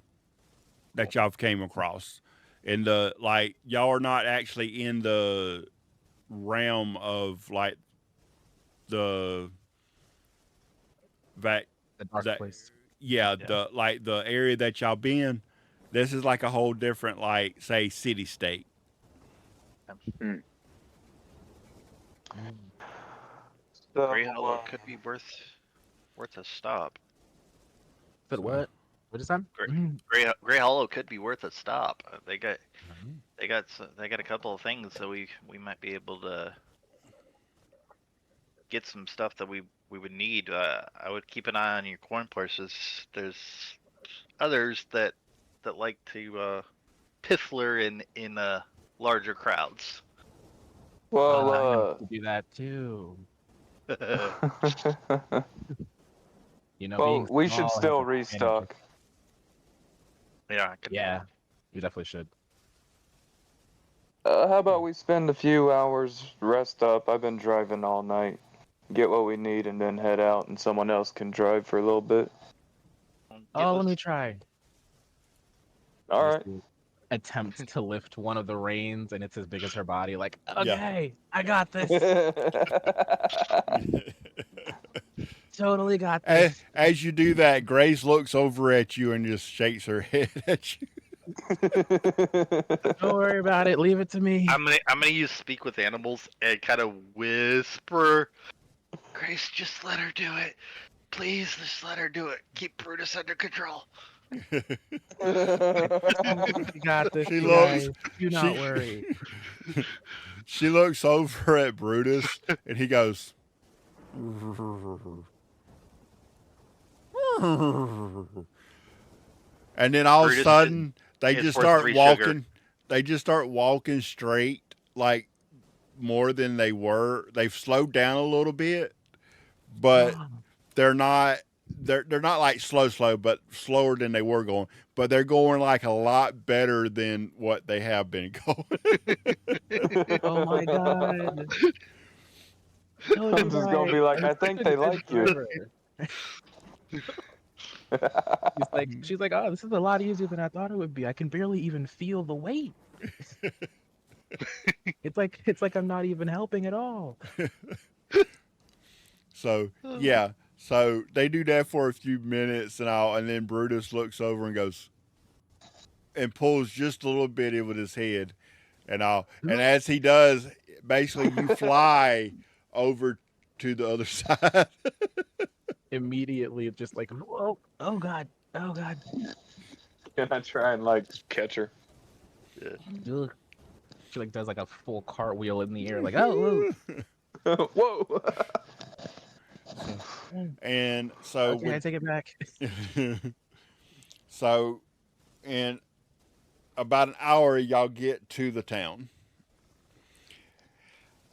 that y'all came across. And the like y'all are not actually in the realm of like the that
The dark
that
place.
yeah,
Yeah.
the like the area that y'all been. This is like a whole different like say city state.
So,
Grey Hollow could be worth a stop.
But what? What is that?
Grey Hollow could be worth a stop.
Mhm.
They got a couple of things, so we might be able to get some stuff that we would need. I would keep an eye on your corn purses. There's others that like to piffler in larger crowds.
well,
I know to do that too. You know,
well,
being
we should
small has
still
its advantages.
restock.
Yeah, I can
Yeah, we definitely should.
How about we spend a few hours, rest up? I've been driving all night. Get what we need and then head out, and someone else can drive for a little bit.
Oh, let me try.
All right.
Lucy attempts to lift one of the reins, and it's as big as her body. Like,
Yeah.
okay, I got this. Totally got this.
As you do that, Grace looks over at you and just shakes her head at you.
Don't worry about it. Leave it to me.
I'm gonna use speak with animals and kind of whisper. Grace, just let her do it. Please, just let her do it. Keep Brutus under control.
You got this,
She
you
looks.
guys. Do
She
not worry.
she looks over at Brutus and he goes. And then all of a
Brutus
sudden they
is
just
for
start
3
walking.
sugar.
They just start walking straight, like more than they were. They've slowed down a little bit, but they're not. They're not like slow, but slower than they were going. But they're going like a lot better than what they have been going.
Oh my god. Totally
I'm just gonna
right.
be like,
It's
I
such
think
a
they
good
like you.
driver. She's like, oh, this is a lot easier than I thought it would be. I can barely even feel the weight. It's like I'm not even helping at all.
So yeah, so they do that for a few minutes, and then Brutus looks over and goes and pulls just a little bit in with his head, and as he does, basically you fly over to the other side.
Immediately, it's just like, oh god, oh god.
Can I try and like catch her?
Ugh. She like does like a full cartwheel in the air, like, oh,
Whoa!
And so
okay, I take it back.
so in about an hour, y'all get to the town.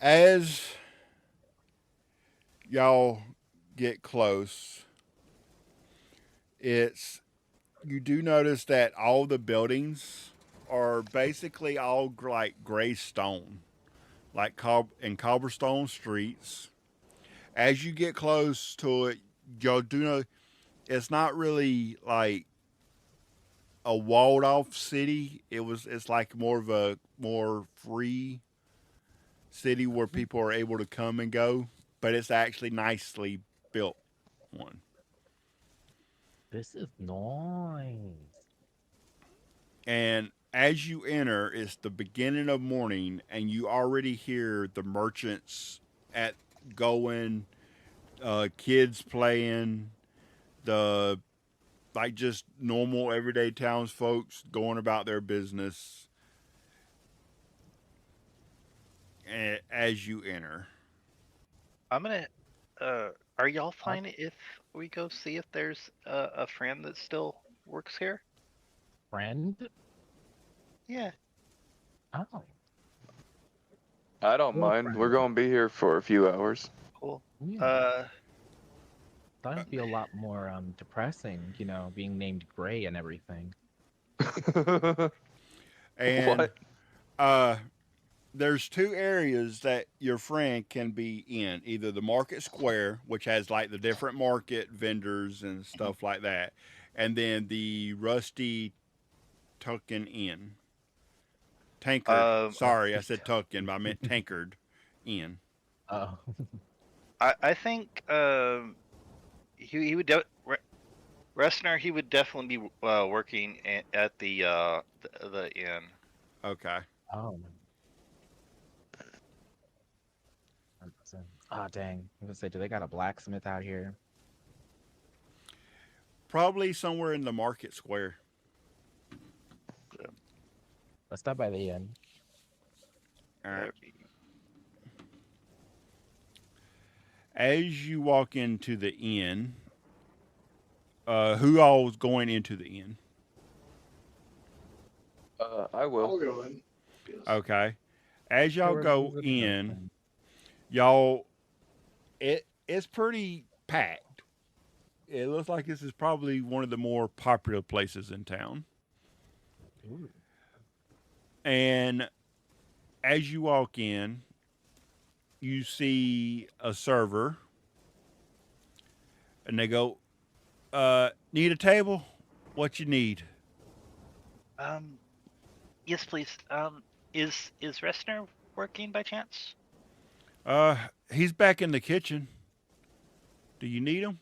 As y'all get close, you do notice that all the buildings are basically all like gray stone, like cobblestone streets. As you get close to it, y'all do know it's not really like a walled off city. It's like more of a more free city where people are able to come and go, but it's actually nicely built one.
This is nice.
And as you enter, it's the beginning of morning, and you already hear the merchants at going, kids playing, the like just normal everyday townsfolk going about their business as you enter.
I'm gonna. Are y'all fine if we go see if there's a friend that still works here?
Friend?
Yeah.
Oh,
I don't
well,
mind. We're
friend.
gonna be here for a few hours.
Cool.
Yeah. That would be a lot more depressing, being named Gray and everything.
And
What?
there's two areas that your friend can be in, either the market square, which has like the different market vendors and stuff like that, and then the rusty Tuckin Inn. Tankard. Sorry, I said Tuckin, but I meant Tankard Inn.
Oh,
I think he would Ressner, he would definitely be working at the inn.
Okay.
oh. Oh, dang. I was gonna say, do they got a blacksmith out here?
Probably somewhere in the market square.
Let's stop by the inn.
All right. As you walk into the inn, who all is going into the inn?
I will.
I'll go in. Yes.
Okay. As y'all
We're
go
visiting our
in,
friend.
y'all it's pretty packed. It looks like this is probably one of the more popular places in town.
Ooh.
And as you walk in, you see a server, and they go, "Need a table? What you need?"
Um, yes, please. Is Ressner working by chance?
He's back in the kitchen. Do you need him?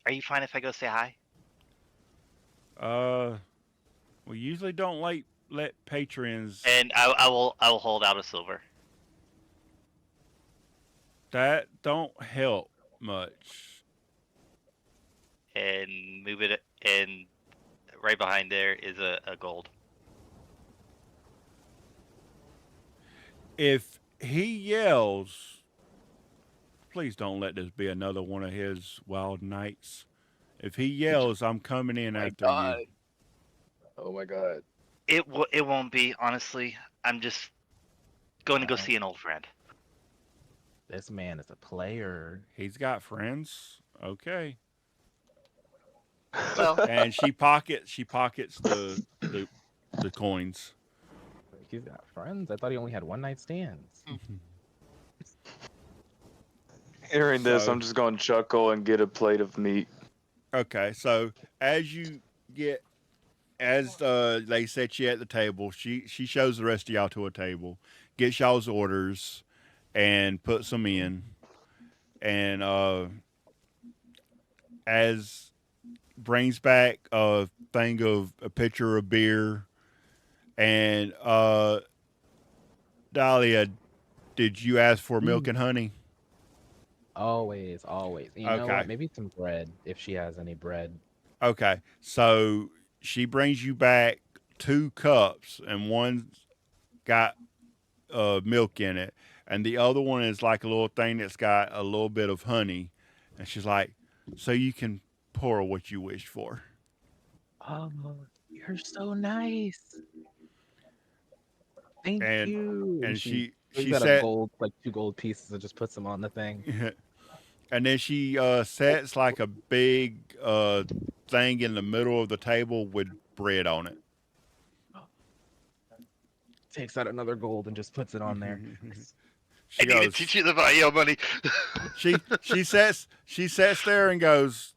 Are you fine if I go say hi?
We usually don't let patrons.
And I will hold out a silver
That don't help much.
and move it, and right behind there is a gold.
If he yells, please don't let this be another one of his wild nights. If he yells, I'm coming in
My
after you.
God. Oh my God.
It won't be, honestly. I'm just going to go
Wow.
see an old friend.
This man is a player.
He's got friends. Okay.
Well,
And she pockets the the coins.
He's got friends. I thought he only had one night stands.
Hearing this,
So
I'm just going to chuckle and get a plate of meat.
okay, so as you get as they set you at the table, she shows the rest of y'all to a table, gets y'all's orders, and puts them in. And as brings back a thing of a pitcher of beer, and Dahlia, did you ask for milk
Mm.
and honey?
Always, always. You know
Okay.
what? Maybe some bread if she has any bread.
Okay. So she brings you back 2 cups, and one's got milk in it, and the other one is like a little thing that's got a little bit of honey. And she's like, "So you can pour what you wish for."
Oh, you're so nice. Thank
And
you. And
and
she brings
she
out a
said,
gold, like 2 gold pieces, and just puts them on the thing.
and then she sets like a big thing in the middle of the table with bread on it.
Takes out another gold and just puts it on there.
I
She
need to
goes,
teach you the value of money.
she sits there and goes,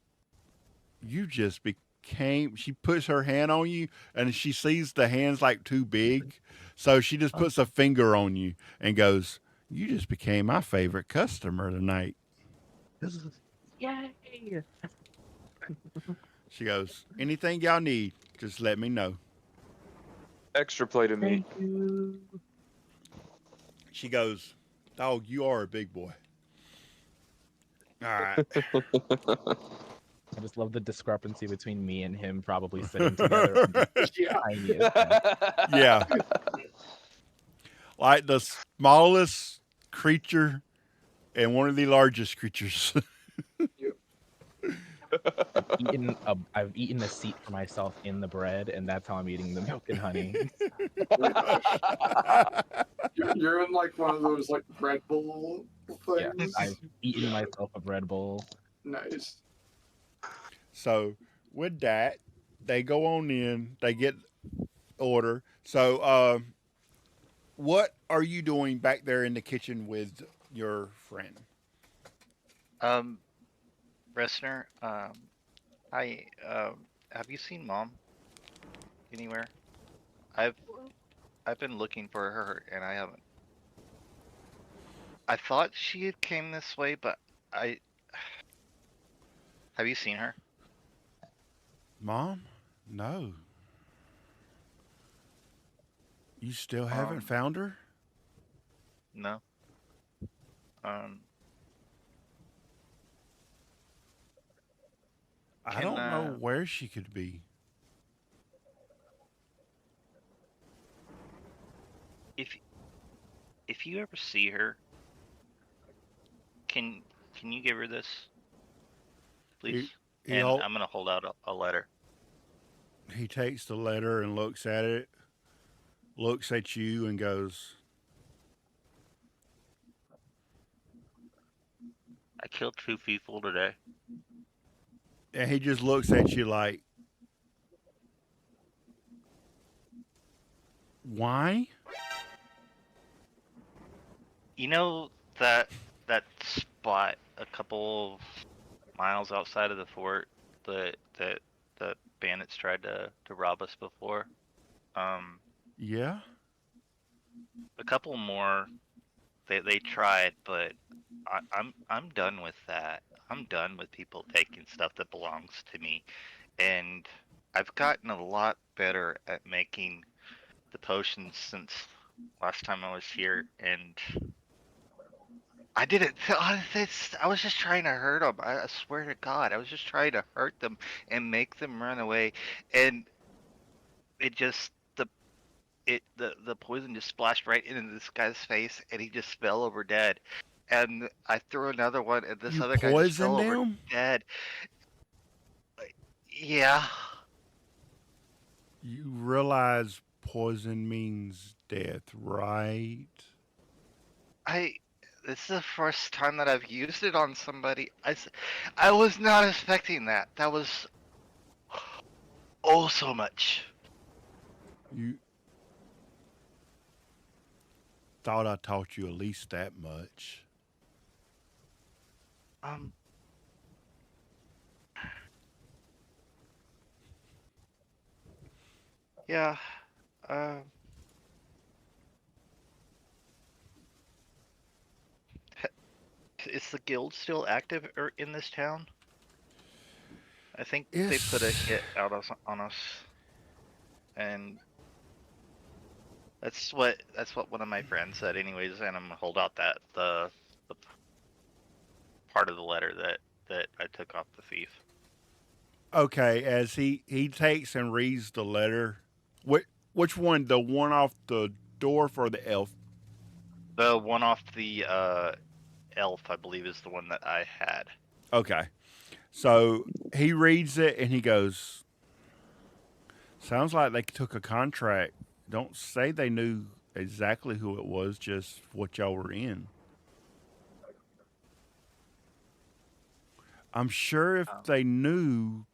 "You just became." She puts her hand on you, and she sees the hands like too big, so she just puts a finger on you and goes, "You just became my favorite customer tonight."
Yay!
She goes, "Anything y'all need, just let me know."
Extra plate of meat.
Thank you.
She goes, "Dog, you are a big boy." All right.
I just love the discrepancy between me and him probably sitting together on the
Yeah.
tiniest thing.
Yeah. Like the smallest creature and one of the largest creatures.
I've eaten a seat for myself in the bread, and that's how I'm eating the milk and honey.
Gosh. You're in like one of those like Red Bull
Yeah,
things.
I've eaten
Yeah.
myself a bread bowl.
Nice.
So with that, they go on in, they get order. So what are you doing back there in the kitchen with your friend?
um, Ressner, I have you seen Mom anywhere? I've I've been looking for her and I haven't. I thought she had came this way, but I have you seen her?
Mom? No. You still haven't
Um,
found her?
no. Um,
I
can
don't know where she could be.
if if you ever see her, can can you give her this, please?
He he
And
hol-
I'm gonna hold out a letter.
he takes the letter and looks at it, looks at you and goes,
I killed 2 people today.
And he just looks at you like, why?
You know that spot a couple of miles outside of the fort that the bandits tried to rob us before? Um,
Yeah.
a couple more. They tried, but I'm done with that. I'm done with people taking stuff that belongs to me, and I've gotten a lot better at making the potions since last time I was here, and I didn't. I was just trying to hurt them. I swear to God, I was just trying to hurt them and make them run away, and it just the poison just splashed right into this guy's face, and he just fell over dead. And I threw another one, and this
You
other guy just fell
poisoned
over
him?
dead. Yeah,
You realize poison means death, right?
I. This is the first time that I've used it on somebody. I was not expecting that. That was oh so much.
You thought I taught you at least that much.
Um, yeah. Uh, is the guild still active in this town? I think they put a
It's
hit out on us, and that's what one of my friends said. Anyways, and I'm gonna hold out the part of the letter that I took off the thief.
okay. As he takes and reads the letter, which one? The one off the door for the elf?
The one off the elf, I believe, is the one that I had.
Okay. So he reads it and he goes, "Sounds like they took a contract. Don't say they knew exactly who it was, just what y'all were in." I'm sure if
Um,
they knew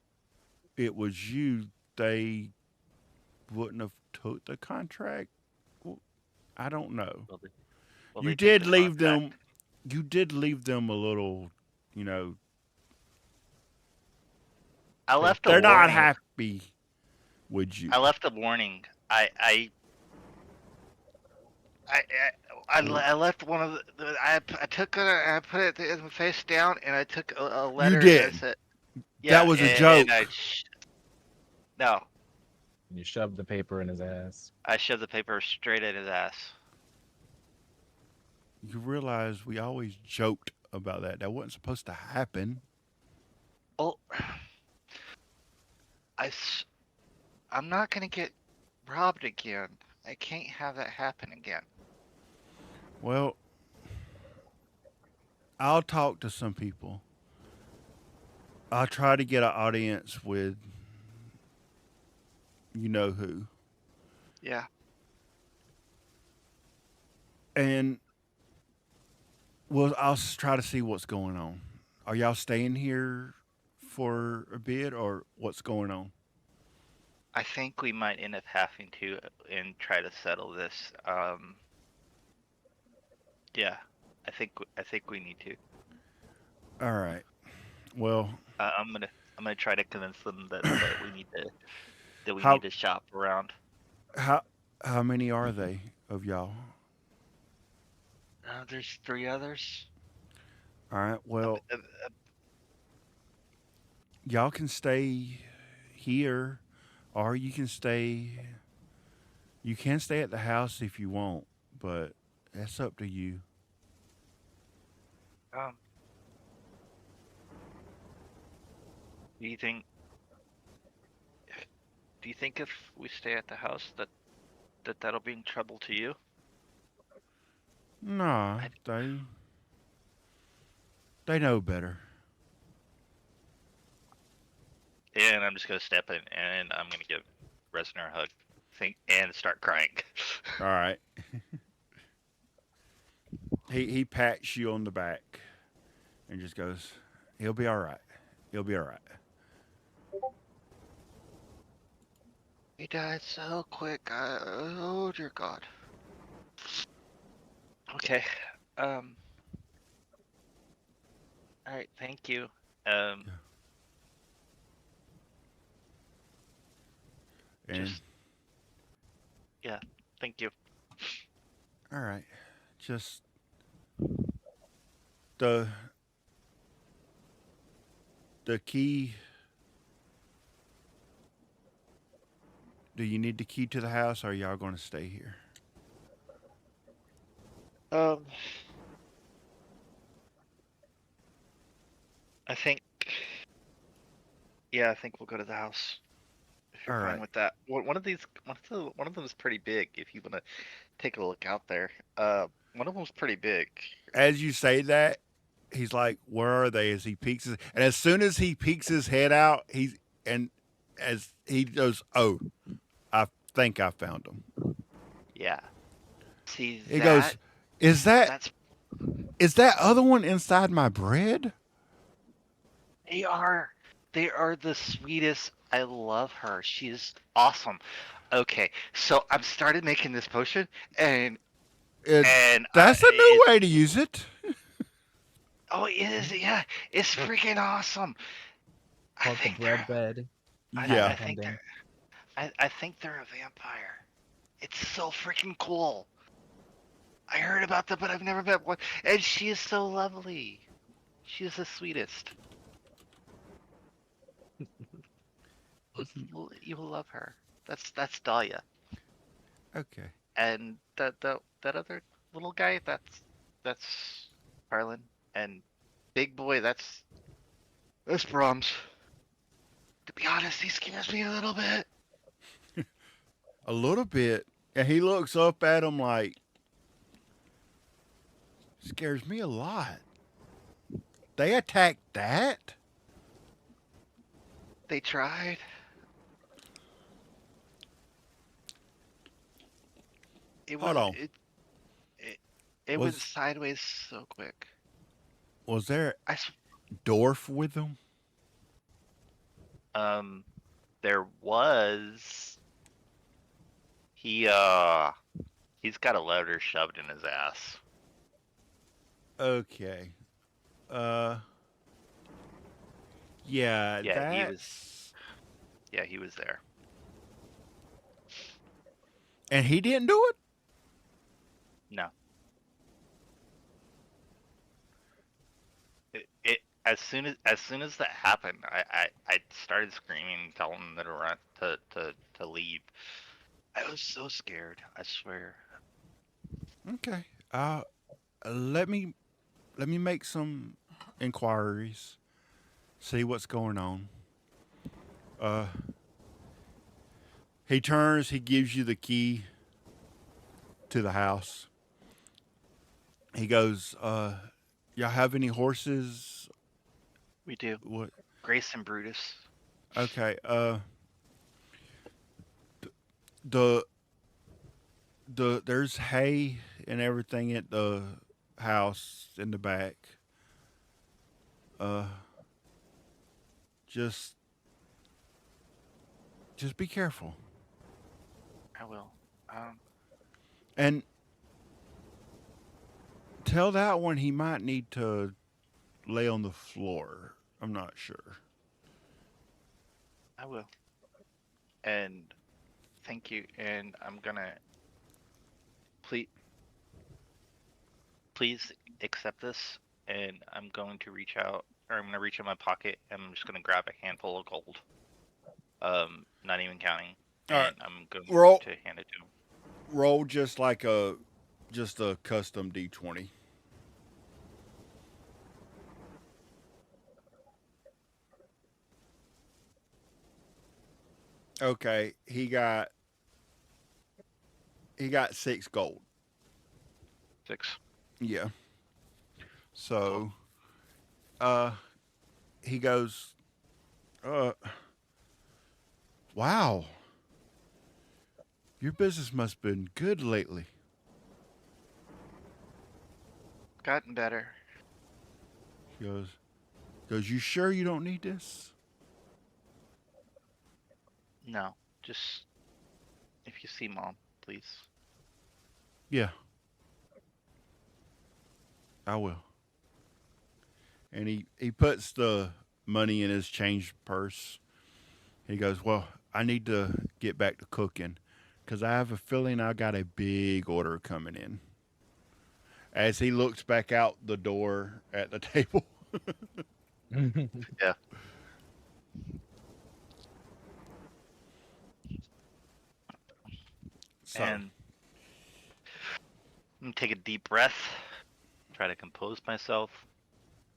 it was you, they wouldn't have took the contract. Well, I don't know.
will they, will
You
they take
did
the
leave them.
contract?
You did leave them a little. You know,
I
they
left a
they're not
warning.
happy with you.
I left a warning. I, I left one of I took it, I put it in face down, and I took a
You
letter, and I
did.
said,
That
yeah,
was a
and
joke.
no,
And you shoved the paper in his ass.
I shoved the paper straight at his ass.
You realize we always joked about that. That wasn't supposed to happen.
Oh, I, s- I'm not gonna get robbed again. I can't have that happen again.
Well, I'll talk to some people. I'll try to get an audience with you know who.
Yeah,
And I'll try to see what's going on. Are y'all staying here for a bit, or what's going on?
I think we might end up having to and try to settle this. Yeah, I think we need to.
All right. Well,
I'm gonna try to convince them that we
how
need to shop around.
how how many are they of y'all?
There's 3 others.
All right.
Um,
Well,
uh,
y'all can stay here, or you can stay. You can stay at the house if you want, but that's up to you.
Um, do you think do you think if we stay at the house that'll bring trouble to you?
Nah,
I,
they know better.
and I'm just gonna step in and I'm gonna give Resner a hug, think, and start crying.
All right. He pats you on the back. and just goes, "He'll be all right. He'll be all right."
He died so quick. Oh dear God. Okay. Um. All right. Thank you. Um.
And
Just yeah. Thank you.
all right, just the the key. Do you need the key to the house, or are y'all going to stay here?
Um. I think. Yeah. I think we'll go to the house if you're
All
fine
right.
with that. One of these. One of them is pretty big. If you want to take a look out there. One of them's pretty big.
As you say that, he's like, "Where are they?" As he peeks his, and as soon as he peeks his head out, he's and as he goes, "Oh, I think I found him."
Yeah. See
He
that?
goes, "Is that
That's
is that other one inside my bread?"
they are. They are the sweetest. I love her. She is awesome. Okay, so I've started making this potion, and
It,
and
that's a new
it's
way to use it.
oh, it is, yeah, it's freaking awesome. I
Called the
think
bread
they're.
bed.
Yeah.
I
Patent
think
pending.
they're. I think they're a vampire. It's so freaking cool. I heard about them, but I've never met one, and she is so lovely. She is the sweetest. You will love her. That's Dahlia.
Okay.
And that other little guy, that's Harlan. And big boy, that's Brahms. To be honest, he scares me a little bit.
A little bit. And he looks up at him like, "Scares me a lot. They attacked that?"
They tried. It
Hold
was
on.
it, it went
Was
sideways so quick.
was there
I
Dorf with them?
um there was he he's got a letter shoved in his ass.
Okay. Uh yeah,
Yeah,
that's
he was there.
and he didn't do it?
No. It as soon as that happened, I started screaming, telling them to run to leave. I was so scared. I swear.
Okay. Let me make some inquiries. See what's going on. Uh he turns, he gives you the key to the house. He goes, y'all have any horses?
We do.
What?
Grace and Brutus.
Okay. The there's hay and everything at the house in the back. Uh, just be careful.
I will. Um,
And tell that one he might need to lay on the floor. I'm not sure.
I will. And thank you. And I'm gonna please please accept this. And I'm going to reach out, or I'm gonna reach in my pocket, and I'm just gonna grab a handful of gold. Not even counting,
All right.
and I'm going
Roll
to hand it to him.
roll just like a custom D20. Okay, he got 6 gold.
6.
Yeah.
Cool.
So, uh he goes, uh wow. Your business must have been good lately.
Gotten better.
He goes, you sure you don't need this?
No, just if you see Mom, please.
Yeah, I will. And he puts the money in his change purse. He goes, well, I need to get back to cooking because I have a feeling I got a big order coming in. As he looks back out the door at the table.
Yeah.
So,
And I'm gonna take a deep breath, try to compose myself,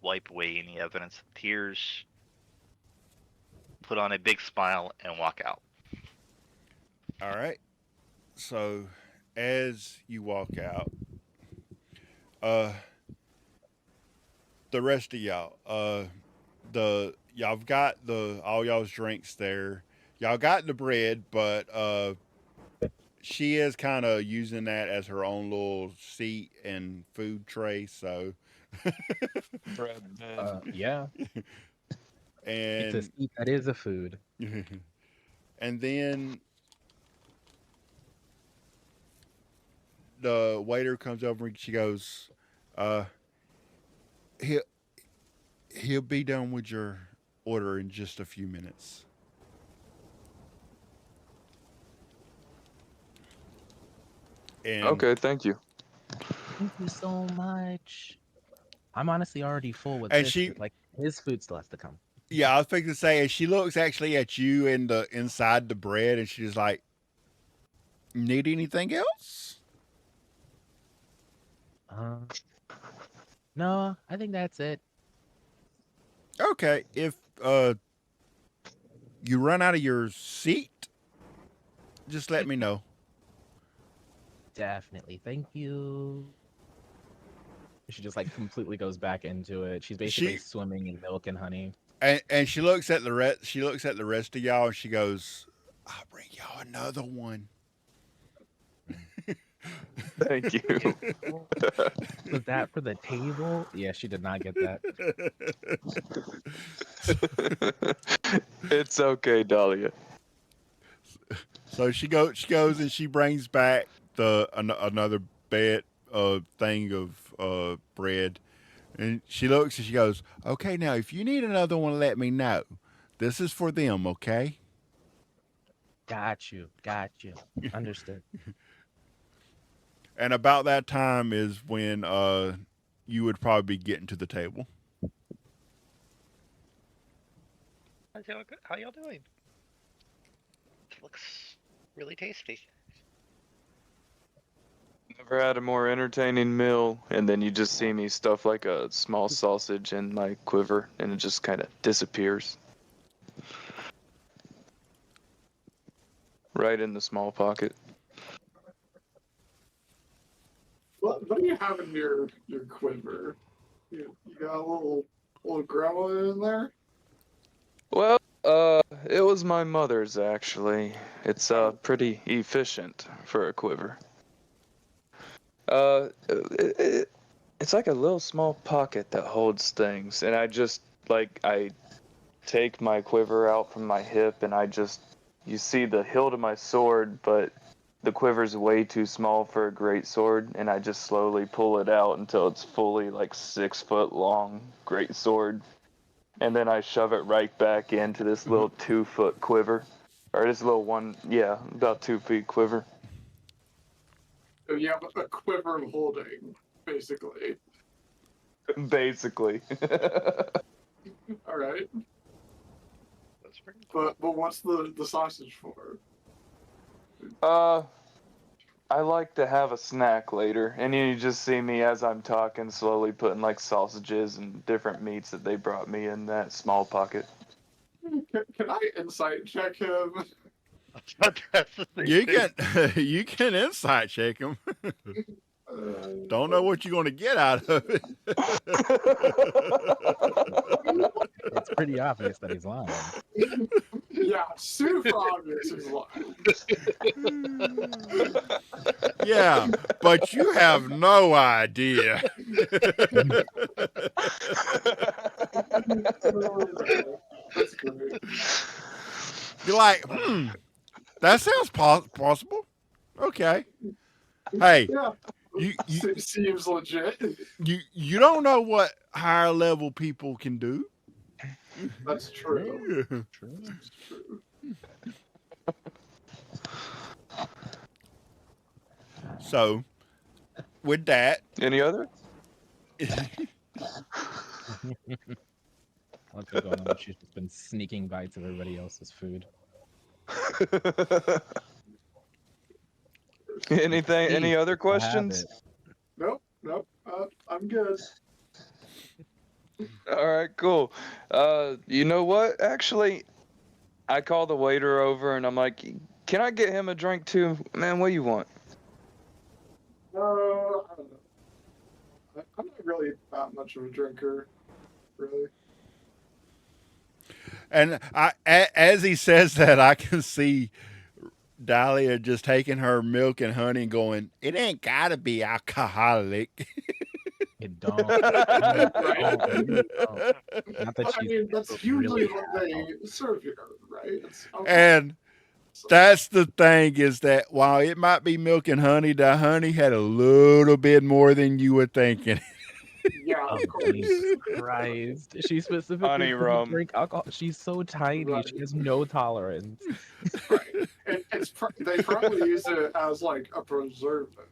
wipe away any evidence of tears, put on a big smile, and walk out.
all right. So, as you walk out, uh, the rest of y'all, y'all've got the all y'all's drinks there. Y'all got the bread, but she is kind of using that as her own little seat and food tray. So,
Bread bed.
Yeah, it's a
and
seat that is a food.
and then the waiter comes over and she goes, uh, he'll he'll be done with your order in just a few minutes. And
Okay, thank you.
Thank you so much. I'm honestly already full with
and
this.
she,
Like his food still has to come.
yeah, I was thinking to say, and she looks actually at you in the inside the bread, and she's like, "Need anything else?"
Uh, no, I think that's it.
Okay, if you run out of your seat, just let me know.
Definitely. Thank you. She just like completely goes back into it. She's basically
She
swimming in milk and honey.
and she looks at the rest. She looks at the rest of y'all, and she goes, "I'll bring y'all another one."
Thank you.
Was that for the table? Yeah, she did not get that.
It's okay, Dahlia.
So she goes and she brings back another bed thing of bread, and she looks and she goes, "Okay, now if you need another one, let me know. This is for them, okay?"
Got you. Got you. Understood.
And about that time is when you would probably be getting to the table.
How y'all doing? It looks really tasty.
Never had a more entertaining meal, and then you just see me stuff like a small sausage in my quiver, and it just kind of disappears. Right in the small pocket.
What do you have in your quiver? You got a little grandma in there?
Well, it was my mother's actually. It's pretty efficient for a quiver. It's like a little small pocket that holds things, and I take my quiver out from my hip, and you see the hilt of my sword, but the quiver's way too small for a great sword, and I just slowly pull it out until it's fully like 6 foot long great sword, and then I shove it right back into this little 2 foot quiver, or this little about 2 feet quiver.
So you have a quiver holding, basically.
Basically.
All right.
That's pretty cool.
But what's the sausage for?
I like to have a snack later, and you just see me as I'm talking, slowly putting like sausages and different meats that they brought me in that small pocket.
Can I insight check him?
That's the thing.
You can you can insight check him. Don't know what you're going to get out of it.
It's pretty obvious that he's lying.
Yeah, super obvious he's lying.
Yeah, but you have no idea. You're like, that sounds possible. Okay. Hey,
Yeah,
you you
seems legit.
you don't know what higher level people can do.
That's true.
Yeah.
True.
That's true.
So with that,
Any other?
What's been going on? She's just been sneaking bites of everybody else's food.
Anything?
See,
Any other
I have
questions?
it.
Nope, nope. I'm good.
All right, cool. You know what? Actually, I call the waiter over and I'm like, "Can I get him a drink too, man? What do you want?"
I don't know. I'm not really that much of a drinker, really.
and as he says that, I can see Dahlia just taking her milk and honey and going, "It ain't gotta be alcoholic."
It don't. It
Right?
don't. It really don't. Not that
I
she's
mean, that's
really
usually what
have
they serve here, right? It's alcohol.
And
So,
that's the thing is that while it might be milk and honey, the honey had a little bit more than you were thinking.
yeah,
Oh,
of course.
Jesus Christ. She specifically
Honey
couldn't
rum.
drink alcohol. She's so tiny.
Right,
She has no tolerance.
right. And they probably use it as like a preservative.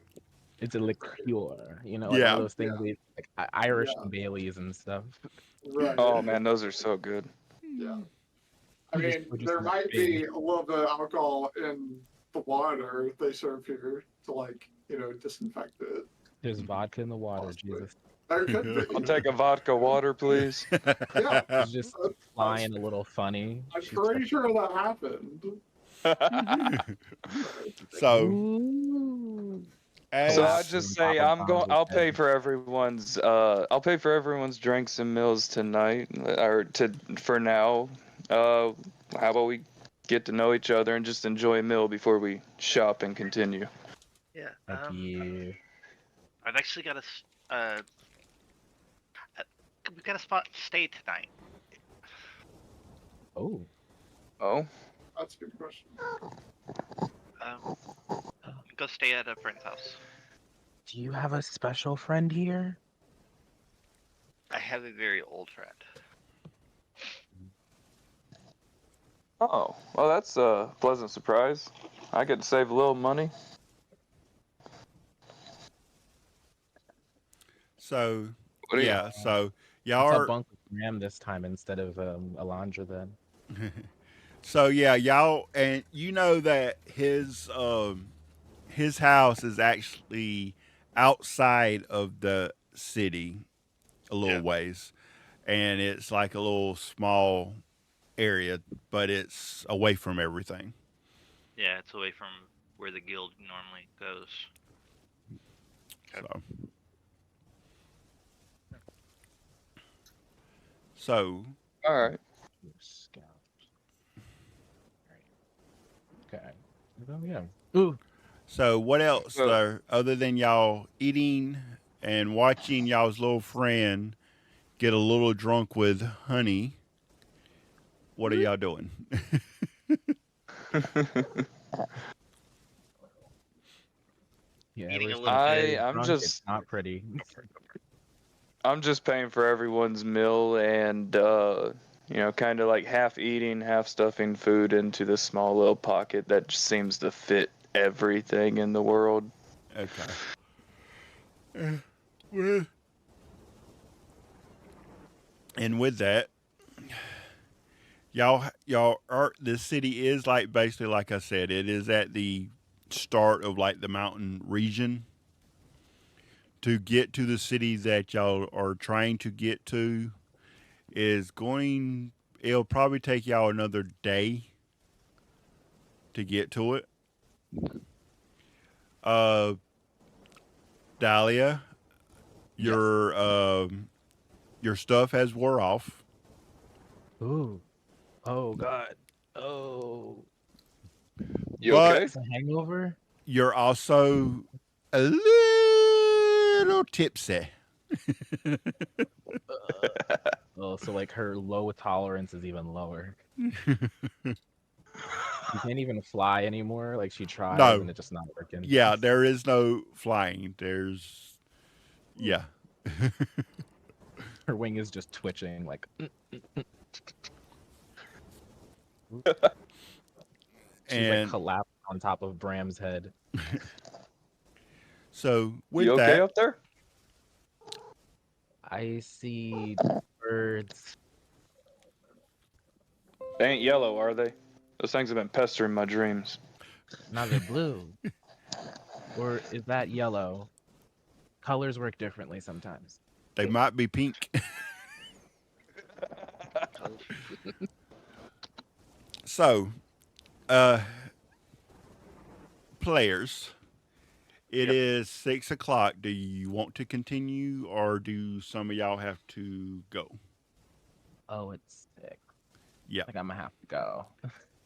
It's a liqueur, like one of
Yeah.
those things
Yeah,
like Irish
yeah,
Baileys and stuff.
right.
Oh man, those are so good.
Yeah. I
Just
mean,
we're just
there
not
might
big.
be a little bit of alcohol in the water they serve here to like, disinfect it.
There's vodka in the water,
Possibly.
Jesus.
There could be.
I'll take a vodka water, please.
Yeah,
She's just
that's,
flying a little funny.
I'm
She's just
pretty sure that happened.
like,
So
ooh.
So I
as
just
And
say
popping
I'm going.
bombs
I'll
instead.
pay for everyone's. I'll pay for everyone's drinks and meals tonight, or for now. How about we get to know each other and just enjoy a meal before we shop and continue?
Yeah.
Heck yeah.
I've actually got uh, we've got a spot to stay tonight.
Oh.
Oh,
That's a good question.
Um, go stay at a friend's house.
Do you have a special friend here?
I have a very old friend.
oh, well, that's a pleasant surprise. I get to save a little money.
so
What do you?
yeah, so y'all
What's up,
are
bunk with Graham this time instead of Alondra then?
so yeah, y'all and you know that his house is actually outside of the city a little
Yeah.
ways, and it's like a little small area, but it's away from everything.
Yeah, it's away from where the guild normally goes. Okay.
So
All right.
Scout. Right. Okay. Oh yeah. Ooh.
so what else
So,
though, other than y'all eating and watching y'all's little friend get a little drunk with honey? What are y'all doing?
Yeah,
Eating a
every
little
time
bit.
she's
I'm
drunk, it's
just
not pretty.
I'm just paying for everyone's meal and kind of like half eating, half stuffing food into this small little pocket that just seems to fit everything in the world.
Okay. Well, and with that, y'all are this city is like basically like I said, it is at the start of like the mountain region. To get to the city that y'all are trying to get to is going it'll probably take y'all another day to get to it. Uh Dahlia,
Yes.
your stuff has wore off,
Ooh. Oh God. Oh.
You
but
okay?
It's a hangover.
you're also a little tipsy.
Oh, so like her low tolerance is even lower. You can't even fly anymore. Like she tries
No.
and it's just not working.
Yeah, there is no flying. There's yeah.
Her wing is just twitching. Like she's like
And
collapsed on top of Bram's head.
so with
You okay
that,
up there?
I see birds.
They ain't yellow, are they? Those things have been pestering my dreams.
Now they're blue. Or is that yellow? Colors work differently sometimes.
they might be pink. So, uh, players, it
Yep.
is 6 o'clock. Do you want to continue, or do some of y'all have to go?
Oh, it's sick.
Yeah.
Like I'm gonna have to go.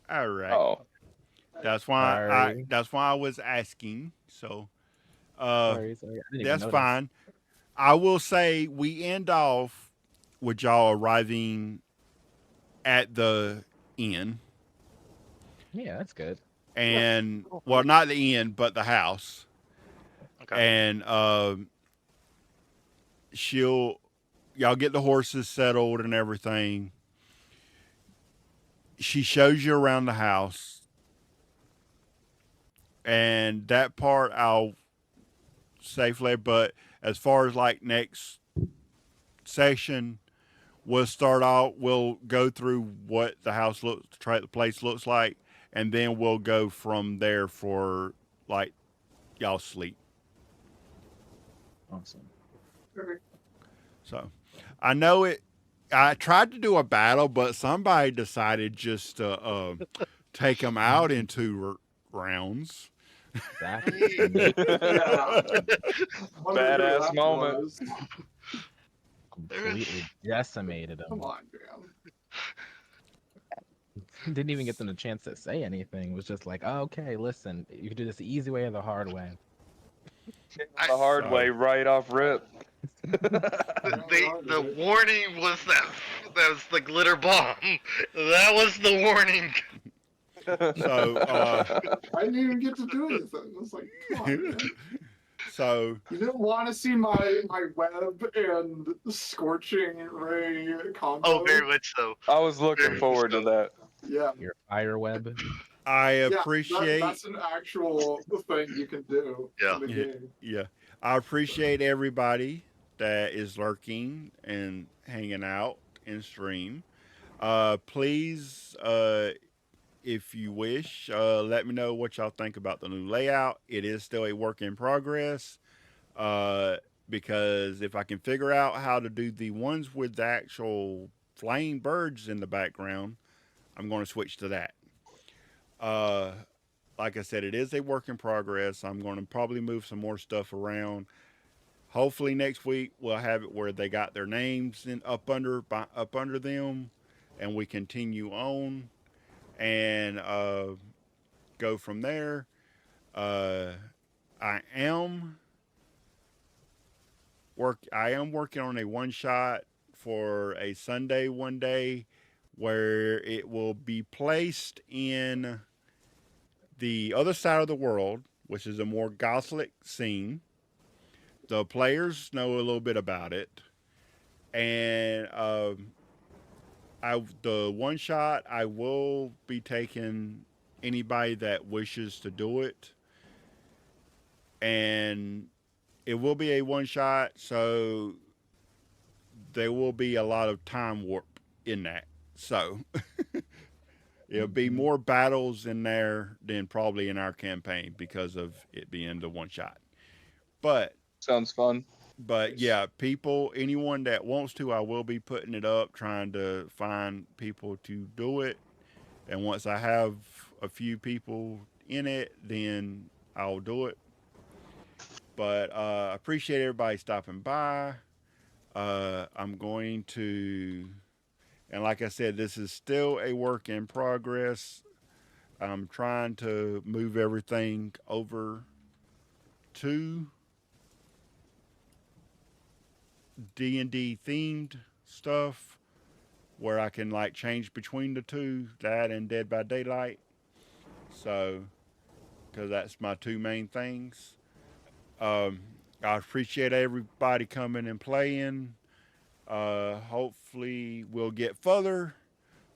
All right.
Oh,
Sorry.
That's why I was asking. So,
Sorry. I didn't even
that's
notice.
fine. I will say we end off with y'all arriving at the inn,
Yeah, that's good.
and well, not the inn, but the house,
Okay.
and y'all get the horses settled and everything. She shows you around the house, and that part I'll safely. But as far as like next session, we'll start out. We'll go through what the house looks, the place looks like, and then we'll go from there for like y'all sleep.
Awesome.
So, I know it. I tried to do a battle, but somebody decided just to take them out in two rounds.
Exactly.
Yeah. Wonder who
badass
that
moment.
was.
Completely decimated
Come
them.
on, man.
Didn't even get them a chance to say anything. It was just like, oh, okay, listen, you can do this the easy way or the hard way.
The hard
So-
way, right off rip.
The warning was that was the glitter bomb. That was the warning.
So,
I didn't even get to do anything. I was like, come on, man.
so
You didn't want to see my web and scorching ray combo?
Oh, very much so.
I was looking
Very
forward to
so.
that.
Yeah.
Your fire web.
I
Yeah,
appreciate.
that's an actual thing you can do
Yeah.
in the game.
Yeah, I appreciate everybody that is lurking and hanging out in stream. Please, if you wish, let me know what y'all think about the new layout. It is still a work in progress. Because if I can figure out how to do the ones with the actual flying birds in the background, I'm going to switch to that. Uh, like I said, it is a work in progress. I'm going to probably move some more stuff around. Hopefully next week we'll have it where they got their names up under them, and we continue on and go from there. Uh, I am I am working on a one shot for a Sunday one day where it will be placed in the other side of the world, which is a more Gothic scene. The players know a little bit about it, and the one shot I will be taking anybody that wishes to do it, and it will be a one shot, so there will be a lot of time warp in that. So it'll be more battles in there than probably in our campaign because of it being the one shot. But
Sounds fun.
yeah, people, anyone that wants to, I will be putting it up, trying to find people to do it. And once I have a few people in it, then I'll do it. But I appreciate everybody stopping by. I'm going to, and like I said, this is still a work in progress. I'm trying to move everything over to D&D themed stuff where I can like change between the two, that and Dead by Daylight. So, because that's my two main things. Um, I appreciate everybody coming and playing. Hopefully, we'll get further.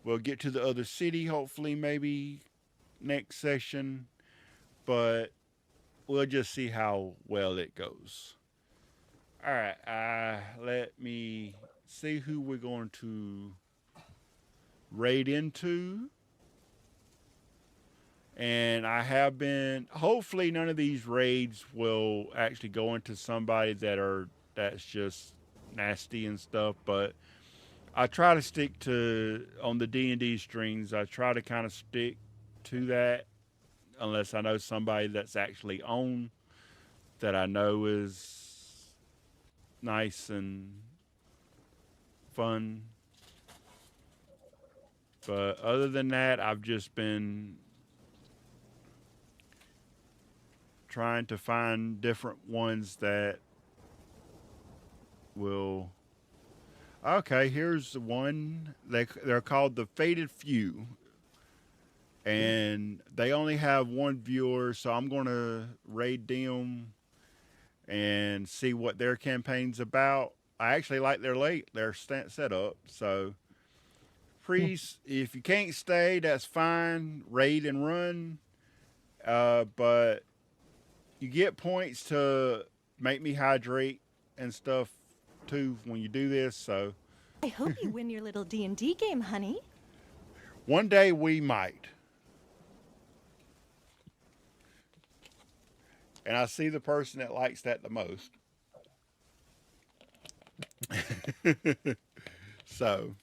We'll get to the other city, hopefully, maybe next session. But we'll just see how well it goes. All right. Let me see who we're going to raid into. And I have been. Hopefully, none of these raids will actually go into somebody that's just nasty and stuff. But I try to stick to on the D&D strings. I try to kind of stick to that unless I know somebody that's actually on that I know is nice and fun. But other than that, I've just been trying to find different ones that will. Okay, here's the one. They're called the Fated Few, and they only have one viewer, so I'm gonna raid them and see what their campaign's about. I actually like their setup. So, priest, if you can't stay, that's fine. Raid and run. But you get points to make me hydrate and stuff too when you do this. So
I hope you win your little D&D game, honey.
one day we might. And I see the person that likes that the most. So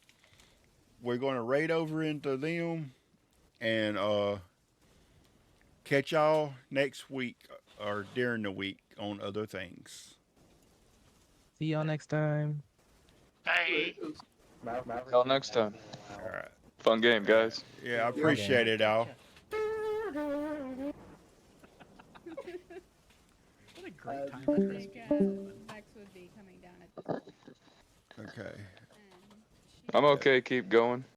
we're going to raid over into them and catch y'all next week or during the week on other things.
See y'all next time.
Bye.
Till next time.
All right.
Fun game, guys.
Yeah, I appreciate it, Al.
What a great time
I
for
think
Christmas.
Vex would be coming down at this point.
Okay.
And
I'm okay. Keep going.